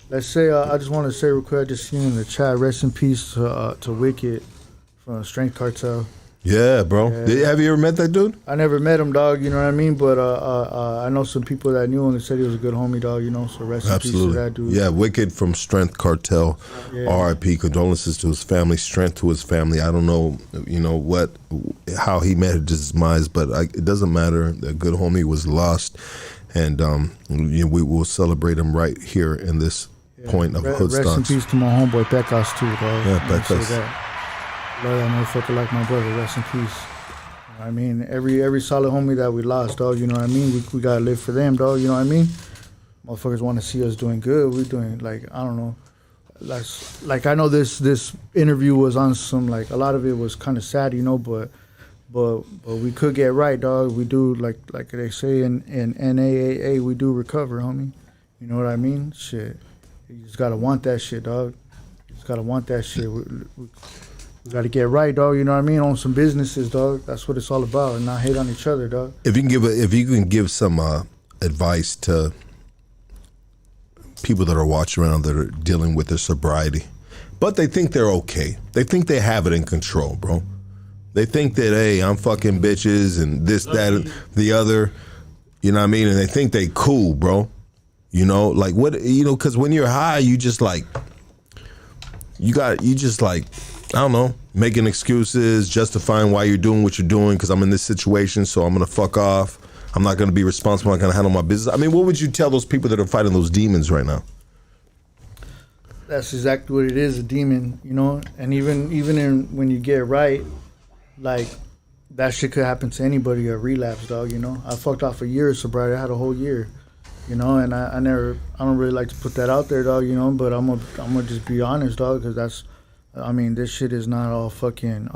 Let's say I just want to say real quick. I just seen in the chat. Rest in peace to Whittier from Strength Cartel. Yeah, bro. Yeah. Have you ever met that dude? I never met him, dog. You know what I mean? But I know some people that knew him and said he was a good homie, dog. You know, so rest in peace to that dude. Yeah, Wicked from Strength Cartel. Yeah. R.I.P. Condolences to his family. Strength to his family. I don't know, how he met his demise, but it doesn't matter. A good homie was lost, and we will celebrate him right here in this point of Hood Rest in Stocks. peace to my homeboy Pecos too, dog. Yeah, Pecos. Love that motherfucker like my brother. Rest in peace. I mean, every solid homie that we lost, dog. You know what I mean? We gotta live for them, dog. You know what I mean? Motherfuckers want to see us doing good. We doing I don't know. Like I know this interview was on some a lot of it was kind of sad, you know, but we could get right, dog. We do like they say in NAAA, we do recover, homie. You know what I mean? Shit, you just gotta want that shit, dog. You just gotta want that shit. We got to get right, dog. You know what I mean? On some businesses, dog. That's what it's all about, and not hate on each other, dog. If you can give some advice to people that are watching around that are dealing with their sobriety, but they think they're okay. They think they have it in control, bro. They think that, hey, I'm fucking bitches and this, that, and the other. You know what I mean? And they think they cool, bro. You know, because when you're high, you just I don't know, making excuses, justifying why you're doing what you're doing because I'm in this situation, so I'm going to fuck off. I'm not going to be responsible. I'm not going to handle my business. I mean, what would you tell those people that are fighting those demons right now? That's exactly what it is, a demon, you know? And even when you get right, that shit could happen to anybody, a relapse, dog, you know? I fucked off a year of sobriety. I had a whole year, you know? And I don't really like to put that out there, dog, you know? But I'm gonna just be honest, dog, because this shit is not all fucking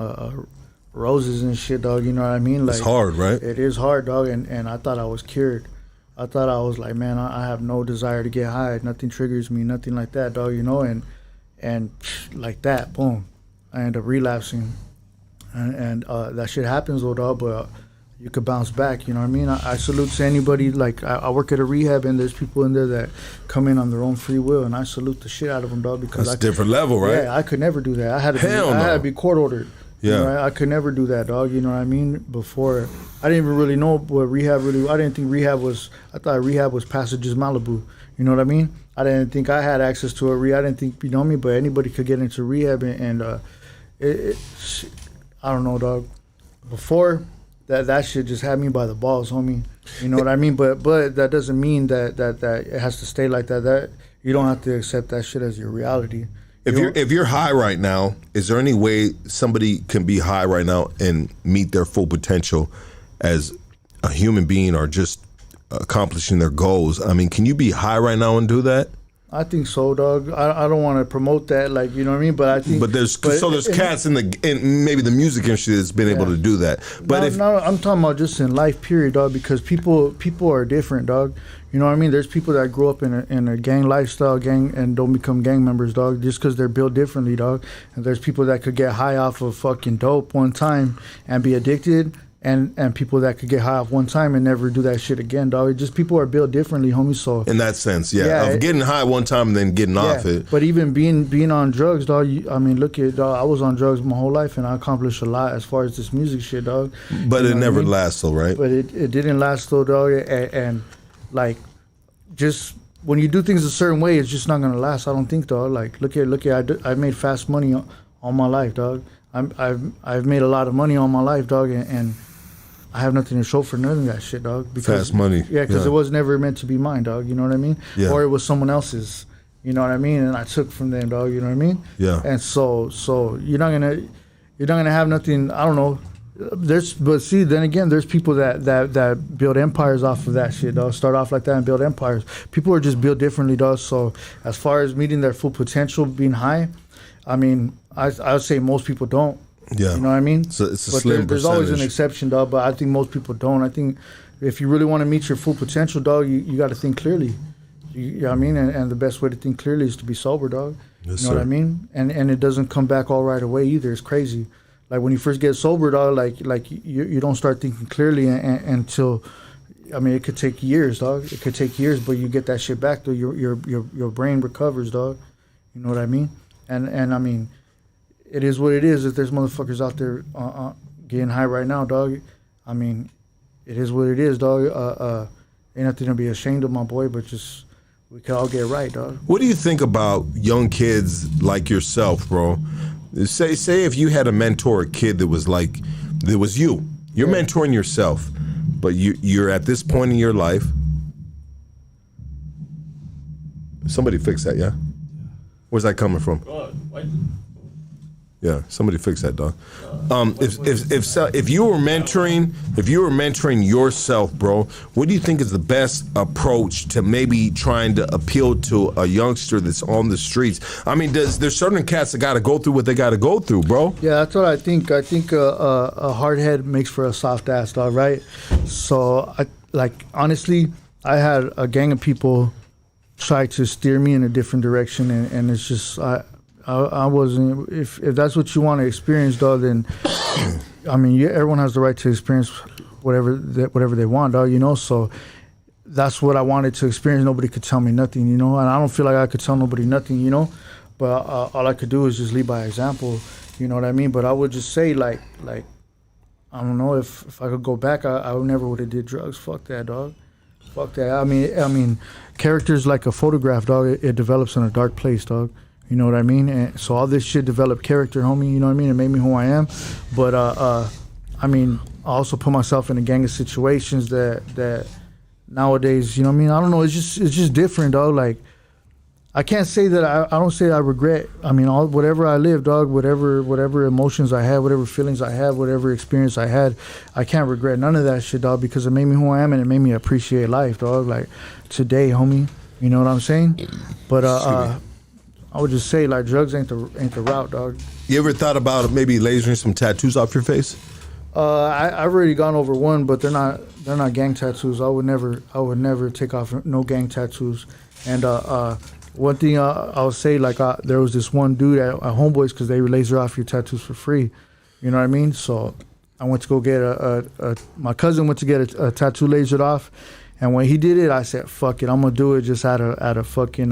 roses and shit, dog. You know what I mean? It's hard, right? It is hard, dog. And I thought I was cured. I thought I was like, man, I have no desire to get high. Nothing triggers me, nothing like that, dog. You know, and like that, boom, I end up relapsing, and that shit happens, though, dog. But you could bounce back. You know what I mean? I salute to anybody. I work at a rehab, and there's people in there that come in on their own free will, and I salute the shit out of them, dog. Because that's a different level, right? Yeah, I could never do that. I had to be court ordered. Yeah, you know, I could never do that, dog. You know what I mean? Before, I didn't even really know what rehab really. I didn't think rehab was. I thought rehab was Passages Malibu. You know what I mean? I didn't think I had access to a rehab. I didn't think, you know me, but anybody could get into rehab, and I don't know, dog. Before. That shit just had me by the balls, homie. You know what I mean? But that doesn't mean that it has to stay like that. That you don't have to accept that shit as your reality. If you're high right now, is there any way somebody can be high right now and meet their full potential as a human being or just accomplishing their goals? I mean, can you be high right now and do that? I think so, dog. I don't want to promote that, you know what I mean? But I think. But there's cats in maybe the music industry that's been able to do that. But I'm talking about just in life, period, dog. Because people are different, dog. You know what I mean? There's people that grow up in a gang lifestyle, and don't become gang members, dog, just because they're built differently, dog. And there's people that could get high off of fucking dope one time and be addicted. And people that could get high off one time and never do that shit again, dog. Just people are built differently, homie. So in that sense, of getting high one time and then getting off it. But even being on drugs, dog. Look at, dog. I was on drugs my whole life, and I accomplished a lot as far as this music shit, dog. But it never lasts, though, right? But it didn't last, though, dog. And just when you do things a certain way, it's just not gonna last. I don't think, dog. Look at. I made fast money all my life, dog. I've made a lot of money all my life, dog, and I have nothing to show for none of that shit, dog. Fast money. Yeah, because it was never meant to be mine, dog. You know what I mean? Yeah. Or it was someone else's. You know what I mean? And I took from them, dog. You know what I mean? Yeah. And so you're not gonna have nothing. I don't know. But see, then again, there's people that build empires off of that shit, dog. Start off like that and build empires. People are just built differently, dog. So as far as meeting their full potential, being high, I mean, I would say most people don't. Yeah. You know what I mean? So it's a but slim there's always an percentage. exception, dog. But I think most people don't. I think if you really want to meet your full potential, dog, you got to think clearly. You know what I mean? And the best way to think clearly is to be sober, dog. Yes, you know what sir. I mean? And it doesn't come back all right away either. It's crazy. Like when you first get sober, dog, like you don't start thinking clearly until, I mean, it could take years, dog. It could take years, but you get that shit back, though. Your brain recovers, dog. You know what I mean? And I mean, it is what it is. If there's motherfuckers out there getting high right now, dog, I mean, it is what it is, dog. Ain't nothing to be ashamed of, my boy, but just we can all get right, dog. What do you think about young kids like yourself, bro? Say if you had a mentor, a kid that was you. You're mentoring yourself, but you're at this point in your life. Somebody fix that, yeah? Where's that coming from? Yeah, somebody fix that, dog. If you were mentoring yourself, bro, what do you think is the best approach to maybe trying to appeal to a youngster that's on the streets? I mean, there's certain cats that got to go through what they got to go through, bro. Yeah, that's what I think. I think a hard head makes for a soft ass, dog, right? So, honestly, I had a gang of people try to steer me in a different direction, and it's just I wasn't. If that's what you want to experience, dog, then I mean, everyone has the right to experience whatever they want, dog. You know, so that's what I wanted to experience. Nobody could tell me nothing, you know, and I don't feel like I could tell nobody nothing, you know. But all I could do is just lead by example, you know what I mean. But I would just say like I don't know, if I could go back, I never would have did drugs. Fuck that, dog. Fuck that. I mean, characters like a photograph, dog. It develops in a dark place, dog. You know what I mean? And so all this shit developed character, homie. You know what I mean? It made me who I am. But I mean, I also put myself in a gang of situations that nowadays, you know what I mean? I don't know. It's just different, dog. Like, I can't say that I don't say I regret. I mean, whatever I lived, dog. Whatever emotions I had, whatever feelings I had, whatever experience I had, I can't regret none of that shit, dog. Because it made me who I am, and it made me appreciate life, dog. Like today, homie. You know what I'm saying? But I would just say, like, drugs ain't the route, dog. You ever thought about maybe lasering some tattoos off your face? I've already gone over one, but they're not gang tattoos. I would never take off no gang tattoos. And one thing I'll say, like, there was this one dude at Homeboys, because they laser off your tattoos for free. You know what I mean? So I went to go get my cousin went to get a tattoo lasered off, and when he did it, I said, "Fuck it, I'm gonna do it just out of fucking."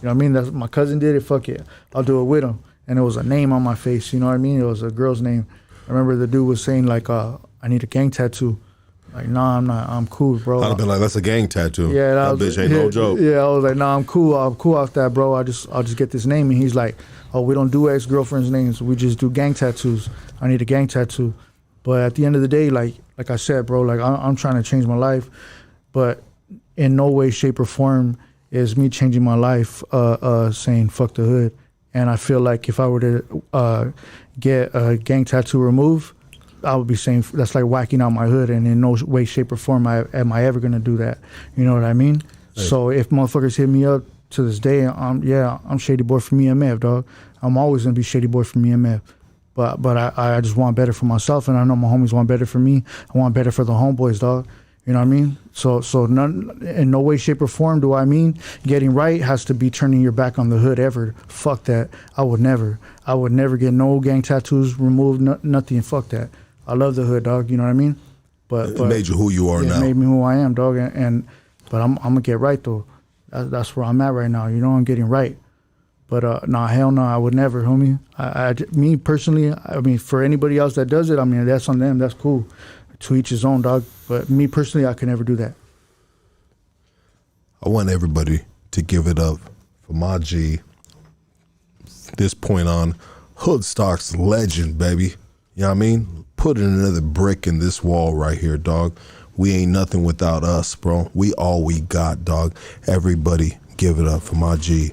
You know what I mean? That's, my cousin did it. Fuck it, I'll do it with him. And it was a name on my face. You know what I mean? It was a girl's name. I remember the dude was saying like, "I need a gang tattoo." Like, nah, I'm not. I'm cool, bro. I'd have been like, "That's a gang tattoo." Yeah, that bitch ain't no joke. Yeah, I was like, "Nah, I'm cool. I'm cool off that, bro. I'll just get this name." And he's like, "Oh, we don't do ex-girlfriends' names. We just do gang tattoos. I need a gang tattoo." But at the end of the day, like I said, bro, like I'm trying to change my life, but in no way, shape, or form is me changing my life saying fuck the hood. And I feel like if I were to get a gang tattoo removed, I would be saying that's like whacking out my hood, and in no way, shape, or form am I ever gonna do that. You know what I mean? Hey. So if motherfuckers hit me up to this day, I'm Shady Boy from EMF, dog. I'm always gonna be Shady Boy from EMF. But I just want better for myself, and I know my homies want better for me. I want better for the homeboys, dog. You know what I mean? So in no way, shape, or form do I mean getting right has to be turning your back on the hood ever. Fuck that. I would never get no gang tattoos removed, nothing. Fuck that. I love the hood, dog. You know what I mean? But it made you who you are now. It made me who I am, dog. But I'm gonna get right though. That's where I'm at right now. You know, I'm getting right. But nah, hell no, I would never, homie. Me personally, I mean, for anybody else that does it, I mean, that's on them. That's cool. To each his own, dog. But me personally, I could never do that. I want everybody to give it up for my G. This point on, Hoodstock's legend, baby. You know what I mean? Putting another brick in this wall right here, dog. We ain't nothing without us, bro. We all we got, dog. Everybody give it up for my G.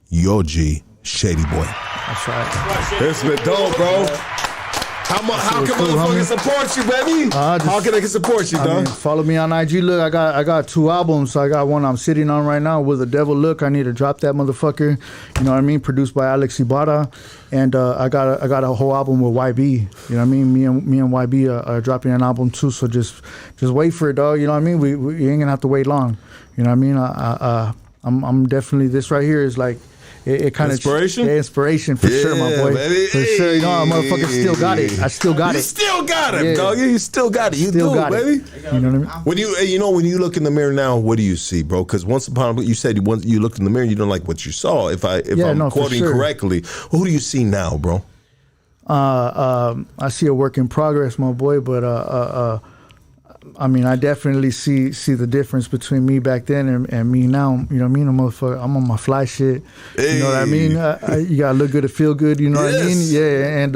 Your G, Shady Boy. That's right. It's been dope, bro. How can motherfuckers support you, baby? How can they support you, dog? Follow me on IG. Look, I got 2 albums. I got one I'm sitting on right now with The Devil Look. I need to drop that motherfucker. You know what I mean? Produced by Alex Ibarra. And I got a whole album with YB. You know what I mean? Me and YB are dropping an album too. So just wait for it, dog. You know what I mean? We ain't gonna have to wait long. You know what I mean? I'm definitely, this right here is like, it kind of inspiration for sure, my boy. Baby. For sure, you know, a motherfucker still got it. I still got it. You still got it, dog. You still got it. You still got it, baby. You know what I mean? When you look in the mirror now, what do you see, bro? Because once upon you said you looked in the mirror, you don't like what you saw. If I'm quoting correctly, who do you see now, bro? I see a work in progress, my boy. But I mean, I definitely see the difference between me back then and me now. You know what I mean? I'm on my fly shit. Hey. You know what I mean? You gotta look good to feel good. You know what I mean? Yeah, and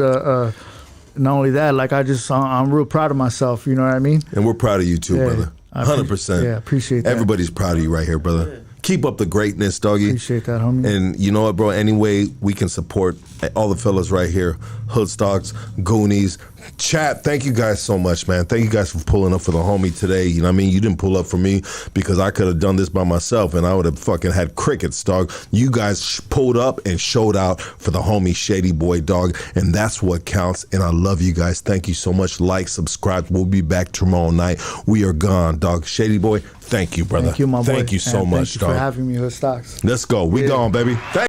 not only that, like I'm real proud of myself. You know what I mean? And we're proud of you too, brother. 100%. Yeah, appreciate that. Everybody's proud of you right here, brother. Keep up the greatness, doggy. Appreciate that, homie. And you know what, bro? Any way we can support all the fellas right here, Hoodstocks, Goonies, chat. Thank you guys so much, man. Thank you guys for pulling up for the homie today. You know what I mean? You didn't pull up for me because I could have done this by myself and I would have fucking had crickets, dog. You guys pulled up and showed out for the homie Shady Boy, dog. And that's what counts. And I love you guys. Thank you so much. Like, subscribe. We'll be back tomorrow night. We are gone, dog. Shady Boy, thank you, brother. Thank you, my boy. Thank you so much, thank you dog. for having me, Hoodstocks. Let's go. We gone, baby.